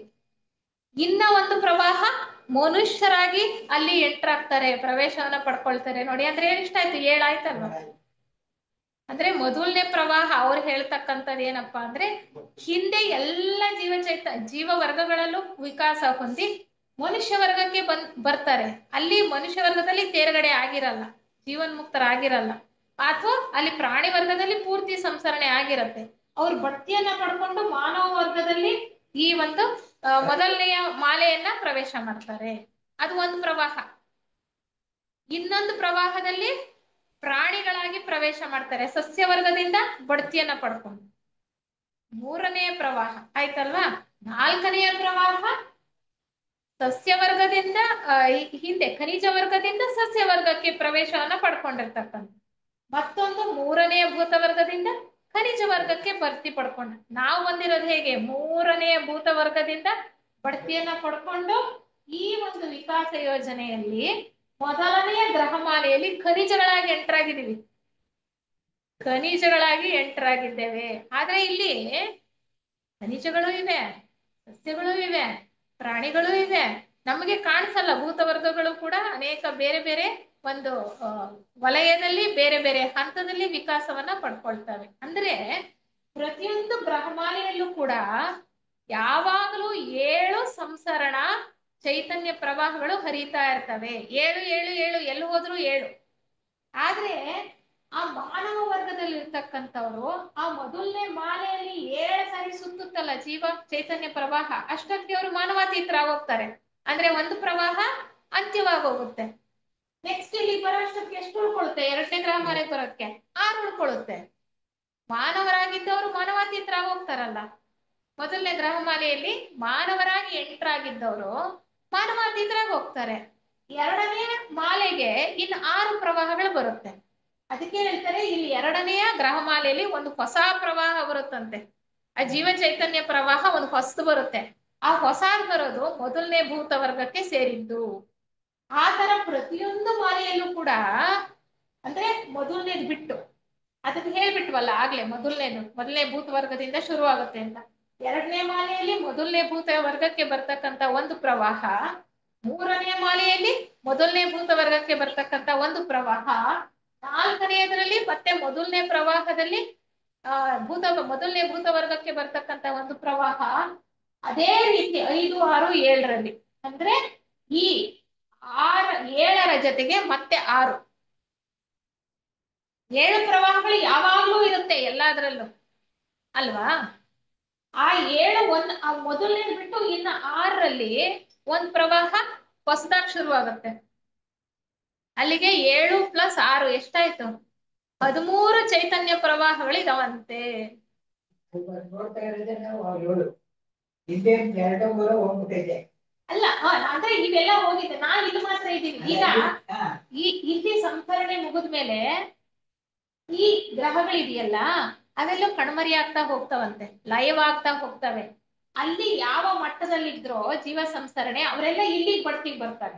ಇನ್ನ ಒಂದು ಪ್ರವಾಹ ಮನುಷ್ಯರಾಗಿ ಅಲ್ಲಿ ಎಂಟರ್ ಆಗ್ತಾರೆ, ಪ್ರವೇಶವನ್ನ ಪಡ್ಕೊಳ್ತಾರೆ. ನೋಡಿ, ಅಂದ್ರೆ ಎಷ್ಟಾಯ್ತು? 7 ಆಯ್ತಲ್ವಾ? ಅಂದ್ರೆ ಮೊದಲನೇ ಪ್ರವಾಹ ಅವ್ರು ಹೇಳ್ತಕ್ಕಂಥದ್ದು ಏನಪ್ಪಾ ಅಂದ್ರೆ ಹಿಂದೆ ಎಲ್ಲ ಜೀವ ವರ್ಗಗಳಲ್ಲೂ ವಿಕಾಸ ಹೊಂದಿ ಮನುಷ್ಯ ವರ್ಗಕ್ಕೆ ಬರ್ತಾರೆ. ಅಲ್ಲಿ ಮನುಷ್ಯ ವರ್ಗದಲ್ಲಿ ತೇರ್ಗಡೆ ಆಗಿರಲ್ಲ, ಜೀವನ್ಮುಕ್ತರಾಗಿರಲ್ಲ, ಅಥವಾ ಅಲ್ಲಿ ಪ್ರಾಣಿ ವರ್ಗದಲ್ಲಿ ಪೂರ್ತಿ ಸಂಸರಣೆ ಆಗಿರತ್ತೆ. ಅವ್ರು ಬಡ್ತಿಯನ್ನ ಪಡ್ಕೊಂಡು ಮಾನವ ವರ್ಗದಲ್ಲಿ ಈ ಒಂದು ಮೊದಲನೆಯ ಮಾಲೆಯನ್ನ ಪ್ರವೇಶ ಮಾಡ್ತಾರೆ. ಅದು ಒಂದು ಪ್ರವಾಹ. ಇನ್ನೊಂದು ಪ್ರವಾಹದಲ್ಲಿ ಪ್ರಾಣಿಗಳಾಗಿ ಪ್ರವೇಶ ಮಾಡ್ತಾರೆ, ಸಸ್ಯವರ್ಗದಿಂದ ಬಡ್ತಿಯನ್ನ ಪಡ್ಕೊಂಡು. 3ನೇ ಪ್ರವಾಹ ಆಯ್ತಲ್ವಾ? 4ನೆಯ ಪ್ರವಾಹ ಸಸ್ಯವರ್ಗದಿಂದ ಹಿಂದೆ ಖನಿಜ ವರ್ಗದಿಂದ ಸಸ್ಯವರ್ಗಕ್ಕೆ ಪ್ರವೇಶವನ್ನ ಪಡ್ಕೊಂಡಿರ್ತಕ್ಕಂಥ. ಮತ್ತೊಂದು 3ನೇ ಭೂತ ವರ್ಗದಿಂದ ಖನಿಜ ವರ್ಗಕ್ಕೆ ಬಡ್ತಿ ಪಡ್ಕೊಂಡ. ನಾವು ಬಂದಿರೋದು ಹೇಗೆ? 3ನೇ ಭೂತ ವರ್ಗದಿಂದ ಬಡ್ತಿಯನ್ನ ಪಡ್ಕೊಂಡು ಈ ಒಂದು ವಿಕಾಸ ಯೋಜನೆಯಲ್ಲಿ ಮೊದಲನೆಯ ಗ್ರಹಮಾಲೆಯಲ್ಲಿ ಖನಿಜಗಳಾಗಿ ಎಂಟರ್ ಆಗಿದ್ದೀವಿ. ಖನಿಜಗಳಾಗಿ ಎಂಟರ್ ಆಗಿದ್ದೇವೆ. ಆದ್ರೆ ಇಲ್ಲಿ ಖನಿಜಗಳು ಇವೆ, ಸಸ್ಯಗಳು ಇವೆ, ಪ್ರಾಣಿಗಳು ಇವೆ. ನಮಗೆ ಕಾಣಿಸಲ್ಲ. ಭೂತ ವರ್ಗಗಳು ಕೂಡ ಅನೇಕ ಬೇರೆ ಬೇರೆ ಒಂದು ವಲಯದಲ್ಲಿ ಬೇರೆ ಬೇರೆ ಹಂತದಲ್ಲಿ ವಿಕಾಸವನ್ನ ಪಡ್ಕೊಳ್ತವೆ. ಅಂದ್ರೆ ಪ್ರತಿಯೊಂದು ಗ್ರಹಮಾಲೆಯಲ್ಲೂ ಕೂಡ ಯಾವಾಗಲೂ 7 ಸಂಸರಣ ಚೈತನ್ಯ ಪ್ರವಾಹಗಳು ಹರಿತಾ ಇರ್ತವೆ. 7 7 7 ಎಲ್ಲಿ ಹೋದ್ರು 7. ಆದ್ರೆ ಆ ಮಾನವ ವರ್ಗದಲ್ಲಿ ಇರ್ತಕ್ಕಂಥವ್ರು ಆ ಮೊದಲನೇ ಮಾಲೆಯಲ್ಲಿ 7 ಸಾರಿ ಸುತ್ತುತ್ತಲ್ಲ ಜೀವ ಚೈತನ್ಯ ಪ್ರವಾಹ, ಅಷ್ಟೊತ್ತಿಗೆ ಅವರು ಮಾನವಾತೀತರಾಗೋಗ್ತಾರೆ. ಅಂದ್ರೆ ಒಂದು ಪ್ರವಾಹ ಅಂತ್ಯವಾಗಿ ಹೋಗುತ್ತೆ. ನೆಕ್ಸ್ಟ್ ಇಲ್ಲಿ ಬರೋಷ್ಟಕ್ಕೆ ಎಷ್ಟು ಉಳ್ಕೊಳ್ಳುತ್ತೆ? 2ನೇ ಗ್ರಹ ಮಾಲೆಗೆ ಬರೋದಕ್ಕೆ 6 ಉಳ್ಕೊಳ್ಳುತ್ತೆ. ಮಾನವರಾಗಿದ್ದವರು ಮಾನವಾತೀತರಾಗೋಗ್ತಾರಲ್ಲ. ಮೊದಲನೇ ಗ್ರಹ ಮಾಲೆಯಲ್ಲಿ ಮಾನವರಾಗಿ ಎಂಟರಾಗಿದ್ದವರು ಮಾನವಾತೀತರಾಗಿ ಹೋಗ್ತಾರೆ. 2ನೇ ಮಾಲೆಗೆ ಇನ್ನು 6 ಪ್ರವಾಹಗಳು ಬರುತ್ತೆ. ಅದಕ್ಕೆ ಹೇಳ್ತಾರೆ ಇಲ್ಲಿ 2ನೆಯ ಗ್ರಹಮಾಲೆಯಲ್ಲಿ ಒಂದು ಹೊಸ ಪ್ರವಾಹ ಬರುತ್ತಂತೆ. ಆ ಜೀವ ಚೈತನ್ಯ ಪ್ರವಾಹ ಒಂದು ಹೊಸದು ಬರುತ್ತೆ. ಆ ಹೊಸದು ಬರೋದು ಮೊದಲನೇ ಭೂತ ವರ್ಗಕ್ಕೆ ಸೇರಿದ್ದು. ಆ ತರ ಪ್ರತಿಯೊಂದು ಮಾಲೆಯಲ್ಲೂ ಕೂಡ, ಅಂದ್ರೆ ಮೊದಲನೇದು ಬಿಟ್ಟು, ಅದಕ್ಕೆ ಹೇಳ್ಬಿಟ್ವಲ್ಲ ಆಗ್ಲೇ, ಮೊದಲನೇ ಭೂತ ವರ್ಗದಿಂದ ಶುರು ಆಗುತ್ತೆ ಅಂತ. 2ನೇ ಮಾಲೆಯಲ್ಲಿ ಮೊದಲನೇ ಭೂತ ವರ್ಗಕ್ಕೆ ಬರ್ತಕ್ಕಂತ ಒಂದು ಪ್ರವಾಹ, 3ನೇ ಮಾಲೆಯಲ್ಲಿ ಮೊದಲನೇ ಭೂತ ವರ್ಗಕ್ಕೆ ಬರ್ತಕ್ಕಂತ ಒಂದು ಪ್ರವಾಹ, 4ನೇದರಲ್ಲಿ ಮತ್ತೆ ಮೊದಲನೇ ಪ್ರವಾಹದಲ್ಲಿ ಮೊದಲನೇ ಭೂತ ವರ್ಗಕ್ಕೆ ಬರ್ತಕ್ಕಂತ ಒಂದು ಪ್ರವಾಹ. ಅದೇ ರೀತಿ 5, 6, 7ರಲ್ಲಿ, ಅಂದ್ರೆ ಈ 7ರ ಜೊತೆಗೆ ಮತ್ತೆ 7 ಪ್ರವಾಹಗಳು ಯಾವಾಗ್ಲೂ ಇರುತ್ತೆ ಎಲ್ಲಾದ್ರಲ್ಲೂ ಅಲ್ವಾ. ಆ 7 ಮೊದಲನೇ ಬಿಟ್ಟು ಇನ್ನು 6ರಲ್ಲಿ ಒಂದ್ ಪ್ರವಾಹ ಹೊಸದಾಗಿ ಶುರುವಾಗುತ್ತೆ. ಅಲ್ಲಿಗೆ 7 + 6 ಎಷ್ಟಾಯ್ತು? 13 ಚೈತನ್ಯ ಪ್ರವಾಹಗಳು ಇದಾವಂತೆ. ಅಲ್ಲ, ಅಂದ್ರೆ ಇವೆಲ್ಲ ಹೋಗಿದೆ, ನಾನ್ ಇದು ಮಾತ್ರ ಇದ್ದೀನಿ. ಈಗ ಇಲ್ಲಿ ಸಂಸ್ಕರಣೆ ಮುಗಿದ್ಮೇಲೆ ಈ ಗ್ರಹಗಳಿದೆಯಲ್ಲ ಅವೆಲ್ಲ ಕಣ್ಮರಿ ಆಗ್ತಾ ಹೋಗ್ತಾವಂತೆ, ಲಯವಾಗ್ತಾ ಹೋಗ್ತವೆ. ಅಲ್ಲಿ ಯಾವ ಮಟ್ಟದಲ್ಲಿದ್ರೋ ಜೀವ ಸಂಸ್ಕರಣೆ, ಅವರೆಲ್ಲ ಇಲ್ಲಿ ಬಡ್ತಿಗೆ ಬರ್ತಾರೆ.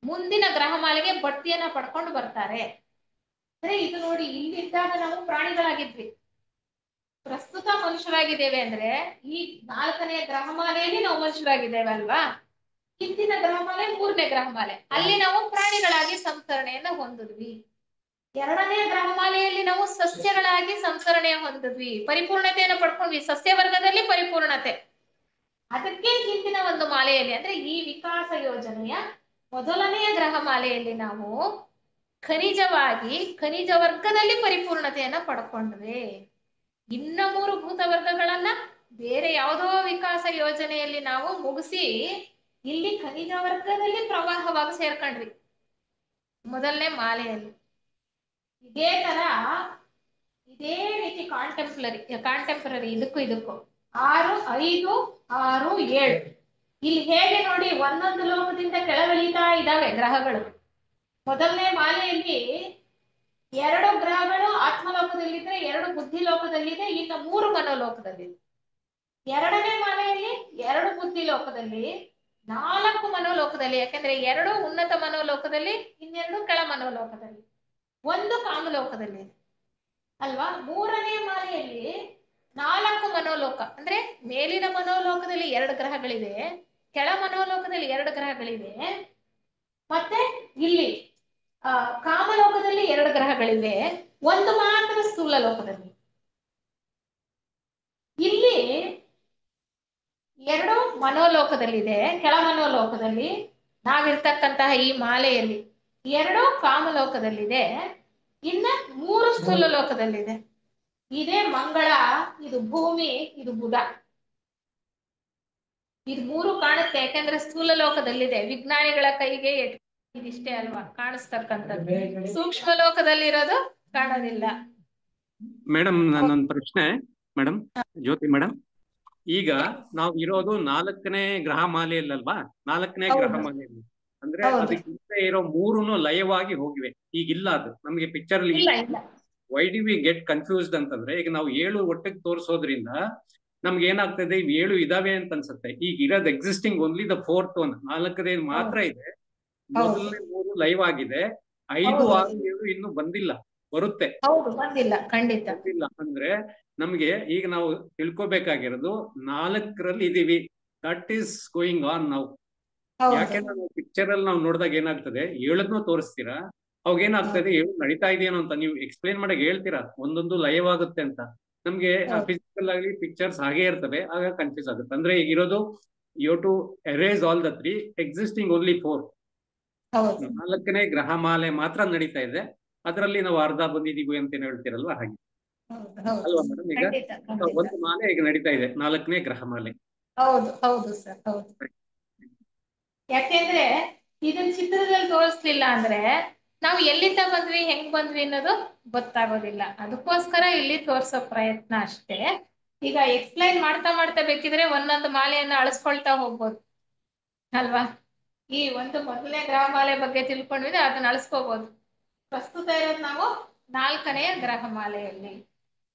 ಮುಂದಿನ ಗ್ರಹಮಾಲೆಗೆ ಬಡ್ತಿಯನ್ನ ಪಡ್ಕೊಂಡು ಬರ್ತಾರೆ. ಅಂದ್ರೆ ಇದು ನೋಡಿ, ಇಲ್ಲಿದ್ದಾಗ ನಾವು ಪ್ರಾಣಿಗಳಾಗಿದ್ವಿ, ಪ್ರಸ್ತುತ ಮನುಷ್ಯರಾಗಿದ್ದೇವೆ. ಅಂದ್ರೆ ಈ 4ನೇ ಗ್ರಹಮಾಲೆಯಲ್ಲಿ ನಾವು ಮನುಷ್ಯರಾಗಿದ್ದೇವೆ ಅಲ್ವಾ. ಹಿಂದಿನ ಗ್ರಹಮಾಲೆ 3ನೇ ಗ್ರಹಮಾಲೆ, ಅಲ್ಲಿ ನಾವು ಪ್ರಾಣಿಗಳಾಗಿ ಸಂಸ್ಕರಣೆಯನ್ನ ಹೊಂದಿದ್ವಿ. 2ನೇ ಗ್ರಹಮಾಲೆಯಲ್ಲಿ ನಾವು ಸಸ್ಯಗಳಾಗಿ ಸಂಸ್ಕರಣೆ ಹೊಂದಿದ್ವಿ, ಪರಿಪೂರ್ಣತೆಯನ್ನು ಪಡ್ಕೊಂಡ್ವಿ, ಸಸ್ಯ ವರ್ಗದಲ್ಲಿ ಪರಿಪೂರ್ಣತೆ. ಅದಕ್ಕೆ ಹಿಂದಿನ ಒಂದು ಮಾಲೆಯಲ್ಲಿ, ಅಂದ್ರೆ ಈ ವಿಕಾಸ ಯೋಜನೆಯ ಮೊದಲನೆಯ ಗ್ರಹಮಾಲೆಯಲ್ಲಿ ನಾವು ಖನಿಜವಾಗಿ ಖನಿಜ ವರ್ಗದಲ್ಲಿ ಪರಿಪೂರ್ಣತೆಯನ್ನ ಪಡ್ಕೊಂಡ್ವಿ. ಇನ್ನ 3 ಭೂತ ವರ್ಗಗಳನ್ನ ಬೇರೆ ಯಾವುದೋ ವಿಕಾಸ ಯೋಜನೆಯಲ್ಲಿ ನಾವು ಮುಗಿಸಿ ಇಲ್ಲಿ ಖನಿಜ ವರ್ಗದಲ್ಲಿ ಪ್ರವಾಹವಾಗಿ ಸೇರ್ಕೊಂಡ್ವಿ ಮೊದಲನೇ ಮಾಲೆಯಲ್ಲಿ. ಇದೇ ರೀತಿ ಕಾಂಟೆಂಪ್ರರಿ ಇದಕ್ಕೂ 6, 5, 6, 7 ಇಲ್ಲಿ ಹೇಗೆ ನೋಡಿ ಒಂದೊಂದು ಲೋಕದಿಂದ ಕೆಳಗಿಳಿತಾ ಇದ್ದಾವೆ ಗ್ರಹಗಳು. ಮೊದಲನೇ ಮಾಲೆಯಲ್ಲಿ 2 ಗ್ರಹಗಳು ಆತ್ಮಲೋಕದಲ್ಲಿದೆ, 2 ಬುದ್ಧಿ ಲೋಕದಲ್ಲಿದೆ, ಇನ್ನು 3 ಮನೋಲೋಕದಲ್ಲಿದೆ. 2ನೇ ಮಾಲೆಯಲ್ಲಿ 2 ಬುದ್ಧಿ ಲೋಕದಲ್ಲಿ, 4 ಮನೋಲೋಕದಲ್ಲಿ. ಯಾಕಂದ್ರೆ 2 ಉನ್ನತ ಮನೋಲೋಕದಲ್ಲಿ, ಇನ್ನೆರಡು ಕೆಳ ಮನೋಲೋಕದಲ್ಲಿ, 1 ಕಾಮಲೋಕದಲ್ಲಿ ಅಲ್ವಾ. 3ನೇ ಮಾಲೆಯಲ್ಲಿ 4 ಮನೋಲೋಕ, ಅಂದ್ರೆ ಮೇಲಿನ ಮನೋಲೋಕದಲ್ಲಿ 2 ಗ್ರಹಗಳಿವೆ, ಕೆಳ ಮನೋಲೋಕದಲ್ಲಿ 2 ಗ್ರಹಗಳಿವೆ, ಮತ್ತೆ ಇಲ್ಲಿ ಕಾಮಲೋಕದಲ್ಲಿ 2 ಗ್ರಹಗಳಿವೆ, ಒಂದು ಮಾತ್ರ ಸ್ಥೂಲ ಲೋಕದಲ್ಲಿ. ಇಲ್ಲಿ 2 ಮನೋಲೋಕದಲ್ಲಿದೆ, ಕೆಳ ಮನೋಲೋಕದಲ್ಲಿ ನಾವಿರ್ತಕ್ಕಂತಹ ಈ ಮಾಲೆಯಲ್ಲಿ 2 ಕಾಮಲೋಕದಲ್ಲಿದೆ, ಇನ್ನ 3 ಸ್ಥೂಲ ಲೋಕದಲ್ಲಿದೆ. ಇದೇ ಮಂಗಳ, ಇದು ಭೂಮಿ, ಇದು ಬುಧ. ಇದು 3 ಕಾಣುತ್ತೆ, ಯಾಕಂದ್ರೆ ಸ್ಥೂಲ ಲೋಕದಲ್ಲಿದೆ. ವಿಜ್ಞಾನಿಗಳ ಕೈಗೆ ಇದಿಷ್ಟೇ ಅಲ್ವಾ ಕಾಣಿಸ್ತಕ್ಕಂಥದ್ದು, ಸೂಕ್ಷ್ಮ ಲೋಕದಲ್ಲಿರೋದು ಕಾಣೋದಿಲ್ಲ. ಮೇಡಮ್, ನನ್ನೊಂದು ಪ್ರಶ್ನೆ ಮೇಡಮ್, ಜ್ಯೋತಿ ಮೇಡಮ್. ಈಗ ನಾವು ಇರೋದು 4ನೇ ಗ್ರಹ ಮಾಲೆಯಲ್ಲಲ್ವಾ? 4ನೇ ಗ್ರಹ ಮಾಲೆಯಲ್ಲಿ ಅಂದ್ರೆ ಅದಕ್ಕೆ ಇರೋ 3 ಲಯವಾಗಿ ಹೋಗಿವೆ. ಈಗಿಲ್ಲ ಅದು ನಮ್ಗೆ ಪಿಕ್ಚರ್ ಅಲ್ಲಿ. Why do we get confused ಅಂತಂದ್ರೆ, ಈಗ ನಾವು 7 ಒಟ್ಟಿಗೆ ತೋರಿಸೋದ್ರಿಂದ ನಮ್ಗೆ ಏನಾಗ್ತದೆ, 7 ಇದಾವೆ ಅಂತ ಅನ್ಸುತ್ತೆ. ಈಗ ಇರೋದು existing only the 4th one, 4ನೇ ಮಾತ್ರ ಇದೆ. ಮೊದಲನೇ 3 ಲೈವ್ ಆಗಿದೆ, 5, 6, 7 ಇನ್ನು ಬಂದಿಲ್ಲ. ಬರುತ್ತೆ, ಬಂದಿಲ್ಲ, ಖಂಡಿತ ಬಂದಿಲ್ಲ. ಅಂದ್ರೆ ನಮ್ಗೆ ಈಗ ನಾವು ತಿಳ್ಕೊಬೇಕಾಗಿರೋದು 4ರಲ್ಲಿ ಇದೀವಿ, ದಟ್ ಈಸ್ ಗೋಯಿಂಗ್ ಆನ್ ನಾವು. ಯಾಕೆಂದ್ರೆ ನಾವು ಪಿಕ್ಚರ್ ಅಲ್ಲಿ ನಾವು ನೋಡಿದಾಗ ಏನಾಗ್ತದೆ, 7ನ್ನು ತೋರಿಸ್ತೀರಾ, ಅವಾಗ ಏನಾಗ್ತದೆ 7 ನಡೀತಾ ಇದೆಯೇನೋ ಅಂತ ನೀವು ಎಕ್ಸ್ಪ್ಲೇನ್ ಮಾಡಕ್ ಹೇಳ್ತೀರಾ, ಒಂದೊಂದು ಲಯವಾಗುತ್ತೆ ಅಂತ. ನಮ್ಗೆ ಫಿಸಿಕಲ್ ಆಗಿ ಪಿಕ್ಚರ್ಸ್ ಹಾಗೆ ಇರ್ತವೆ, ಆಗ ಕನ್ಫ್ಯೂಸ್ ಆಗುತ್ತೆ. ಅಂದ್ರೆ ಈಗ ಇರೋದು you to erase all the 3, existing only 4. 4ನೇ ಗ್ರಹಮಾಲೆ ಮಾತ್ರ ನಡೀತಾ ಇದೆ, ಅದರಲ್ಲಿ ನಾವು ಅರ್ಧ ಬಂದಿದೀವಿ ಅಂತ ಏನ್ ಹೇಳ್ತೀರಲ್ವಾ ಹಾಗೆ ಹೌದು ಅಲ್ವಾ ಮೇಡಮ್? ಈಗ ಖಂಡಿತ ಖಂಡಿತ. ಒಂದು ಮಾಲೆ ಈಗ ನಡೀತಾ ಇದೆ, 4ನೇ ಗ್ರಹ ಮಾಲೆ. ಹೌದು ಹೌದು ಸರ್, ಹೌದು. ಯಾಕೆಂದ್ರೆ ಇದನ್ನ ಚಿತ್ರದಲ್ಲಿ ತೋರಿಸ್ಲಿಲ್ಲ ಅಂದ್ರೆ ನಾವು ಎಲ್ಲಿಂದ ಬಂದ್ವಿ, ಹೆಂಗ್ ಬಂದ್ವಿ ಅನ್ನೋದು ಗೊತ್ತಾಗೋದಿಲ್ಲ. ಅದಕ್ಕೋಸ್ಕರ ಇಲ್ಲಿ ತೋರ್ಸೋ ಪ್ರಯತ್ನ ಅಷ್ಟೇ. ಈಗ ಎಕ್ಸ್ಪ್ಲೈನ್ ಮಾಡ್ತಾ ಮಾಡ್ತಾ ಬೇಕಿದ್ರೆ ಒಂದೊಂದು ಮಾಲೆಯನ್ನ ಅಳಿಸ್ಕೊಳ್ತಾ ಹೋಗ್ಬೋದು ಅಲ್ವಾ. ಈ ಒಂದು ಮೊದಲನೇ ಗ್ರಹ ಮಾಲೆ ಬಗ್ಗೆ ತಿಳ್ಕೊಂಡ್ರೆ ಅದನ್ನ ಅಳಿಸ್ಕೋಬಹುದು. ಪ್ರಸ್ತುತ ಇರೋದು ನಾವು 4ನೇ ಗ್ರಹ ಮಾಲೆಯಲ್ಲಿ.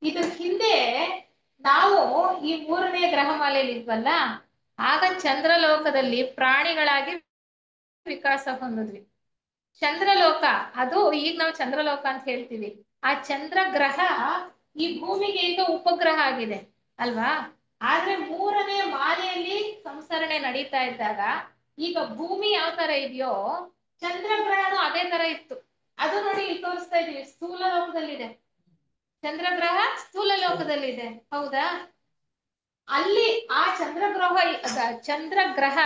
ಇದ್ರ ಹಿಂದೆ ನಾವು ಈ 3ನೇ ಗ್ರಹ ಮಾಲೆಯಲ್ಲಿ ಇದ್ವಲ್ಲ, ಆಗ ಚಂದ್ರಲೋಕದಲ್ಲಿ ಪ್ರಾಣಿಗಳಾಗಿ ವಿಕಾಸ ಹೊಂದಿದ್ವಿ. ಚಂದ್ರಲೋಕ ಅದು ಈಗ ನಾವು ಚಂದ್ರಲೋಕ ಅಂತ ಹೇಳ್ತೀವಿ. ಆ ಚಂದ್ರ ಗ್ರಹ ಈ ಭೂಮಿಗೆ ಈಗ ಉಪಗ್ರಹ ಆಗಿದೆ ಅಲ್ವಾ. ಆದ್ರೆ 3ನೇ ಮಾಲೆಯಲ್ಲಿ ಸಂಸರಣೆ ನಡೀತಾ ಇದ್ದಾಗ ಈಗ ಭೂಮಿ ಯಾವ ತರ ಇದೆಯೋ ಚಂದ್ರಗ್ರಹನು ಅದೇ ತರ ಇತ್ತು. ಅದು ನೋಡಿ ಇಲ್ಲಿ ತೋರಿಸ್ತಾ ಇದೀವಿ, ಸ್ಥೂಲ ಲೋಕದಲ್ಲಿದೆ. ಚಂದ್ರಗ್ರಹ ಸ್ಥೂಲ ಲೋಕದಲ್ಲಿದೆ, ಹೌದಾ. ಅಲ್ಲಿ ಆ ಚಂದ್ರಗ್ರಹ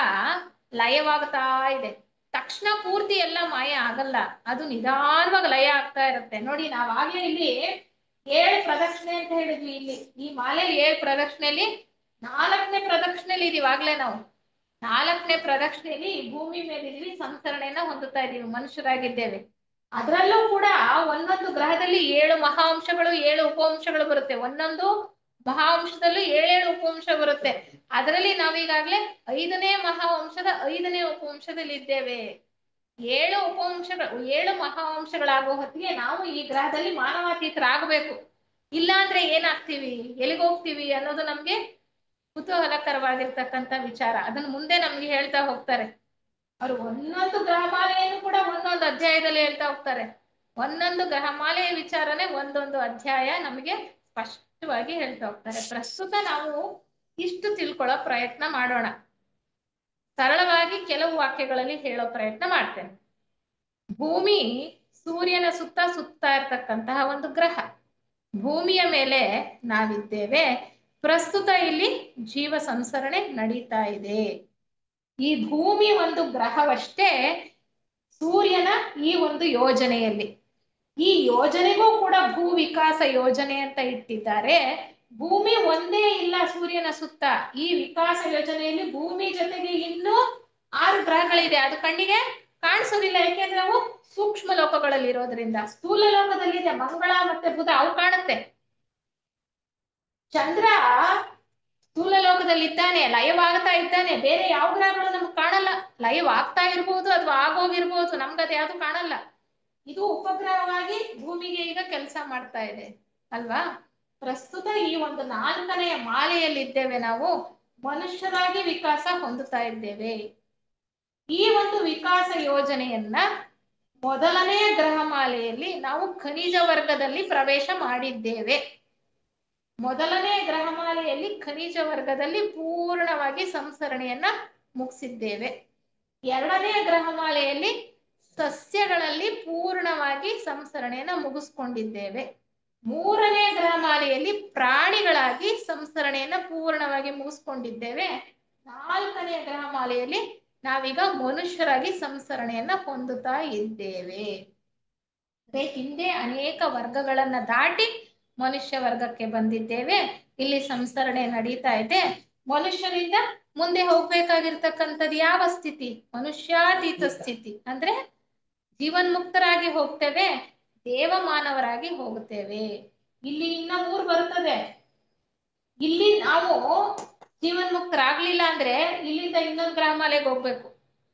ಲಯವಾಗ್ತಾ ಇದೆ. ತಕ್ಷಣ ಪೂರ್ತಿ ಎಲ್ಲ ಮಾಯ ಆಗಲ್ಲ, ಅದು ನಿಧಾನವಾಗಿ ಲಯ ಆಗ್ತಾ ಇರುತ್ತೆ. ನೋಡಿ ನಾವಾಗ್ಲೇ ಇಲ್ಲಿ 7 ಪ್ರದಕ್ಷಿಣೆ ಅಂತ ಹೇಳಿದ್ವಿ. ಇಲ್ಲಿ ಈ ಮಾಲೆ 7 ಪ್ರದಕ್ಷಿಣೆಯಲ್ಲಿ 4ನೇ ಪ್ರದಕ್ಷಿಣೆಯಲ್ಲಿ ಇದೀವಾಗ್ಲೇ ನಾವು 4ನೇ ಪ್ರದಕ್ಷಿಣೆಯಲ್ಲಿ ಈ ಭೂಮಿ ಮೇಲೆ ಇದೀವಿ, ಸಂಸರಣೆಯನ್ನ ಹೊಂದುತ್ತಾ ಇದೀವಿ, ಮನುಷ್ಯರಾಗಿದ್ದೇವೆ. ಅದರಲ್ಲೂ ಕೂಡ ಒಂದೊಂದು ಗ್ರಹದಲ್ಲಿ 7 ಮಹಾಂಶಗಳು 7 ಉಪವಂಶಗಳು ಬರುತ್ತೆ. ಒಂದೊಂದು ಮಹಾವಂಶದಲ್ಲೂ 7 ಉಪವಂಶ ಬರುತ್ತೆ. ಅದರಲ್ಲಿ ನಾವೀಗಾಗ್ಲೇ 5ನೇ ಮಹಾವಂಶದ 5ನೇ ಉಪವಂಶದಲ್ಲಿ ಇದ್ದೇವೆ. 7 ಉಪವಂಶಗಳು 7 ಮಹಾವಂಶಗಳಾಗುವ ಹೊತ್ತಿಗೆ ನಾವು ಈ ಗ್ರಹದಲ್ಲಿ ಮಾನವಾತೀತರಾಗಬೇಕು. ಇಲ್ಲ ಅಂದ್ರೆ ಏನಾಗ್ತೀವಿ, ಎಲ್ಲಿಗೆ ಹೋಗ್ತೀವಿ ಅನ್ನೋದು ನಮ್ಗೆ ಕುತೂಹಲಕರವಾಗಿರ್ತಕ್ಕಂಥ ವಿಚಾರ. ಅದನ್ನ ಮುಂದೆ ನಮ್ಗೆ ಹೇಳ್ತಾ ಹೋಗ್ತಾರೆ ಅವರು. ಒಂದೊಂದು ಗ್ರಹಮಾಲೆಯನ್ನು ಕೂಡ ಒಂದೊಂದು ಅಧ್ಯಾಯದಲ್ಲಿ ಹೇಳ್ತಾ ಹೋಗ್ತಾರೆ. ಒಂದೊಂದು ಗ್ರಹಮಾಲೆಯ ವಿಚಾರನೆ ಒಂದೊಂದು ಅಧ್ಯಾಯ ನಮಗೆ ಸ್ಪಷ್ಟವಾಗಿ ಹೇಳ್ತಾ ಹೋಗ್ತಾರೆ. ಪ್ರಸ್ತುತ ನಾವು ಇಷ್ಟು ತಿಳ್ಕೊಳ್ಳೋ ಪ್ರಯತ್ನ ಮಾಡೋಣ. ಸರಳವಾಗಿ ಕೆಲವು ವಾಕ್ಯಗಳಲ್ಲಿ ಹೇಳೋ ಪ್ರಯತ್ನ ಮಾಡ್ತೇನೆ. ಭೂಮಿ ಸೂರ್ಯನ ಸುತ್ತ ಸುತ್ತಾ ಇರ್ತಕ್ಕಂತಹ ಒಂದು ಗ್ರಹ. ಭೂಮಿಯ ಮೇಲೆ ನಾವಿದ್ದೇವೆ. ಪ್ರಸ್ತುತ ಇಲ್ಲಿ ಜೀವ ಸಂಸರಣೆ ನಡೀತಾ ಇದೆ. ಈ ಭೂಮಿ ಒಂದು ಗ್ರಹವಷ್ಟೇ ಸೂರ್ಯನ ಈ ಒಂದು ಯೋಜನೆಯಲ್ಲಿ. ಈ ಯೋಜನೆಗೂ ಕೂಡ ಭೂ ವಿಕಾಸ ಯೋಜನೆ ಅಂತ ಇಟ್ಟಿದ್ದಾರೆ. ಭೂಮಿ ಒಂದೇ ಇಲ್ಲ ಸೂರ್ಯನ ಸುತ್ತ. ಈ ವಿಕಾಸ ಯೋಜನೆಯಲ್ಲಿ ಭೂಮಿ ಜೊತೆಗೆ ಇನ್ನೂ 6 ಗ್ರಹಗಳಿದೆ. ಅದು ಕಣ್ಣಿಗೆ ಕಾಣಿಸೋದಿಲ್ಲ, ಯಾಕೆಂದ್ರೆ ಅವು ಸೂಕ್ಷ್ಮ ಲೋಕಗಳಲ್ಲಿ ಇರೋದ್ರಿಂದ. ಸ್ಥೂಲ ಲೋಕದಲ್ಲಿದೆ ಮಂಗಳ ಮತ್ತೆ ಬುಧ, ಅವು ಕಾಣುತ್ತೆ. ಚಂದ್ರ ಸ್ಥೂಲ ಲೋಕದಲ್ಲಿ ಇದ್ದಾನೆ, ಲಯವಾಗ್ತಾ ಇದ್ದಾನೆ. ಬೇರೆ ಯಾವ ಗ್ರಹಗಳು ನಮ್ಗೆ ಕಾಣಲ್ಲ. ಲಯವಾಗ್ತಾ ಇರ್ಬೋದು ಅಥವಾ ಆಗೋಗಿರ್ಬೋದು, ನಮ್ಗದು ಯಾವುದು ಕಾಣಲ್ಲ. ಇದು ಉಪಗ್ರಹವಾಗಿ ಭೂಮಿಗೆ ಈಗ ಕೆಲಸ ಮಾಡ್ತಾ ಇದೆ ಅಲ್ವಾ. ಪ್ರಸ್ತುತ ಈ ಒಂದು 4ನೇ ಮಾಲೆಯಲ್ಲಿದ್ದೇವೆ ನಾವು. ಮನುಷ್ಯರಾಗಿ ವಿಕಾಸ ಹೊಂದುತ್ತಾ ಇದ್ದೇವೆ. ಈ ಒಂದು ವಿಕಾಸ ಯೋಜನೆಯನ್ನ ಮೊದಲನೇ ಗ್ರಹಮಾಲೆಯಲ್ಲಿ ನಾವು ಖನಿಜ ವರ್ಗದಲ್ಲಿ ಪ್ರವೇಶ ಮಾಡಿದ್ದೇವೆ. ಮೊದಲನೇ ಗ್ರಹಮಾಲೆಯಲ್ಲಿ ಖನಿಜ ವರ್ಗದಲ್ಲಿ ಪೂರ್ಣವಾಗಿ ಸಂಸರಣೆಯನ್ನ ಮುಗಿಸಿದ್ದೇವೆ. 2ನೇ ಗ್ರಹಮಾಲೆಯಲ್ಲಿ ಸಸ್ಯಗಳಲ್ಲಿ ಪೂರ್ಣವಾಗಿ ಸಂಸರಣೆಯನ್ನ ಮುಗಿಸ್ಕೊಂಡಿದ್ದೇವೆ. 3ನೇ ಗ್ರಹಮಾಲೆಯಲ್ಲಿ ಪ್ರಾಣಿಗಳಾಗಿ ಸಂಸರಣೆಯನ್ನ ಪೂರ್ಣವಾಗಿ ಮುಗಿಸ್ಕೊಂಡಿದ್ದೇವೆ. 4ನೇ ಗ್ರಹಮಾಲೆಯಲ್ಲಿ ನಾವೀಗ ಮನುಷ್ಯರಾಗಿ ಸಂಸರಣೆಯನ್ನ ಹೊಂದುತ್ತಾ ಇದ್ದೇವೆ. ಹಿಂದೆ ಅನೇಕ ವರ್ಗಗಳನ್ನ ದಾಟಿ ಮನುಷ್ಯ ವರ್ಗಕ್ಕೆ ಬಂದಿದ್ದೇವೆ. ಇಲ್ಲಿ ಸಂಸರಣೆ ನಡೀತಾ ಇದೆ. ಮನುಷ್ಯರಿಂದ ಮುಂದೆ ಹೋಗ್ಬೇಕಾಗಿರ್ತಕ್ಕಂಥದ್ದು ಯಾವ ಸ್ಥಿತಿ? ಮನುಷ್ಯಾತೀತ ಸ್ಥಿತಿ. ಅಂದ್ರೆ ಜೀವನ್ಮುಕ್ತರಾಗಿ ಹೋಗ್ತೇವೆ, ದೇವಮಾನವರಾಗಿ ಹೋಗುತ್ತೇವೆ. ಇಲ್ಲಿ ಇನ್ನ 3 ಬರುತ್ತದೆ. ಇಲ್ಲಿ ನಾವು ಜೀವನ್ಮುಕ್ತರಾಗ್ಲಿಲ್ಲ ಅಂದ್ರೆ ಇಲ್ಲಿಂದ ಇನ್ನೊಂದು ಗ್ರಹಮಾಲೆಗೆ ಹೋಗ್ಬೇಕು.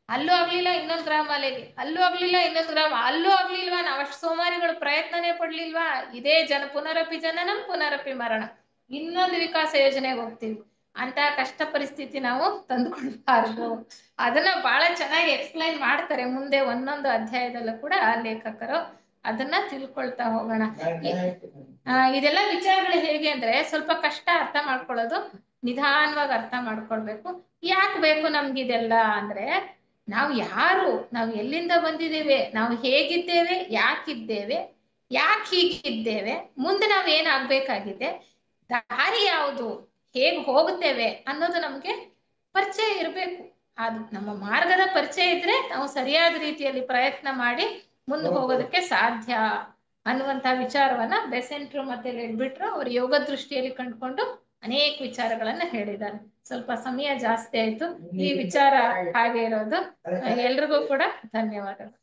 ಅಲ್ಲೂ ಆಗ್ಲಿಲ್ಲ ಇನ್ನೊಂದು ಗ್ರಹಮಾಲೆಗೆ, ಅಲ್ಲೂ ಆಗ್ಲಿಲ್ಲ ಇನ್ನೊಂದು ಗ್ರಹ, ಅಲ್ಲೂ ಆಗ್ಲಿಲ್ವಾ, ನಾವಷ್ಟು ಸೋಮಾರಿಗಳು ಪ್ರಯತ್ನನೇ ಪಡ್ಲಿಲ್ವಾ, ಇದೇ ಪುನರಪಿ ಜನನಂ ಪುನರಪಿ ಮರಣ, ಇನ್ನೊಂದು ವಿಕಾಸ ಯೋಜನೆಗೆ ಹೋಗ್ತೀವಿ. ಅಂತ ಕಷ್ಟ ಪರಿಸ್ಥಿತಿ ನಾವು ತಂದುಕೊಳ್ಬಾರ್ದು. ಅದನ್ನ ಬಹಳ ಚೆನ್ನಾಗಿ ಎಕ್ಸ್ಪ್ಲೈನ್ ಮಾಡ್ತಾರೆ ಮುಂದೆ ಒಂದೊಂದು ಅಧ್ಯಾಯದಲ್ಲೂ ಕೂಡ ಲೇಖಕರು. ಅದನ್ನ ತಿಳ್ಕೊಳ್ತಾ ಹೋಗೋಣ. ಇದೆಲ್ಲ ವಿಚಾರಗಳು ಹೇಗೆ ಅಂದ್ರೆ ಸ್ವಲ್ಪ ಕಷ್ಟ ಅರ್ಥ ಮಾಡ್ಕೊಳ್ಳೋದು, ನಿಧಾನವಾಗಿ ಅರ್ಥ ಮಾಡ್ಕೊಳ್ಬೇಕು. ಯಾಕೆ ಬೇಕು ನಮ್ಗಿದೆಲ್ಲ ಅಂದ್ರೆ, ನಾವು ಯಾರು, ನಾವು ಎಲ್ಲಿಂದ ಬಂದಿದ್ದೇವೆ, ನಾವು ಹೇಗಿದ್ದೇವೆ, ಯಾಕಿದ್ದೇವೆ, ಯಾಕೆ ಹೀಗಿದ್ದೇವೆ, ಮುಂದೆ ನಾವು ಏನಾಗ್ಬೇಕಾಗಿದೆ, ದಾರಿ ಯಾವುದು, ಹೇಗೆ ಹೋಗುತ್ತೇವೆ ಅನ್ನೋದು ನಮ್ಗೆ ಪರಿಚಯ ಇರಬೇಕು. ಅದು ನಮ್ಮ ಮಾರ್ಗದ ಪರಿಚಯ ಇದ್ರೆ ನಾವು ಸರಿಯಾದ ರೀತಿಯಲ್ಲಿ ಪ್ರಯತ್ನ ಮಾಡಿ ಮುಂದೆ ಹೋಗೋದಕ್ಕೆ ಸಾಧ್ಯ ಅನ್ನುವಂತ ವಿಚಾರವನ್ನ ಬೆಸೆಂಟ್ರು ಮತ್ತೆ ಲೆಡ್ಬಿಟ್ರು ಅವ್ರ ಯೋಗ ದೃಷ್ಟಿಯಲ್ಲಿ ಕಂಡುಕೊಂಡು ಅನೇಕ ವಿಚಾರಗಳನ್ನ ಹೇಳಿದ್ದಾರೆ. ಸ್ವಲ್ಪ ಸಮಯ ಜಾಸ್ತಿ ಆಯ್ತು, ಈ ವಿಚಾರ ಹಾಗೆ ಇರೋದು. ಎಲ್ರಿಗೂ ಕೂಡ ಧನ್ಯವಾದಗಳು.